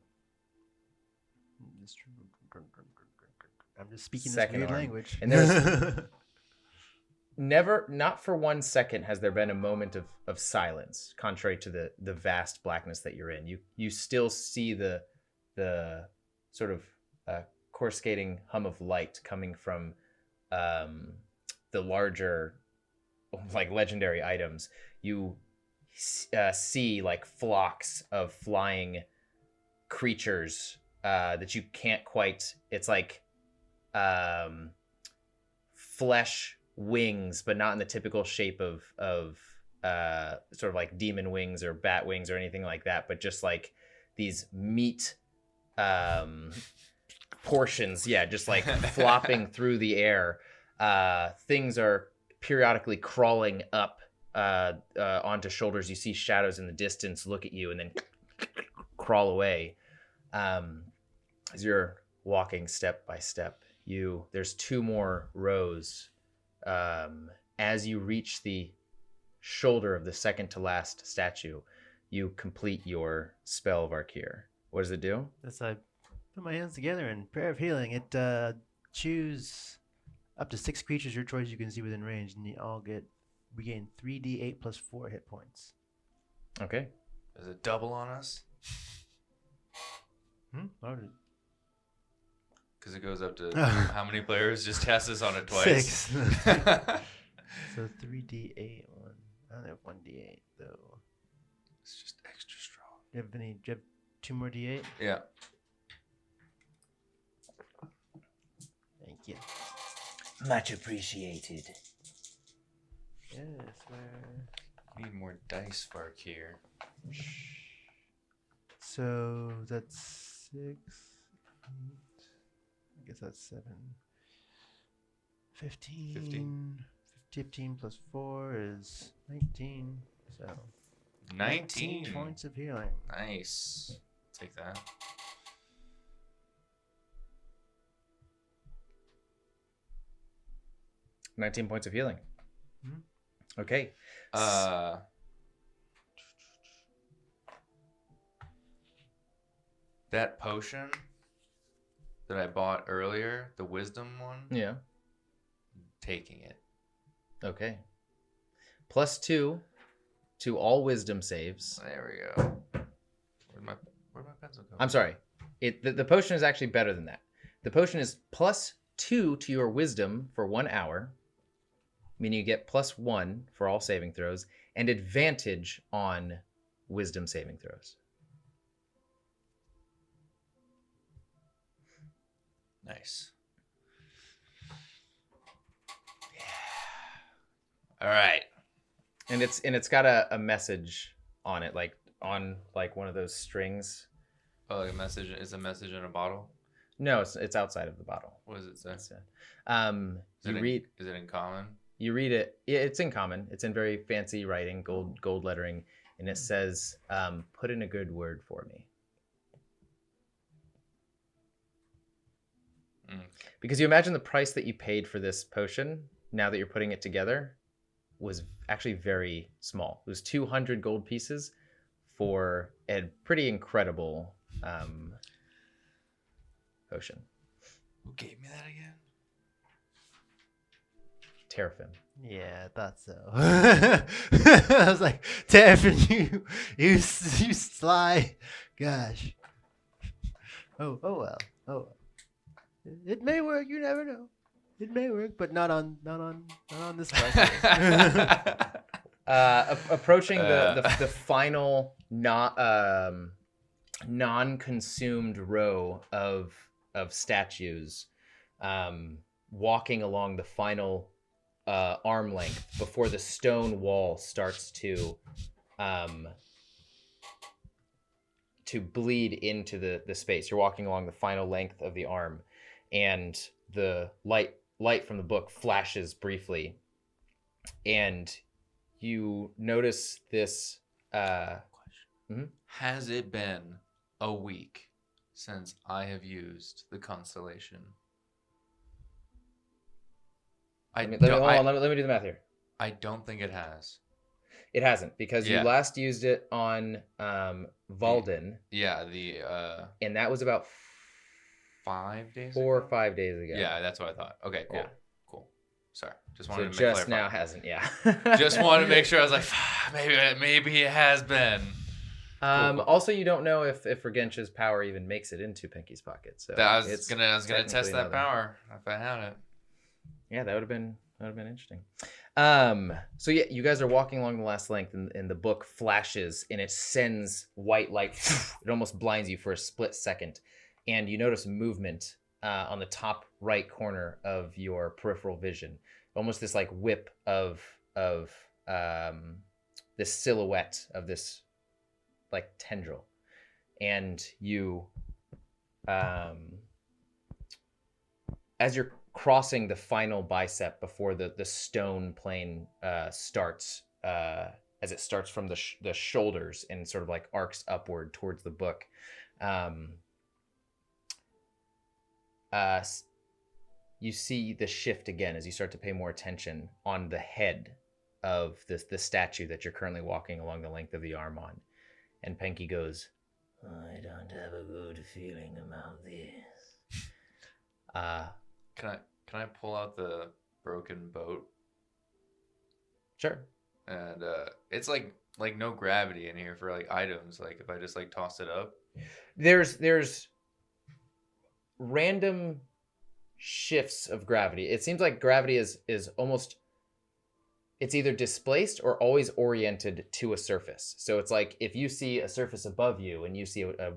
I'm just speaking Second this weird arm. language. And there's not for 1 second has there been a moment of silence, contrary to the vast blackness that you're in. You still see the sort of coruscating hum of light coming from the larger, like, legendary items. You see like flocks of flying creatures that you can't quite. It's like flesh wings, but not in the typical shape of sort of like demon wings or bat wings or anything like that, but just like these meat portions, just like flopping through the air. Things are periodically crawling up onto shoulders. You see shadows in the distance look at you and then crawl away. As you're walking step by step, there's 2 more rows. As you reach the shoulder of the second to last statue, you complete your spell, Varkir. What does it do? As I put my hands together in prayer of healing, it choose up to 6 creatures your choice you can see within range, and you all regain 3d8 plus 4 hit points. Okay. Does it double on us? Because it goes up to how many players just cast this on it twice? 6. So 3d8 one. I only have 1d8 though. It's just extra strong. Do you have 2 more d8? Yeah. Thank you. Much appreciated. Yes, where... Need more dice, Vark here. So that's 6. 8, I guess that's 7. 15. 15 plus 4 is 19. So 19 points of healing. Nice. Take that. $19 points of healing. Okay. That potion that I bought earlier, the wisdom one. Yeah. Taking it. Okay. +2 to all wisdom saves. There we go. Where'd my pencil go? I'm sorry. The potion is actually better than that. The potion is +2 to your wisdom for 1 hour, meaning you get +1 for all saving throws, and advantage on wisdom saving throws. Nice. All right. And it's got a message on it, like on like one of those strings. Oh, like a message is a message in a bottle? No, it's outside of the bottle. What does it say? Is Is it in common? You read it. It's in common. It's in very fancy writing, gold lettering, and it says, "Put in a good word for me." Because you imagine the price that you paid for this potion, now that you're putting it together, was actually very small. It was 200 gold pieces for a pretty incredible potion. Who gave me that again? Terrafin. Yeah, I thought so. I was like, Terrafin, you sly. Gosh. Oh well. It may work. You never know. It may work, but not on this podcast. Approaching the final non-consumed row of statues, walking along the final arm length before the stone wall starts to bleed into the space. You're walking along the final length of the arm, and the light from the book flashes briefly, and you notice this. Has it been a week since I have used the constellation? Let me do the math here. I don't think it has. It hasn't, because you last used it on Valden. And that was about 5 days 4 or 5 days ago. Yeah, that's what I thought. Okay, cool. Yeah. Cool. Sorry. Just wanted to just clarify. now hasn't, Just wanted to make sure. I was like, maybe it has been. Cool. Also, you don't know if Regencha's power even makes it into Pinky's pocket. So I was gonna test that power if I had it. Yeah, that would have been interesting. So yeah, you guys are walking along the last length, and the book flashes and it sends white light. It almost blinds you for a split second, and you notice movement on the top right corner of your peripheral vision. Almost this like whip of this silhouette of this like tendril, and you as you're crossing the final bicep before the stone plane starts, as it starts from the shoulders and sort of like arcs upward towards the book. You see the shift again as you start to pay more attention on the head of the statue that you're currently walking along the length of the arm on. And Pinky goes, "I don't have a good feeling about this." Can I pull out the broken boat? Sure. And it's like no gravity in here for like items. Like if I just like toss it up. There's random shifts of gravity. It seems like gravity is almost, it's either displaced or always oriented to a surface. So it's like if you see a surface above you and you see a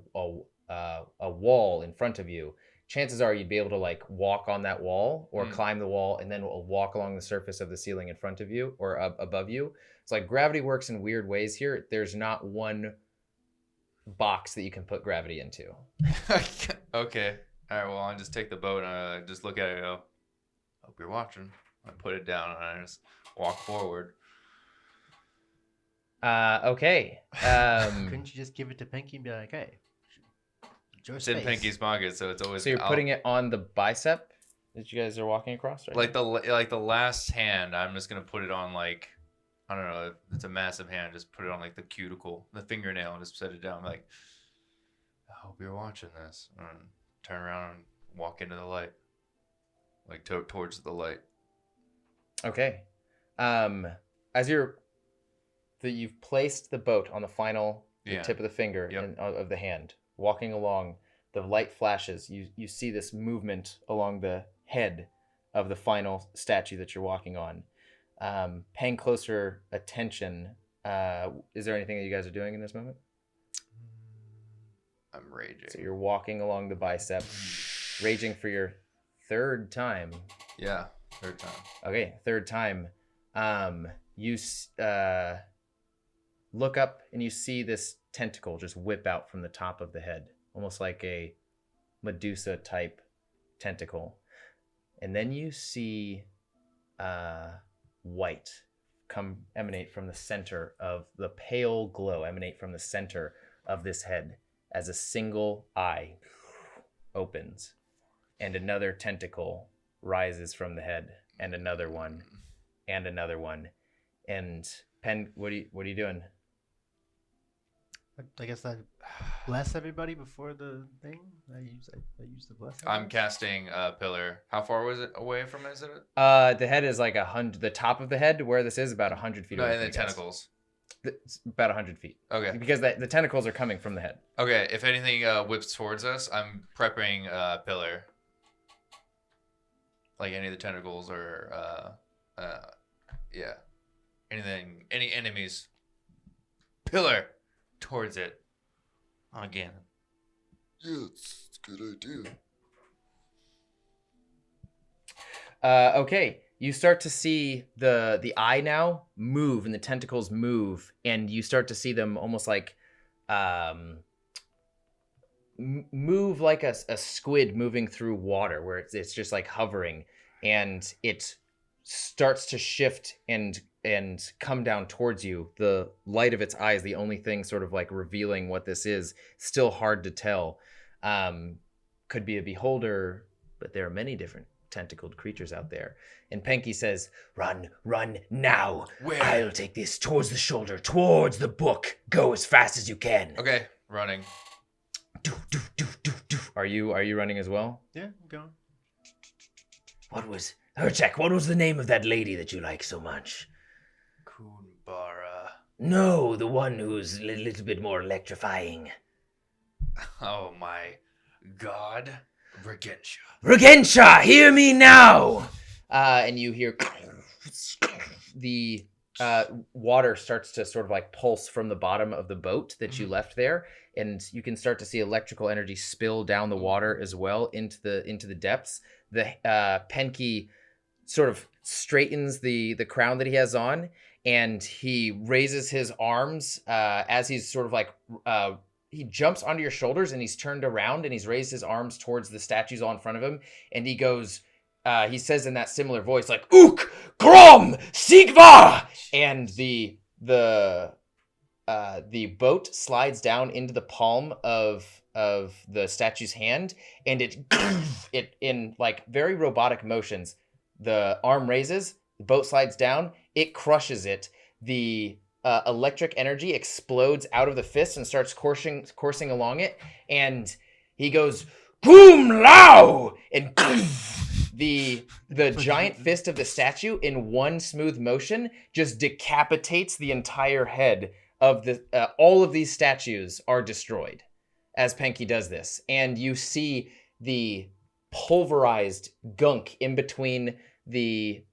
wall in front of you, chances are you'd be able to like walk on that wall or climb the wall and then walk along the surface of the ceiling in front of you or above you. It's like gravity works in weird ways here. There's not one box that you can put gravity into. Okay. All right. Well, I'll just take the boat and I just look at it and go, "Hope you're watching." I put it down and I just walk forward. Okay. Couldn't you just give it to Pinky and be like, "Hey, it's in Pinky's pocket, so it's always." So you're putting it on the bicep that you guys are walking across, right? Like the last hand, I'm just gonna put it on like, I don't know, if it's a massive hand, just put it on like the cuticle, the fingernail, and just set it down. Like, I hope you're watching this. And turn around and walk into the light, like towards the light. Okay. As you've placed the boat on the final tip of the finger of the hand, walking along, the light flashes. You see this movement along the head of the final statue that you're walking on. Paying closer attention, is there anything that you guys are doing in this moment? I'm raging. So you're walking along the bicep, raging for your third time. Yeah, third time. Okay, third time. You look up and you see this tentacle just whip out from the top of the head, almost like a Medusa type tentacle. And then you see white emanate from the center of the pale glow, emanate from the center of this head as a single eye opens, and another tentacle rises from the head, and another one, and another one. And Pen, what are you doing? I guess I bless everybody before the thing. I use the bless. I'm casting a pillar. How far was it away from us? The head is like 100. The top of the head, where this is, about 100 feet away. No, and the tentacles. It's about 100 feet. Okay. Because the tentacles are coming from the head. Okay, if anything whips towards us, I'm prepping a pillar. Like any of the tentacles or, yeah. Anything, any enemies. Pillar towards it. Again. Yeah, it's a good idea. Okay. You start to see the eye now move and the tentacles move, and you start to see them almost like move like a squid moving through water, where it's just like hovering, and it starts to shift and come down towards you. The light of its eye is the only thing sort of like revealing what this is. Still hard to tell. Could be a beholder, but there are many different tentacled creatures out there. And Penky says, run now. Where? I'll take this towards the shoulder, towards the book. Go as fast as you can. Okay, running. Do. Are you running as well? Yeah, I'm going. Herchek, what was the name of that lady that you like so much? Kunbara. No, the one who's a little bit more electrifying. Oh my god. Regentia. Regensha, hear me now! And you hear the water starts to sort of like pulse from the bottom of the boat that you left there, and you can start to see electrical energy spill down the water as well into the depths. The Penky sort of straightens the crown that he has on, and he raises his arms as he's sort of like he jumps onto your shoulders, and he's turned around and he's raised his arms towards the statues all in front of him, and he goes, he says in that similar voice, like, Ook, Grom, Sigvar! And the boat slides down into the palm of the statue's hand, and it in like very robotic motions, the arm raises, the boat slides down, it crushes it. The electric energy explodes out of the fist and starts coursing along it, and he goes, Goom Lao! And the giant fist of the statue in one smooth motion just decapitates the entire head of the all of these statues are destroyed as Penky does this, and you see the pulverized gunk in between the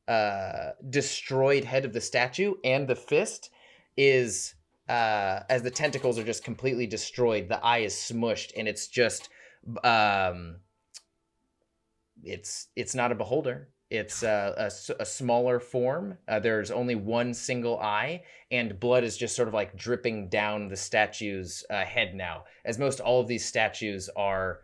destroyed head of the statue and the fist is as the tentacles are just completely destroyed, the eye is smushed, and it's just it's not a beholder. It's a smaller form. There's only one single eye, and blood is just sort of like dripping down the statue's head now, as most all of these statues are,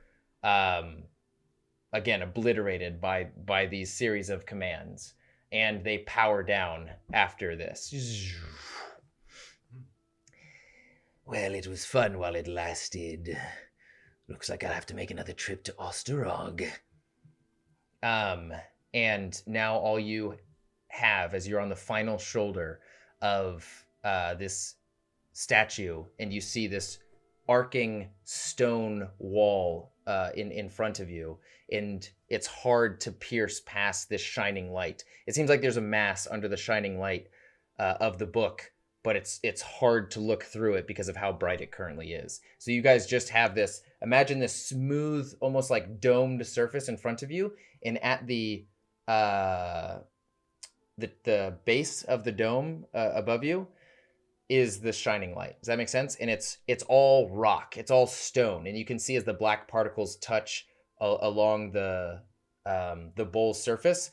again, obliterated by these series of commands, and they power down after this. Well, it was fun while it lasted. Looks like I'll have to make another trip to Osterog. And now all you have, as you're on the final shoulder of this statue, and you see this arcing stone wall in front of you, and it's hard to pierce past this shining light. It seems like there's a mass under the shining light of the book, but it's hard to look through it because of how bright it currently is. So you guys just have this, imagine this smooth, almost like domed surface in front of you, and at the base of the dome above you is the shining light. Does that make sense? And it's all rock, it's all stone, and you can see as the black particles touch along the bowl's surface,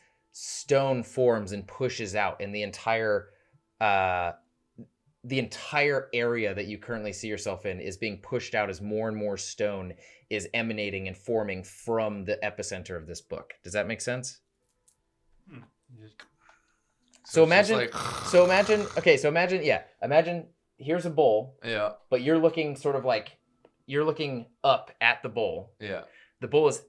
the entire area that you currently see yourself in is being pushed out as more and more stone is emanating and forming from the epicenter of this book. Does that make sense? So imagine, imagine here's a bowl. Yeah. But you're looking you're looking up at the bowl. Yeah. The bowl is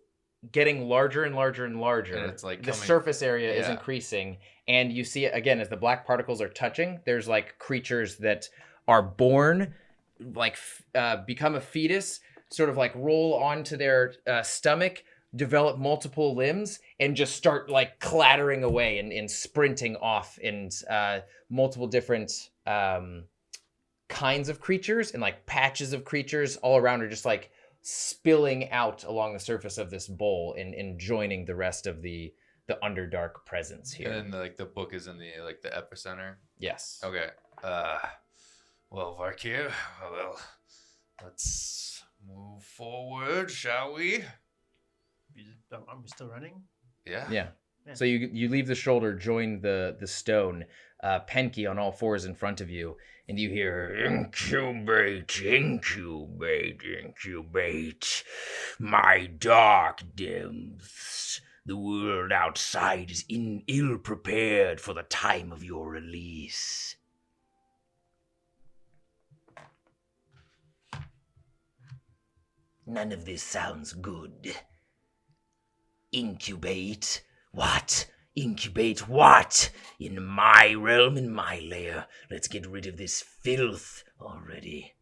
getting larger and larger and larger. And it's like the surface area is Yeah. increasing, and you see it again as the black particles are touching. There's like creatures that are born, become a fetus, sort of like roll onto their stomach, develop multiple limbs, and just start like clattering away and sprinting off, and multiple different kinds of creatures and like patches of creatures all around are just like spilling out along the surface of this bowl and joining the rest of the Underdark presence here. And like the book is in the epicenter. Yes. Okay. Well, Varkir, well, let's move forward, shall we? Are we still running? Yeah. Yeah. So you leave the shoulder, join the stone, Penke on all fours in front of you, and you hear, incubate, incubate, incubate, my dark depths. The world outside is ill prepared for the time of your release. None of this sounds good. Incubate? What? Incubate what? In my realm, in my lair. Let's get rid of this filth already.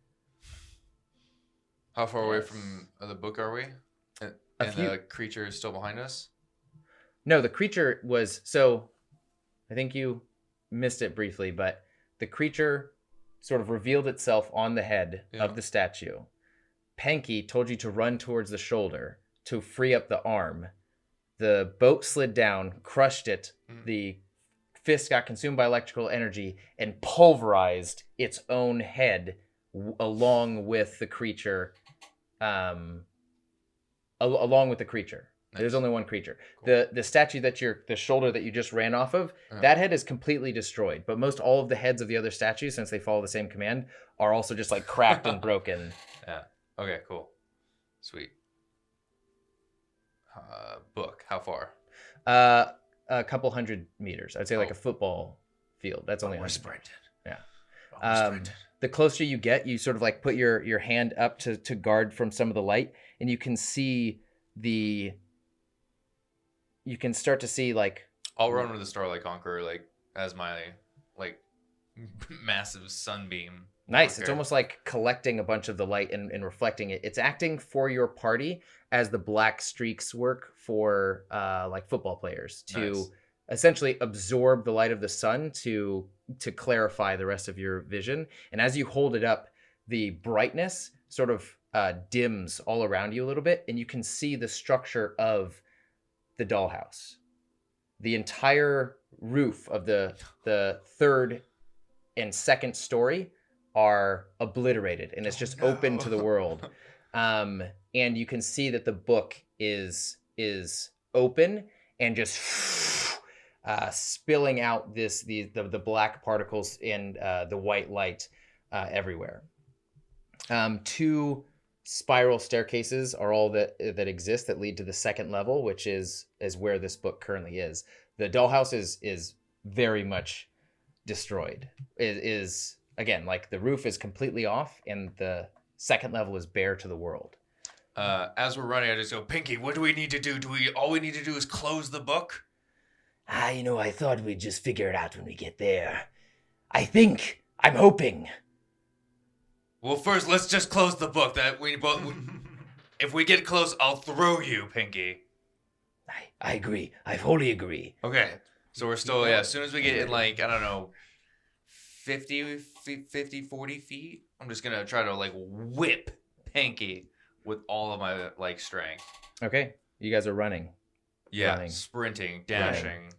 How far away from the book are we? And the creature is still behind us? No, the creature was... So, I think you missed it briefly, but the creature sort of revealed itself on the head of the statue. Penke told you to run towards the shoulder to free up the arm. The boat slid down, crushed it. The fist got consumed by electrical energy and pulverized its own head along with the creature. Along with the creature. Nice. There's only one creature. Cool. The statue the shoulder that you just ran off of, that head is completely destroyed. But most all of the heads of the other statues, since they follow the same command, are also just like cracked and broken. Yeah. Okay, cool. Sweet. Book, how far? A couple 100 meters. I'd say like a football field. That's only we're sprinted. Yeah. The closer you get, you sort of like put your hand up to guard from some of the light, and you can see you can start to see like... I'll run with the Starlight Conqueror like as my like massive sunbeam. Nice. It's almost like collecting a bunch of the light and reflecting it. It's acting for your party as the black streaks work for like football players to essentially absorb the light of the sun to clarify the rest of your vision. And as you hold it up, the brightness sort of dims all around you a little bit, and you can see the structure of the dollhouse. The entire roof of the third and second story are obliterated, and it's just open to the world. And you can see that the book is open and just spilling out the black particles and the white light everywhere. 2 spiral staircases are all that exist that lead to the second level, which is where this book currently is. The dollhouse is very much destroyed. It is, again, like the roof is completely off, and the second level is bare to the world. As we're running, I just go, Pinky, what do we need to do? All we need to do is close the book? I thought we'd just figure it out when we get there. I'm hoping. Well, first, let's just close the book. If we get close, I'll throw you, Pinky. I agree. I wholly agree. Okay. So we're still, as soon as we get in, like, I don't know, 50, 40 feet, I'm just going to try to, like, whip Pinky with all of my, like, strength. Okay. You guys are running. Yeah, running. Sprinting, dashing.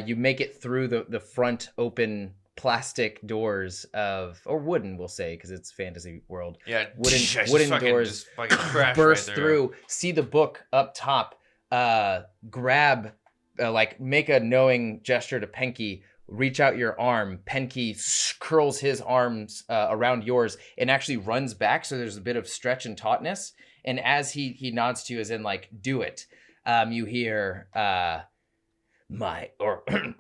You make it through the front open plastic doors or wooden, we'll say, because it's fantasy world. Yeah, wooden doors burst right through. See the book up top. Grab, make a knowing gesture to Penke, reach out your arm, Penke curls his arms around yours and actually runs back. So there's a bit of stretch and tautness. And as he nods to you, as in like, do it, you hear my underrealm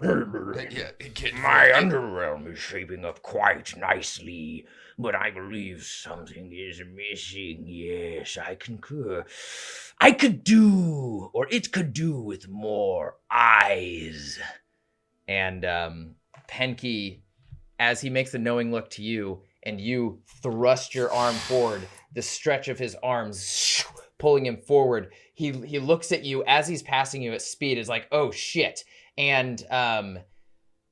is shaping up quite nicely, but I believe something is missing. Yes, I concur. I could do, or it could do with more eyes. And Penke, as he makes a knowing look to you, and you thrust your arm forward, the stretch of his arms pulling him forward, he looks at you as he's passing you at speed, is like, oh shit. And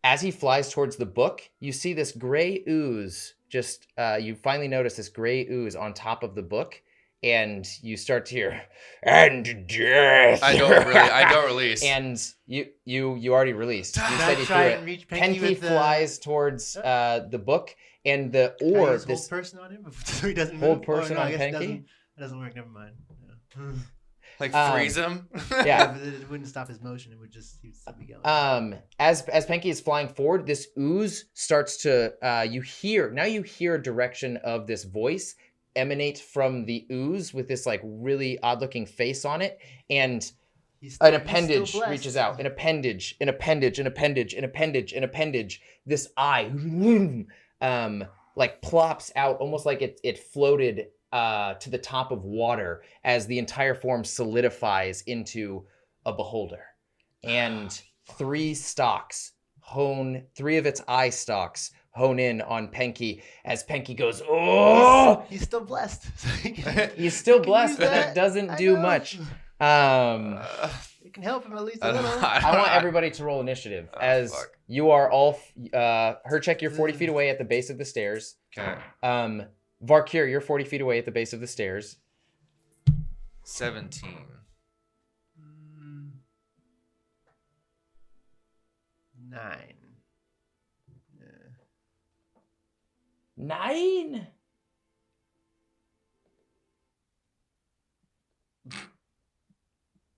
as he flies towards the book, you see this gray ooze, just, you finally notice this gray ooze on top of the book, and you start to hear, and death. I don't release. And you already released. You said you threw try it. and reach Penke flies towards the book, and the orb, this hold person on him so he doesn't hold move? person on I guess Penke? That doesn't work. Never mind. Yeah. Like freeze him. Yeah. But it wouldn't stop his motion. It would just he'd still be going. As Penke is flying forward, this ooze starts to you hear a direction of this voice emanate from the ooze with this like really odd looking face on it, and an appendage reaches out. An appendage. This eye like plops out, almost like it floated to the top of water as the entire form solidifies into a beholder. And three of its eye stalks hone in on Penke as Penke goes, oh! He's still blessed. He's still blessed, but that doesn't do much. It can help him at least a little. I want everybody to roll initiative as you are all, Herchek, you're 40 feet away at the base of the stairs. Okay. Varkir, you're 40 feet away at the base of the stairs. 17. 9. 9?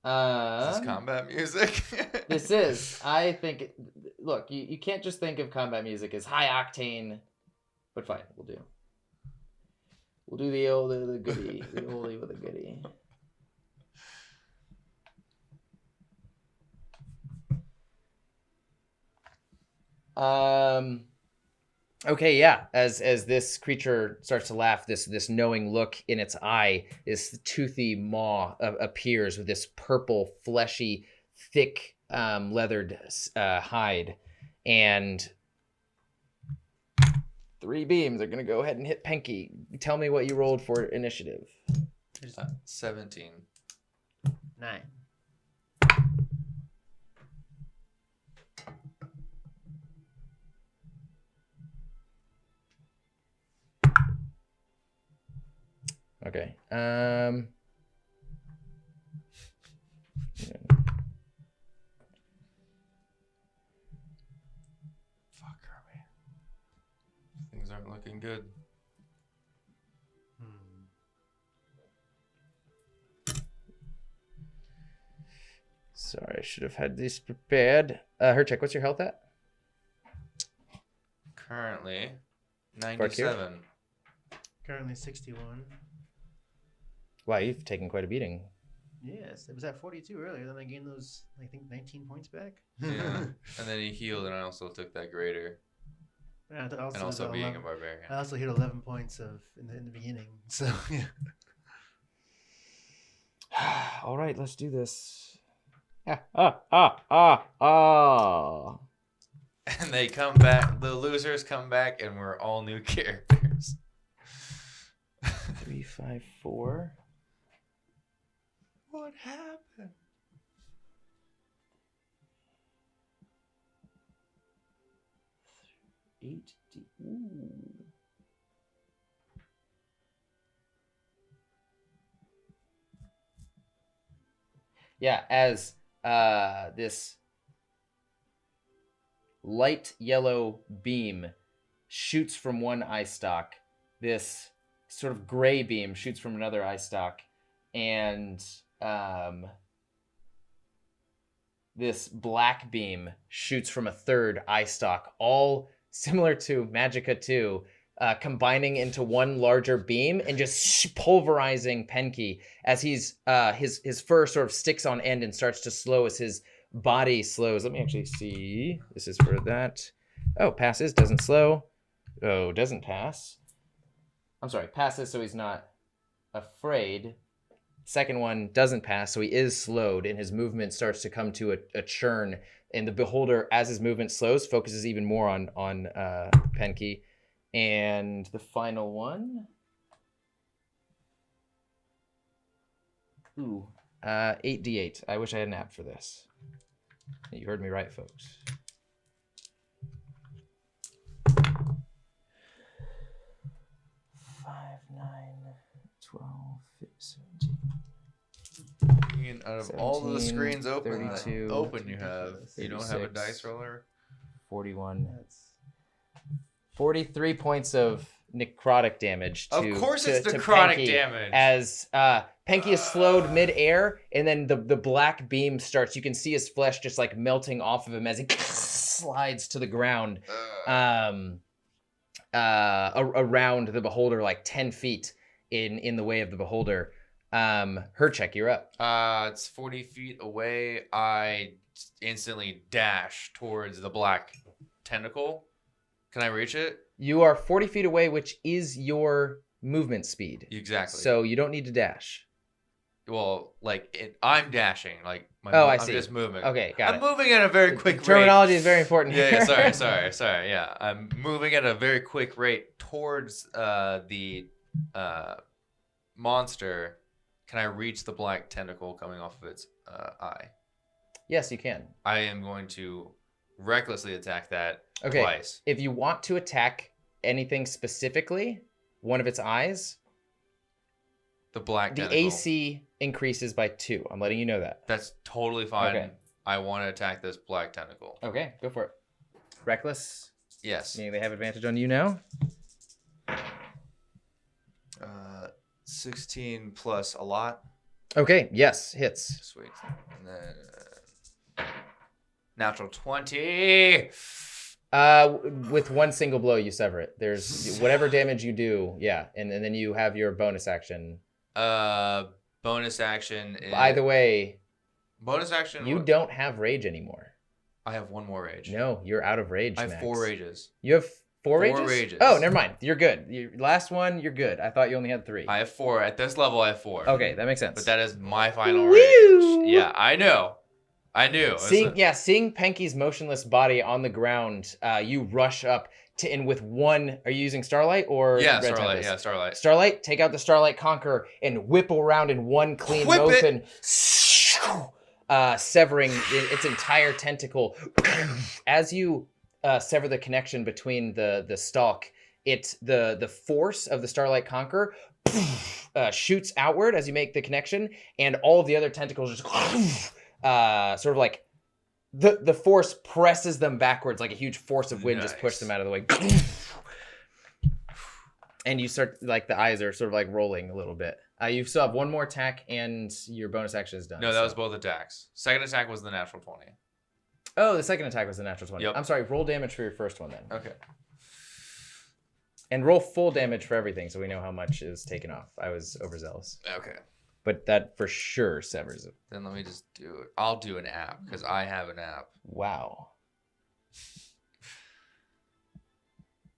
Is this combat music? This is. I think. Look, you can't just think of combat music as high octane, but fine, we'll do. We'll do the goodie, the oldie with a goodie. Okay, yeah. As this creature starts to laugh, this knowing look in its eye, this toothy maw appears with this purple, fleshy, thick, leathered hide, and 3 beams are gonna go ahead and hit Penke. Tell me what you rolled for initiative. 17. 9. Okay. Yeah. Fuck, are we? Things aren't looking good. Sorry, I should have had this prepared. Herchek, what's your health at? Currently, 97. Currently 61. Wow, you've taken quite a beating. Yes, it was at 42 earlier. Then I gained those, I think, 19 points back. Yeah. And then he healed, and I also took that greater. And And also being a barbarian. I also hit 11 points in the beginning. So yeah. All right, let's do this. And they come back. The losers come back, and we're all new characters. 3, 5, 4. What happened? Eight. Ooh. Yeah, as this light yellow beam shoots from one eye stalk, this sort of gray beam shoots from another eye stalk, and this black beam shoots from a third eye stalk, all similar to Magicka 2, combining into one larger beam and just pulverizing Penke as his fur sort of sticks on end and starts to slow as his body slows. Let me actually see. This is for that. Oh, passes, doesn't slow. Oh, doesn't pass. I'm sorry, passes so he's not afraid. Second one doesn't pass, so he is slowed, and his movement starts to come to a churn. And the beholder, as his movement slows, focuses even more on Penke. And the final one. Ooh, 8d8. I wish I had an app for this. You heard me right, folks. 5, 9, 12, 17. Out of all the screens open, 32, you have, you don't have a dice roller. 41. 43 points of necrotic damage. Of course, it's necrotic Penke, damage. As Penke is slowed midair, and then the black beam starts. You can see his flesh just like melting off of him as he slides to the ground, around the beholder, like 10 feet in the way of the beholder. Herchek, you're up. It's 40 feet away. I instantly dash towards the black tentacle. Can I reach it? You are 40 feet away, which is your movement speed. Exactly. So you don't need to dash. Well, I'm dashing. I'm see. just moving. Okay, got it. I'm moving at a very quick rate. Terminology is very important here. Yeah, sorry. Yeah, I'm moving at a very quick rate towards the monster. Can I reach the black tentacle coming off of its eye? Yes, you can. I am going to recklessly attack that Okay. twice. If you want to attack anything specifically, one of its eyes, The black the tentacle. AC increases by 2. I'm letting you know that. That's totally fine. Okay. I want to attack this black tentacle. Okay, go for it. Reckless, Yes. meaning they have advantage on you now. 16 plus a lot. Okay, yes, hits. Sweet. And then natural 20. With one single blow, you sever it. There's whatever damage you do, yeah, and then you have your bonus action. Bonus action is... By the way, bonus action... you don't have rage anymore. I have one more rage. No, you're out of rage, I have Max. 4 rages. You have 4 rages? 4 rages. Oh, never mind. You're good. Your last one, you're good. I thought you only had 3. I have 4. At this level, I have 4. Okay, that makes sense. But that is my final Woo! rage. Yeah, I know. I knew. Seeing Penke's motionless body on the ground, you rush up to, and with one, are you using Starlight or Yeah, Red Starlight. Tempest? Yeah, Starlight. Starlight, take out the Starlight Conqueror and whip around in one clean Whip motion, severing its entire tentacle. As you sever the connection between the stalk, the force of the Starlight Conqueror shoots outward as you make the connection, and all of the other tentacles just sort of like the force presses them backwards like a huge force of wind. Just push them out of the way. And you start, like, the eyes are sort of like rolling a little bit. You still have one more attack and your bonus action is done. No, that was both attacks. Second attack was the natural 20. Oh, the second attack was the natural 20. Yep. I'm sorry, roll damage for your first one then. Okay. And roll full damage for everything so we know how much is taken off. I was overzealous. Okay. But that for sure severs it. Then let me just do it. I'll do an app because I have an app. Wow.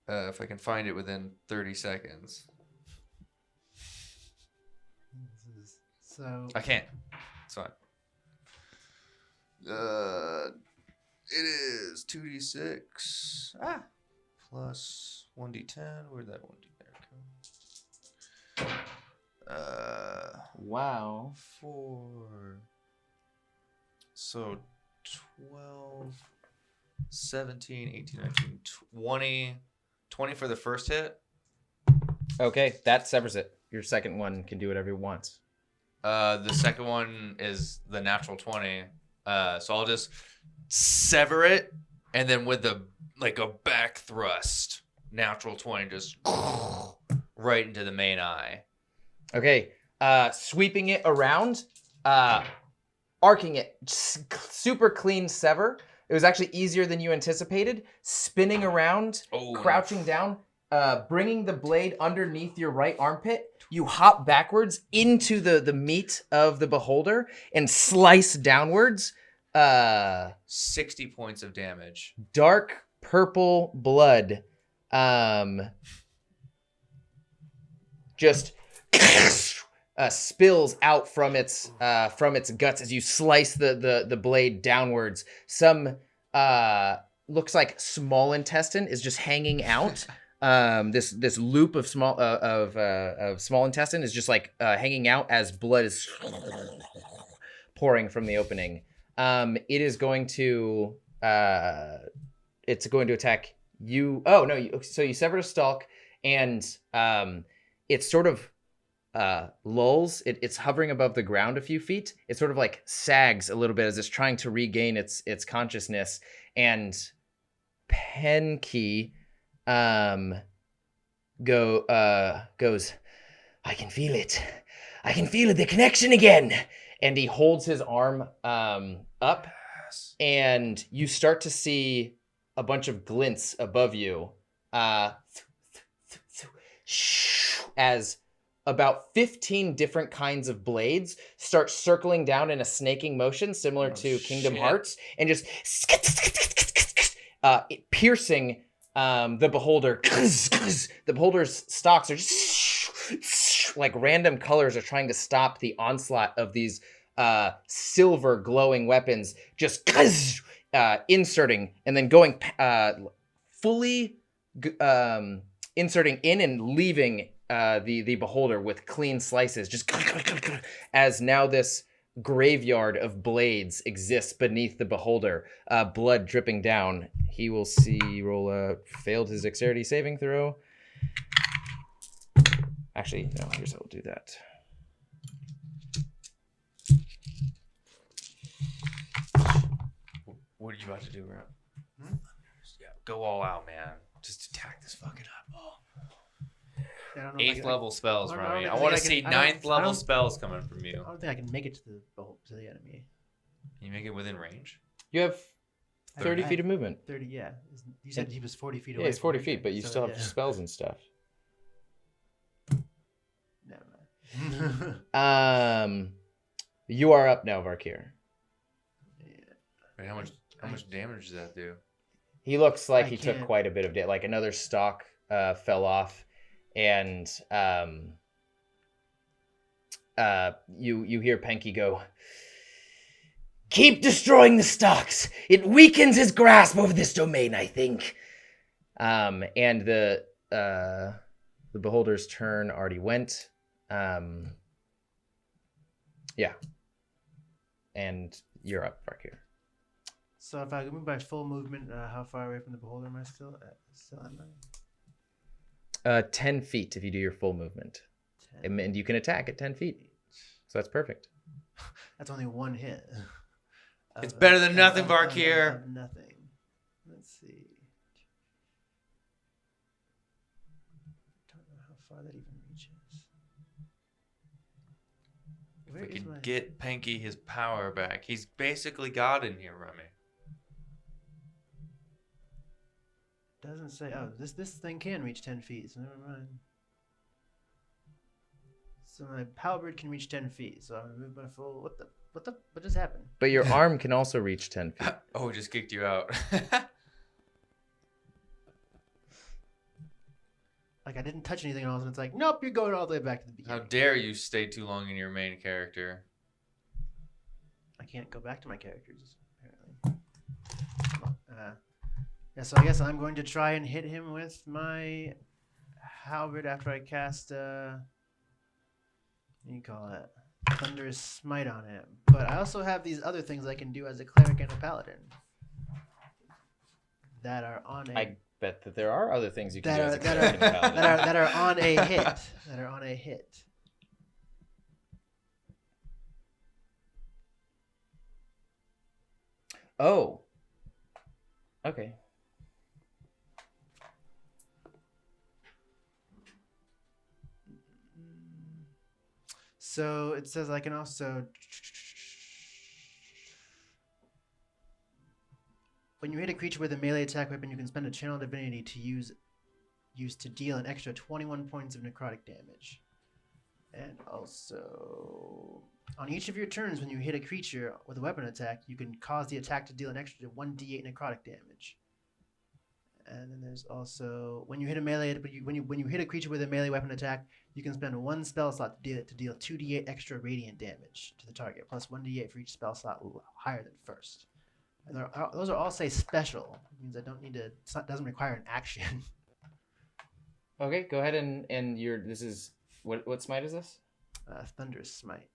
If I can find it within 30 seconds. So I can't. It's fine. It is 2d6 plus 1d10. Where'd that 1d10 go? Wow. 4. So 12, 17, 18, 19, 20. 20 for the first hit. Okay, that severs it. Your second one can do whatever it wants. The second one is the natural 20. So I'll just sever it, and then with a back thrust, natural 20 just right into the main eye. Okay, sweeping it around, arcing it, super clean sever. It was actually easier than you anticipated. Spinning around, crouching down, bringing the blade underneath your right armpit. You hop backwards into the meat of the beholder and slice downwards. 60 points of damage. Dark purple blood. Just spills out from its guts as you slice the blade downwards. Some looks like small intestine is just hanging out. This loop of small intestine is just like hanging out as blood is pouring from the opening. It is going to attack you. Oh no! So you severed a stalk, and it sort of lulls. It's hovering above the ground a few feet. It sort of like sags a little bit as it's trying to regain its consciousness. And Penke goes, I can feel it. The connection again. And he holds his arm up, and you start to see a bunch of glints above you as about 15 different kinds of blades start circling down in a snaking motion similar to Kingdom Hearts, and just piercing the beholder. The beholder's stalks are just like random colors are trying to stop the onslaught of these silver glowing weapons, just inserting and then going fully inserting in and leaving the beholder with clean slices, just as now this graveyard of blades exists beneath the beholder, blood dripping down. He will failed his dexterity saving throw. Actually, no, here's how we'll do that. What are you about to do, Rob? Yeah, go all out, man. Just attack this fucking eyeball. 8th level spells, Rami. I want to see 9th level spells coming from you. I don't think I can make it to the enemy. Can you make it within range? You have 30 feet of movement. 30, yeah. You said he was 40 feet away. Yeah, it's 40 feet, but you still have spells and stuff. Never mind. You are up now, Varkir. Wait, how much damage does that do? He looks like he took quite a bit of damage. Like another stalk fell off, and you hear Penke go, "Keep destroying the stalks. It weakens his grasp over this domain, I think." And the beholder's turn already went. Yeah. And you're up, Varkir. So if I move by full movement, how far away from the beholder am I still? Am I? 10 feet if you do your full movement. 10. And you can attack at 10 feet. So that's perfect. That's only one hit. It's better than nothing, Varkir. Nothing. Let's see. Don't know how far that even reaches. If we can get Penke his power back. He's basically God in here, Remy. Doesn't say. Oh, this thing can reach 10 feet, so never mind. So my halberd can reach 10 feet, so I'm gonna move my full. What just happened? But your arm can also reach 10 feet. Oh, it just kicked you out. Like I didn't touch anything else, and it's like, nope, you're going all the way back to the beginning. How dare you stay too long in your main character? I can't go back to my characters, apparently. Yeah, so I guess I'm going to try and hit him with my halberd after I cast what do you call it? Thunderous Smite on him. But I also have these other things I can do as a cleric and a paladin that are on a. I bet that there are other things you can do as a cleric and a paladin. that are on a hit. That are on a hit. Oh. Okay. So it says I can also When you hit a creature with a melee attack weapon, you can spend a channel divinity to use to deal an extra 21 points of necrotic damage. And also, on each of your turns, when you hit a creature with a weapon attack, you can cause the attack to deal an extra 1d8 necrotic damage. And then there's also when you hit a creature with a melee weapon attack, you can spend one spell slot to deal 2d8 extra radiant damage to the target, plus 1d8 for each spell slot higher than first. And those are all say special. It means I don't need to. It doesn't require an action. Okay, go ahead and this is what smite is this? Thunderous Smite.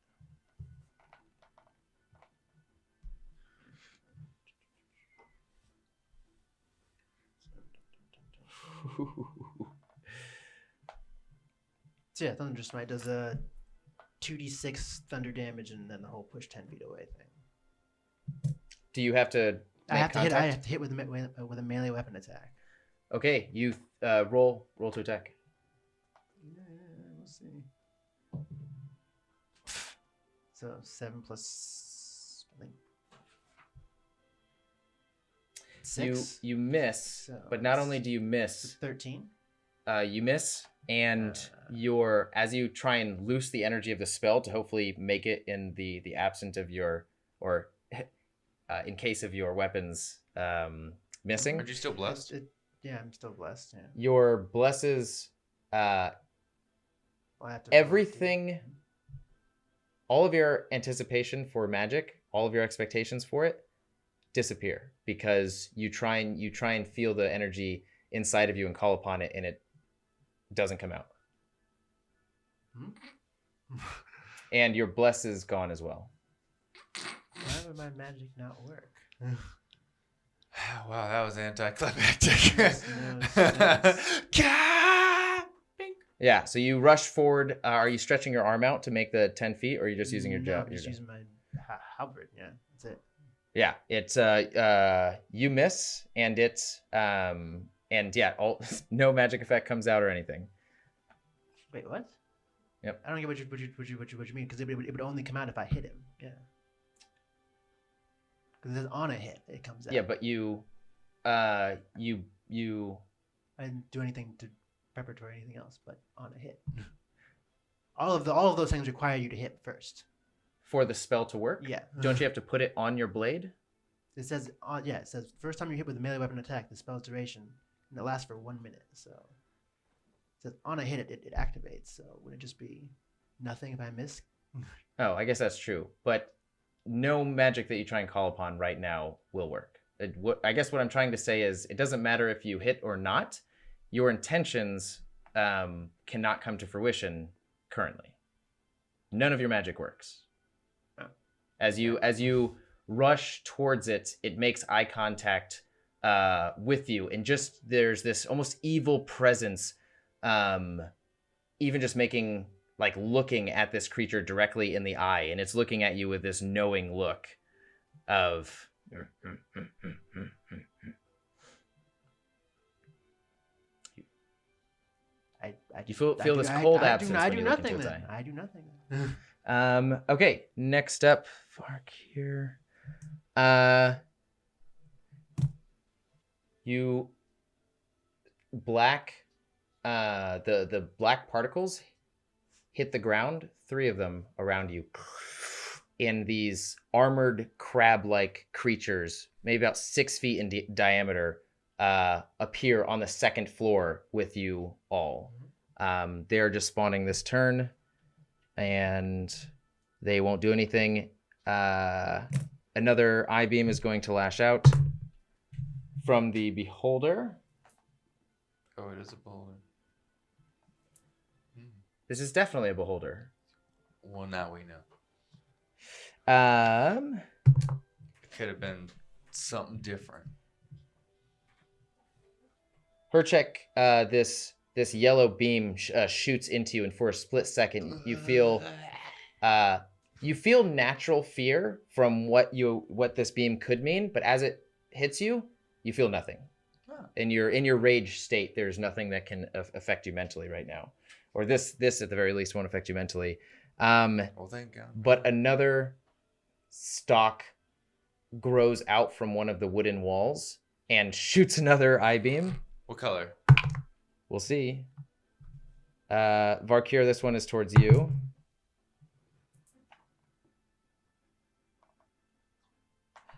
So yeah, Thunderous Smite does a 2d6 thunder damage and then the whole push 10 feet away thing. Do you have to? I have to hit with a melee weapon attack. Okay, you roll to attack. Yeah, we'll see. So 7 plus I think 6. You miss, So but not only do you miss, 13. you miss, and as you try and loose the energy of the spell to hopefully make it in the absence of your in case of your weapons missing. Are you still blessed? Yeah, I'm still blessed. Yeah. Your blesses I'll have to everything, all of your anticipation for magic, all of your expectations for it disappear because you try and feel the energy inside of you and call upon it, and it doesn't come out. And your bless is gone as well. Why would my magic not work? Wow, that was anticlimactic. Yeah, so you rush forward. Are you stretching your arm out to make the 10 feet, or are you just using your jump? I'm just using my halberd. Yeah, that's it. Yeah, it's you miss, and it's no magic effect comes out or anything. Wait, what? Yep. I don't get what you mean, because it would only come out if I hit him. Yeah. Because it's on a hit, it comes out. Yeah, but you I didn't do anything to preparatory or anything else, but on a hit. all of those things require you to hit first. For the spell to work? Yeah. Don't you have to put it on your blade? It says it says first time you hit with a melee weapon attack, the spell's duration, and it lasts for 1 minute. So it says on a hit it activates. So would it just be nothing if I miss? Oh, I guess that's true. But no magic that you try and call upon right now will work. I guess what I'm trying to say is it doesn't matter if you hit or not. Your intentions cannot come to fruition currently. None of your magic works. As you rush towards it, it makes eye contact with you, and just there's this almost evil presence, even just looking at this creature directly in the eye, and it's looking at you with this knowing look of. You feel this cold absence. I do nothing then. I do nothing. Okay, next up, Vark here. You the black particles hit the ground, 3 of them around you, in these armored crab-like creatures, maybe about 6 feet in diameter, appear on the second floor with you all. They're just spawning this turn, and they won't do anything. Another eye beam is going to lash out from the beholder. Oh, it is a beholder. This is definitely a beholder. Well, now we know. It could have been something different. Herchek, this yellow beam shoots into you, and for a split second, you feel natural fear from what this beam could mean, but as it hits you, you feel nothing. In your rage state, there's nothing that can affect you mentally right now, or this at the very least won't affect you mentally. Well, thank God. But another stalk grows out from one of the wooden walls and shoots another eye beam. What color? We'll see. Varkir, this one is towards you.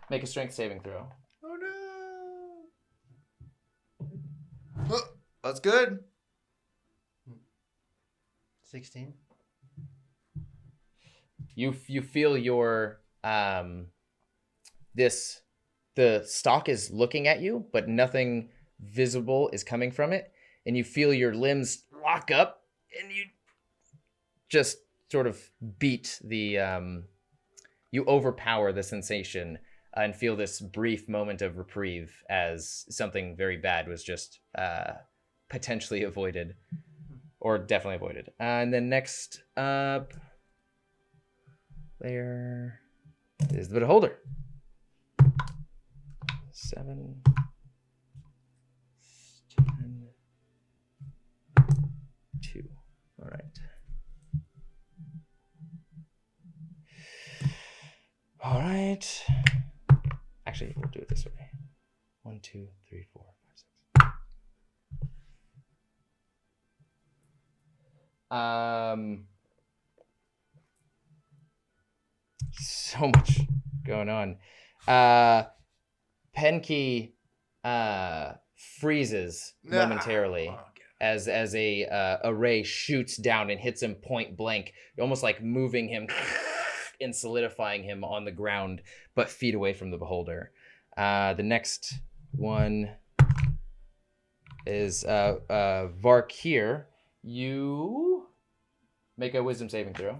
Make a strength saving throw. Oh no! Oh, that's good. 16. You feel your the stalk is looking at you, but nothing visible is coming from it, and you feel your limbs lock up, and you just sort of beat the you overpower the sensation and feel this brief moment of reprieve as something very bad was just potentially avoided, or definitely avoided. And then next up there is the beholder. 7, 10, 2. All right. All right. Actually, we'll do it this way. 1, 2, 3, 4, 5, 6. So much going on. Penke freezes momentarily as a ray shoots down and hits him point blank, almost like moving him and solidifying him on the ground, but feet away from the beholder. The next one is Varkir. You make a wisdom saving throw.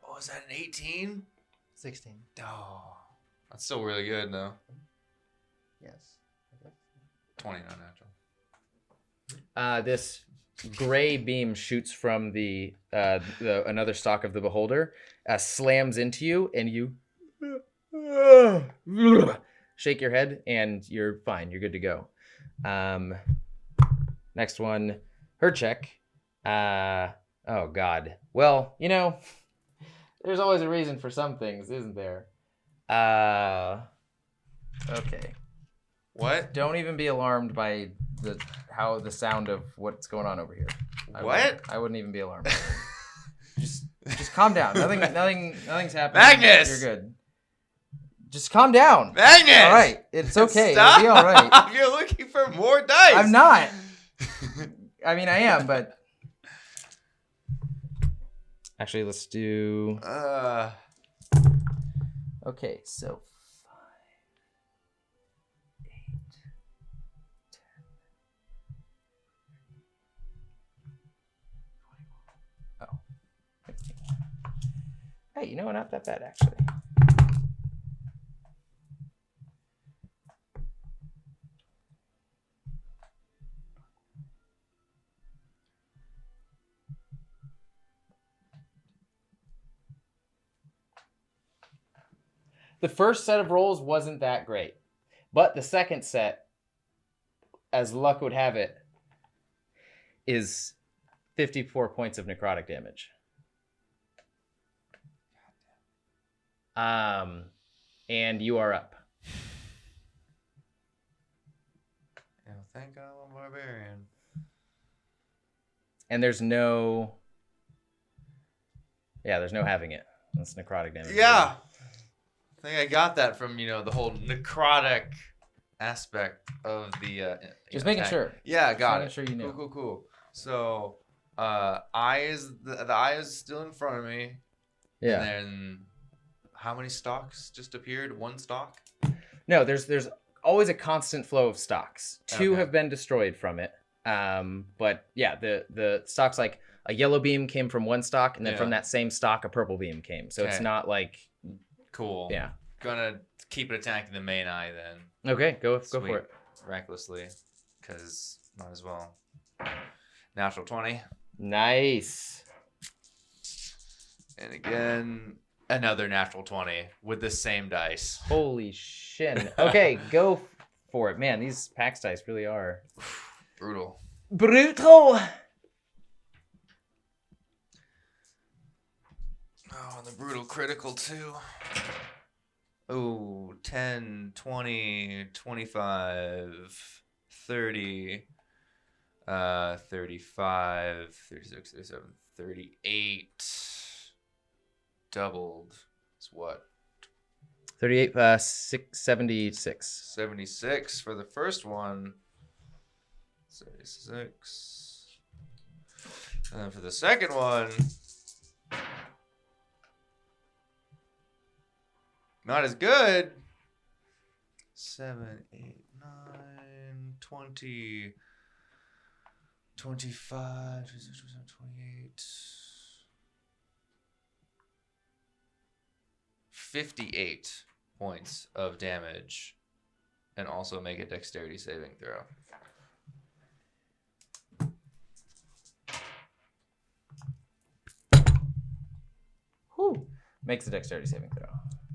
Oh, is that an 18? 16. Oh, that's still really good though. Yes. 20, not natural. This gray beam shoots from the another stalk of the beholder, slams into you, and you shake your head, and you're fine. You're good to go. Next one, her check. Oh God. Well, there's always a reason for some things, isn't there? Okay. What? Don't even be alarmed by the sound of what's going on over here. I wouldn't even be alarmed. just calm down. Nothing's happening. Magnus! You're good. Just calm down. Magnus! All right. It's okay. Stop! It'll be all right. You're looking for more dice. I'm not. I mean, I am, but actually, let's do. Okay, so 5, 8, 10. Oh, 15. Hey, you know what? Not that bad, actually. The first set of rolls wasn't that great, but the second set, as luck would have it, is 54 points of necrotic damage. And you are up. Yeah, thank God I'm a barbarian. And there's no having it. That's necrotic damage. Yeah. I think I got that from, the whole necrotic aspect of the Just making attack. sure. Yeah, got it. Making sure you knew. Cool. So, the eye is still in front of me. Yeah. And then how many stalks just appeared? One stalk? No, there's always a constant flow of stocks. 2 Okay. have been destroyed from it. But yeah, the stocks, like a yellow beam came from one stock, and then from that same stock a purple beam came. So it's Okay. not like Cool. Yeah. Gonna keep it attacking the main eye then. Okay, go Sweet. for it. Recklessly, because might as well. Natural 20. Nice. And again, another natural 20 with the same dice. Holy shin. Okay, go for it. Man, these PAX dice really are Brutal. Oh, and the brutal critical too. Oh, 10, 20, 25, 30, 35, 36, 37, 38. Doubled. It's what? 38, 76. 76 for the first one. 76. And then for the second one, not as good. 7, 8, 9, 20, 25, 26, 27, 28. 58 points of damage. And also make a dexterity saving throw. Whew. Makes a dexterity saving throw.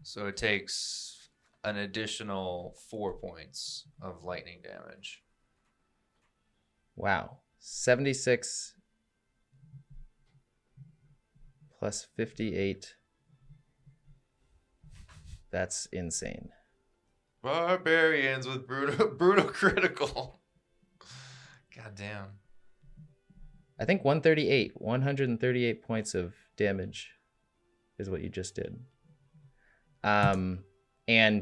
So it takes an additional 4 points of lightning damage. Wow. 76 plus 58. That's insane. Barbarians with brutal critical. God damn. I think 138 points of damage is what you just did. And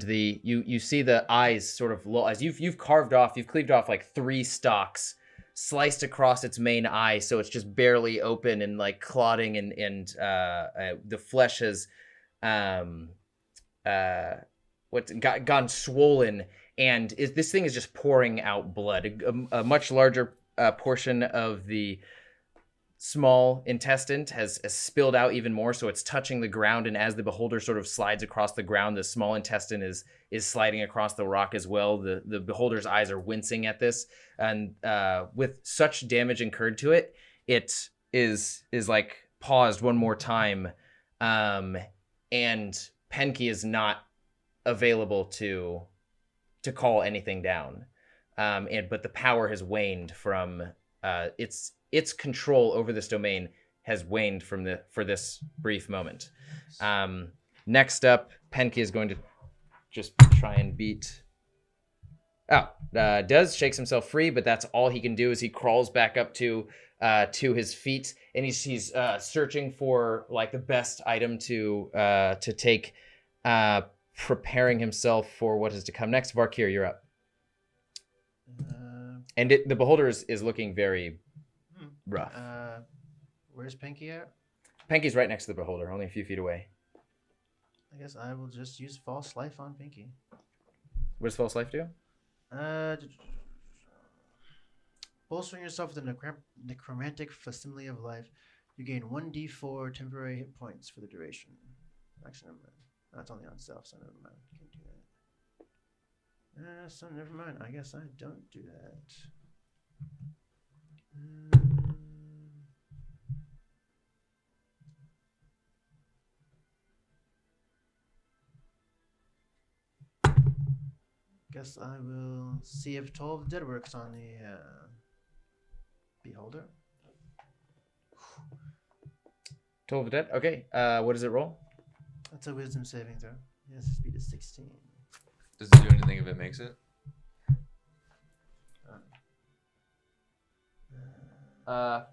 you see the eyes sort of as you've cleaved off like 3 stalks, sliced across its main eye, so it's just barely open and like clotting, and the flesh has gone swollen, and this thing is just pouring out blood. A much larger portion of the small intestine has spilled out even more, so it's touching the ground, and as the beholder sort of slides across the ground, the small intestine is sliding across the rock as well. The beholder's eyes are wincing at this, and with such damage incurred to it, it is like paused one more time, and Penke is not available to call anything down, but the power has waned from its control over this domain has waned for this brief moment. Next up, Penke is going to just try and beat. Does shakes himself free, but that's all he can do. Is he crawls back up to his feet, and he's searching for like the best item to take, preparing himself for what is to come next. Varkir, you're up. And the beholder is looking very rough. Where's Penke at? Penke's right next to the beholder, only a few feet away. I guess I will just use false life on Penke. What does false life do? Bolstering yourself with the necromantic facsimile of life, you gain 1d4 temporary hit points for the duration. Actually, never mind. That's only on self, so never mind. Can't do that. So never mind. I guess I don't do that. Guess I will see if Toll of the Dead works on the beholder. Toll of the Dead? Okay. What does it roll? That's a wisdom saving throw. Yes, speed is 16. Does it do anything if it makes it?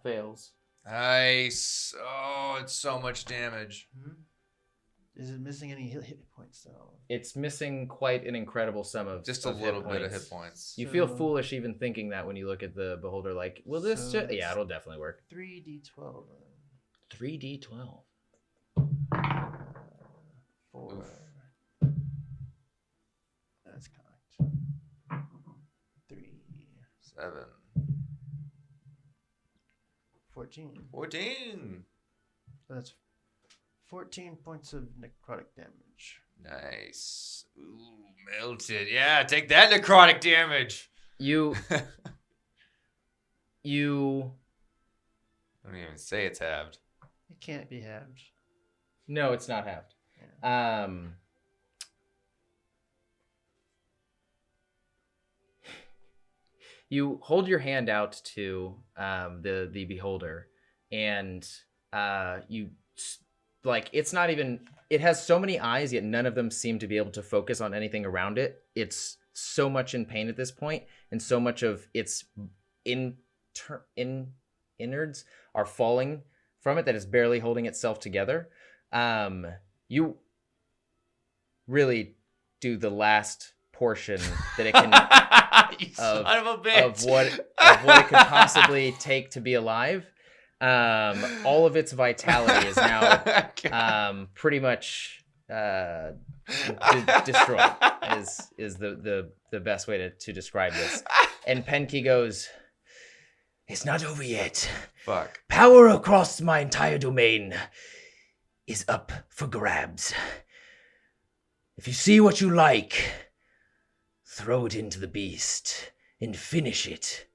Fails. Nice. Oh, it's so much damage. Is it missing any hit points though? It's missing quite an incredible sum of just a little bit of hit points. You feel foolish even thinking that when you look at the beholder. Like, will this? Yeah, it'll definitely work. 3d12. 3d12. 4. Oof. That's cocked. 3. 7. 14. 14. So that's 14 points of necrotic damage. Nice. Ooh, melted. Yeah, take that necrotic damage. You don't even say it's halved. It can't be halved. No, it's not halved. Yeah. You hold your hand out to the beholder, and you like it's not even. It has so many eyes, yet none of them seem to be able to focus on anything around it. It's so much in pain at this point, and so much of its innards are falling from it that it's barely holding itself together. You really do the last portion that it can of what it could possibly take to be alive. All of its vitality is now pretty much destroyed. Is the best way to describe this. And Penke goes, "It's not over yet. Fuck. Power across my entire domain is up for grabs. If you see what you like, throw it into the beast and finish it."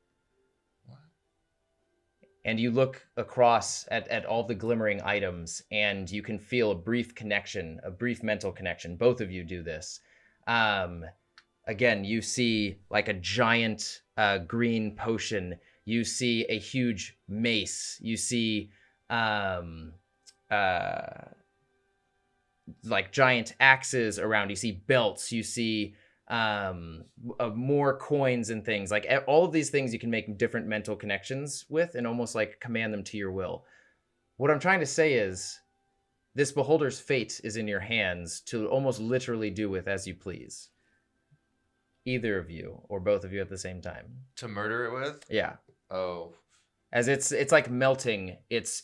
And you look across at all the glimmering items, and you can feel a brief connection, a brief mental connection. Both of you do this. Again, you see like a giant green potion. You see a huge mace. You see like giant axes around. You see belts. You see more coins and things. Like all of these things you can make different mental connections with and almost like command them to your will. What I'm trying to say is this beholder's fate is in your hands to almost literally do with as you please. Either of you or both of you at the same time. To murder it with? Yeah. Oh. As it's like melting. It's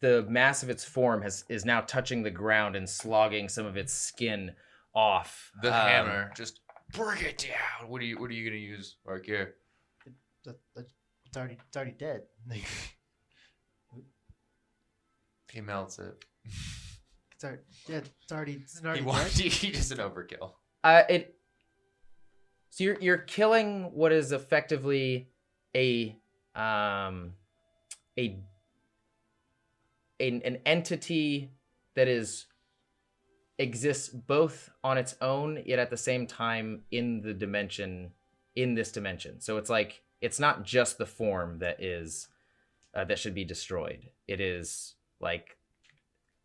the mass of its form is now touching the ground and slogging some of its skin off. The hammer, just bring it down. What are you gonna use, Mark? Here. It's already dead. He melts it. It's already He just an overkill. So you're killing what is effectively an entity that exists both on its own, yet at the same time in this dimension. So it's like it's not just the form that is that should be destroyed. It is like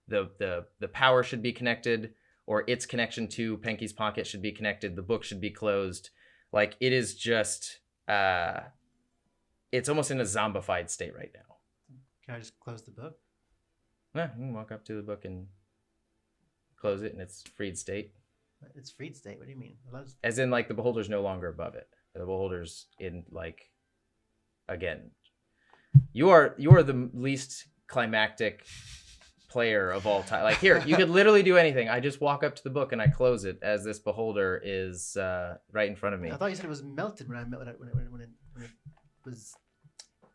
the power should be connected, or its connection to Penke's pocket should be connected. The book should be closed. Like it is just it's almost in a zombified state right now. Can I just close the book? Yeah, you can walk up to the book and close it in its freed state. It's freed state. What do you mean? As in, like, the beholder's no longer above it. The beholder's in, like, again. You are the least climactic player of all time. Like, here, you could literally do anything. I just walk up to the book and I close it as this beholder is right in front of me. I thought you said it was melted when it was.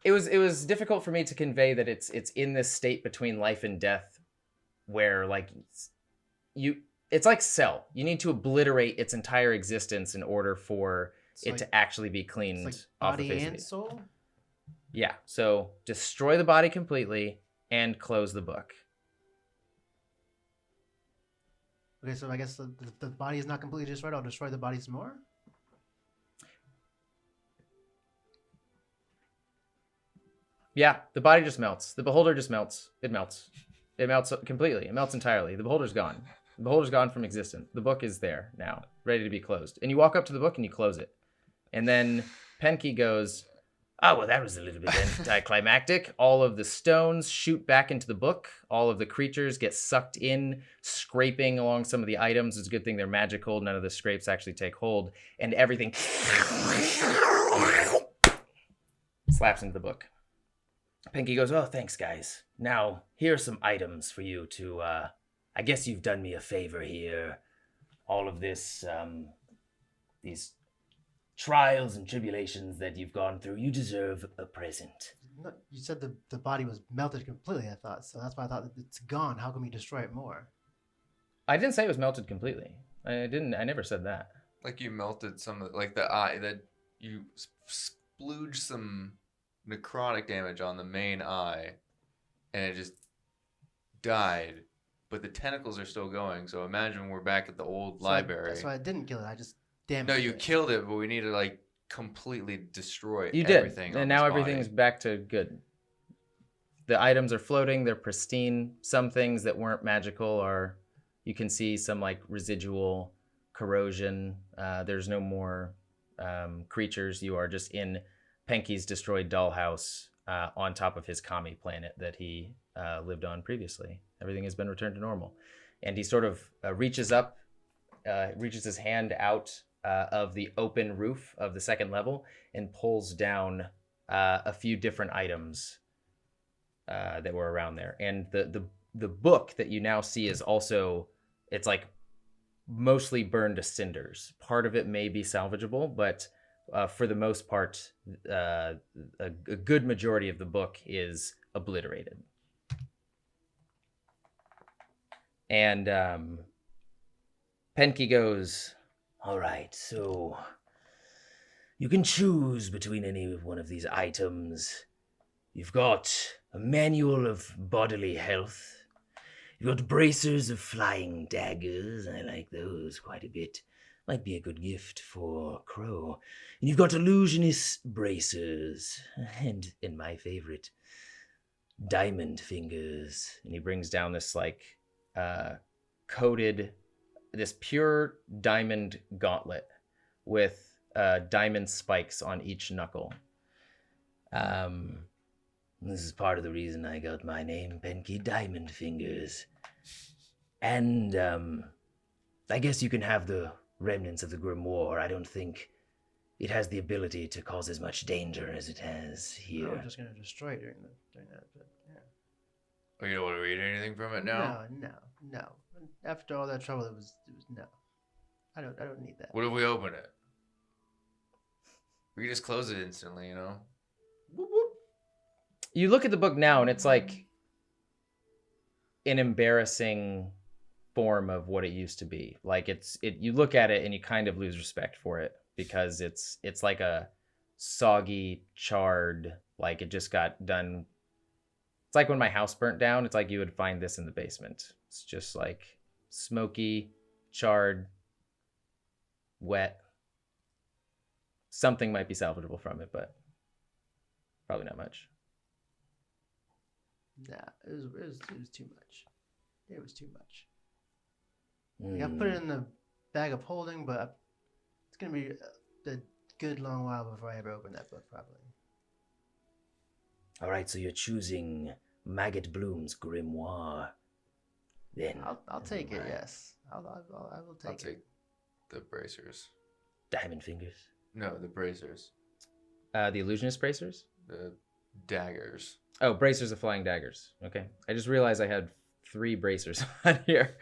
It was difficult for me to convey that it's in this state between life and death, where like it's like Cell. You need to obliterate its entire existence in order for it to actually be cleaned Like off the body face of and it. soul. Yeah. So destroy the body completely and close the book. Okay, so I guess the body is not completely destroyed. I'll destroy the body some more. Yeah, the body just melts. The beholder just melts. It melts. It melts completely. It melts entirely. The beholder's gone. The beholder's gone from existence. The book is there now, ready to be closed. And you walk up to the book and you close it. And then Penke goes, "Oh, well, that was a little bit anticlimactic." All of the stones shoot back into the book. All of the creatures get sucked in, scraping along some of the items. It's a good thing they're magical. None of the scrapes actually take hold. And everything slaps into the book. Penke goes, "Oh, thanks, guys. Now, here are some items for you to, I guess you've done me a favor here. All of this, these trials and tribulations that you've gone through, you deserve a present." No, you said the body was melted completely, I thought. So that's why I thought it's gone. How can we destroy it more? I didn't say it was melted completely. I never said that. Like you melted some of like the eye, that you splooged some necrotic damage on the main eye, and it just died. But the tentacles are still going. So imagine we're back at the old library. That's why I didn't kill it. I just damaged No, you it. killed it, but we need to like completely destroy You did, everything. and now everything's back to good. the items are floating. They're pristine. Some things that weren't magical are, you can see some like residual corrosion. There's no more creatures. You are just in Penky's destroyed dollhouse on top of his Kami planet that he lived on previously. Everything has been returned to normal. And he sort of reaches his hand out of the open roof of the second level and pulls down a few different items that were around there. And the book that you now see is also, it's like mostly burned to cinders. Part of it may be salvageable, but for the most part, a good majority of the book is obliterated. And Penky goes, All right, so you can choose between any one of these items. You've got a manual of bodily health. You've got bracers of flying daggers. I like those quite a bit. Might be a good gift for Crow. And you've got illusionist bracers. And my favorite, diamond fingers. and he brings down this like coated, this pure diamond gauntlet with diamond spikes on each knuckle. This is part of the reason I got my name, Penky Diamond Fingers. And, I guess you can have the remnants of the grimoire. I don't think it has the ability to cause as much danger as it has here. I was just going to destroy it during that, but yeah. Oh, you don't want to read anything from it now? No. After all that trouble, it was no. I don't need that. What if we open it? We can just close it instantly, you know? Whoop, whoop. You look at the book now and it's like an embarrassing form of what it used to be. Like you look at it and you kind of lose respect for it because it's like a soggy, charred, like it just got done. It's like when my house burnt down, it's like you would find this in the basement. It's just like smoky, charred, wet. Something might be salvageable from it, but probably not much. Nah, it was too much. It was too much. Like, I put it in the bag of holding, but it's gonna be a good long while before I ever open that book, probably. All right, so you're choosing Maggot Bloom's grimoire. Then I'll take it. Yes, I will take it. I'll take the bracers. Diamond Fingers. No, the bracers. The illusionist bracers? The daggers. Oh, bracers of flying daggers. Okay. I just realized I had 3 bracers on here.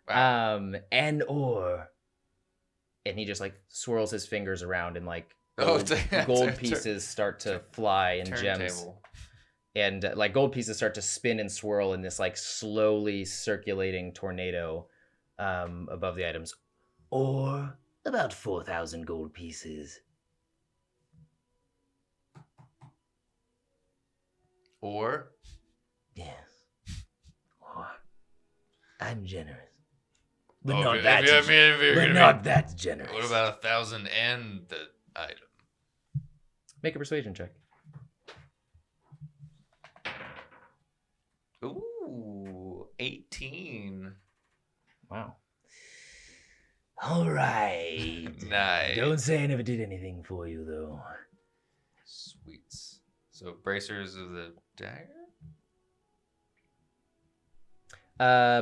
Wow. And he just like swirls his fingers around and like gold pieces start to fly and gems. And like gold pieces start to spin and swirl in this like slowly circulating tornado above the items. Or about 4,000 gold pieces. Or? Yes. Or. I'm generous. But Oh, not if that. you- I mean, if you're But gonna not be- that generous. What about 1,000 and the item? Make a persuasion check. Ooh, 18. Wow. All right. Nice. Don't say I never did anything for you, though. Sweets. So bracers of the dagger?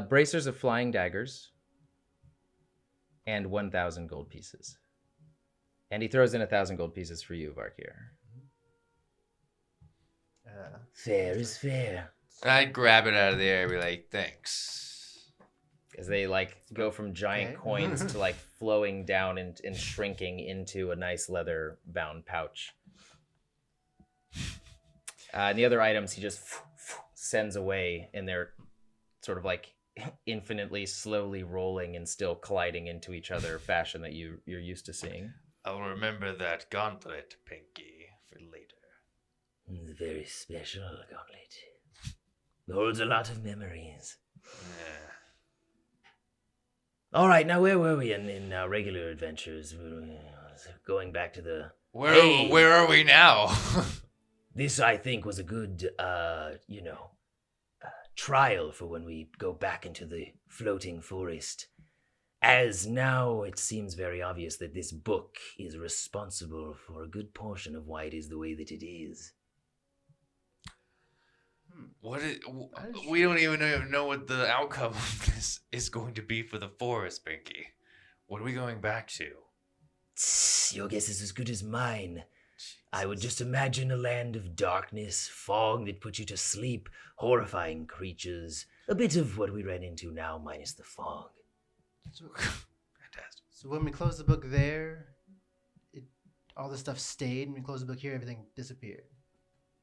Bracers of flying daggers and 1,000 gold pieces. And he throws in 1,000 gold pieces for you, Varkir. Fair is fair. I'd grab it out of the air and be like, thanks. As they like go from giant Okay. coins to like flowing down and shrinking into a nice leather bound pouch. And the other items he just sends away, and they're sort of like infinitely slowly rolling and still colliding into each other fashion that you're used to seeing. I'll remember that gauntlet, Pinky, for later. It's a very special gauntlet. It holds a lot of memories. Yeah. All right, now where were we in our regular adventures? Going back to the... Where are we now? This, I think, was a good, trial for when we go back into the floating forest. As now it seems very obvious that this book is responsible for a good portion of why it is the way that it is. We don't even know what the outcome of this is going to be for the forest, Pinky. What are we going back to? Your guess is as good as mine. I would just imagine a land of darkness, fog that puts you to sleep, horrifying creatures. A bit of what we ran into now, minus the fog. Fantastic. So when we closed the book there, all the stuff stayed, and we closed the book here, everything disappeared.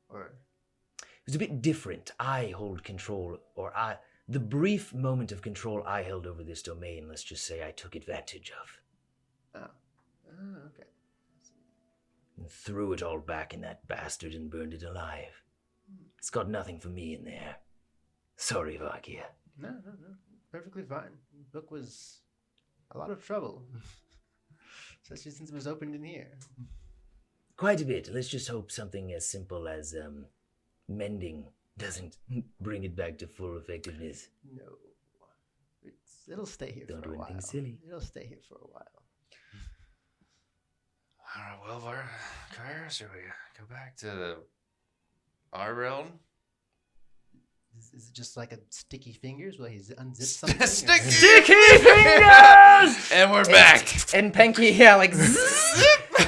Or It was a bit different. I hold control, the brief moment of control I held over this domain, let's just say I took advantage of. okay. And threw it all back in that bastard and burned it alive. It's got nothing for me in there. Sorry, Varkia. No. Perfectly fine. The book was a lot of trouble. Especially since it was opened in here. Quite a bit. Let's just hope something as simple as mending doesn't bring it back to full effectiveness. No. It'll stay here Don't for a do while. anything silly. It'll stay here for a while. All right, well, Kyra, should we go back to our realm? Is it just like a sticky fingers where he's unzipped something? Sticky fingers! And we're back. And Penky,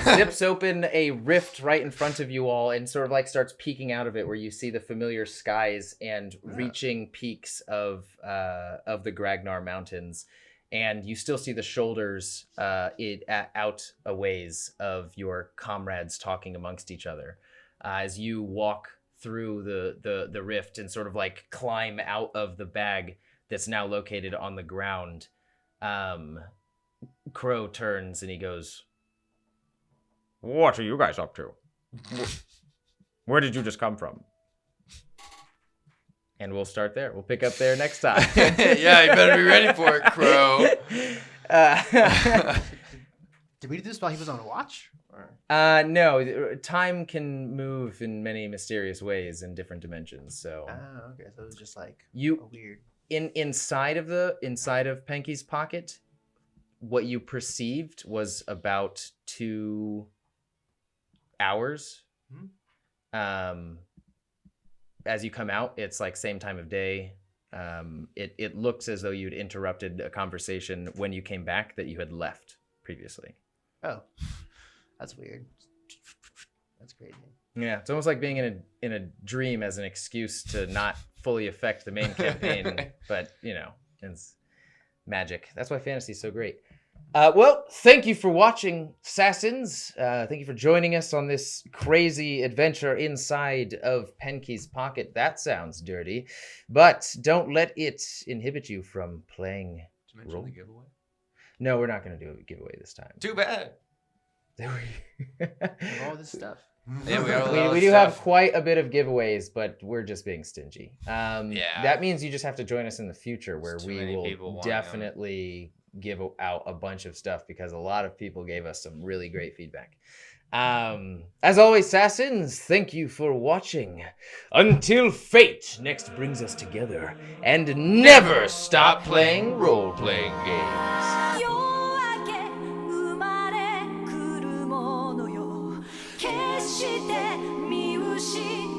zips open a rift right in front of you all and sort of like starts peeking out of it, where you see the familiar skies and reaching peaks of the Gragnar Mountains. And you still see the shoulders out a ways of your comrades talking amongst each other as you walk through the rift and sort of like climb out of the bag that's now located on the ground. Crow turns and he goes, "What are you guys up to? Where did you just come from?" And we'll start there. We'll pick up there next time. Yeah, you better be ready for it, Crow. Did we do this while he was on watch? Or? No, time can move in many mysterious ways in different dimensions. So. Okay. So it was just like a weird. Inside of Penky's pocket, what you perceived was about 2 hours. As you come out, it's like same time of day. It looks as though you'd interrupted a conversation when you came back that you had left previously. Oh, that's weird. That's crazy. Yeah, it's almost like being in a dream as an excuse to not fully affect the main campaign, but it's magic. That's why fantasy is so great. Well, thank you for watching, SASAns. Thank you for joining us on this crazy adventure inside of Penky's pocket. That sounds dirty, but don't let it inhibit you from playing. Did you mention the giveaway? No, we're not going to do a giveaway this time. Too bad. All this stuff. Yeah, we do have quite a bit of giveaways, but we're just being stingy. That means you just have to join us in the future, where we will definitely give out a bunch of stuff, because a lot of people gave us some really great feedback. As always, SASAns, thank you for watching. Until fate next brings us together, and never stop playing role-playing games. 決して見失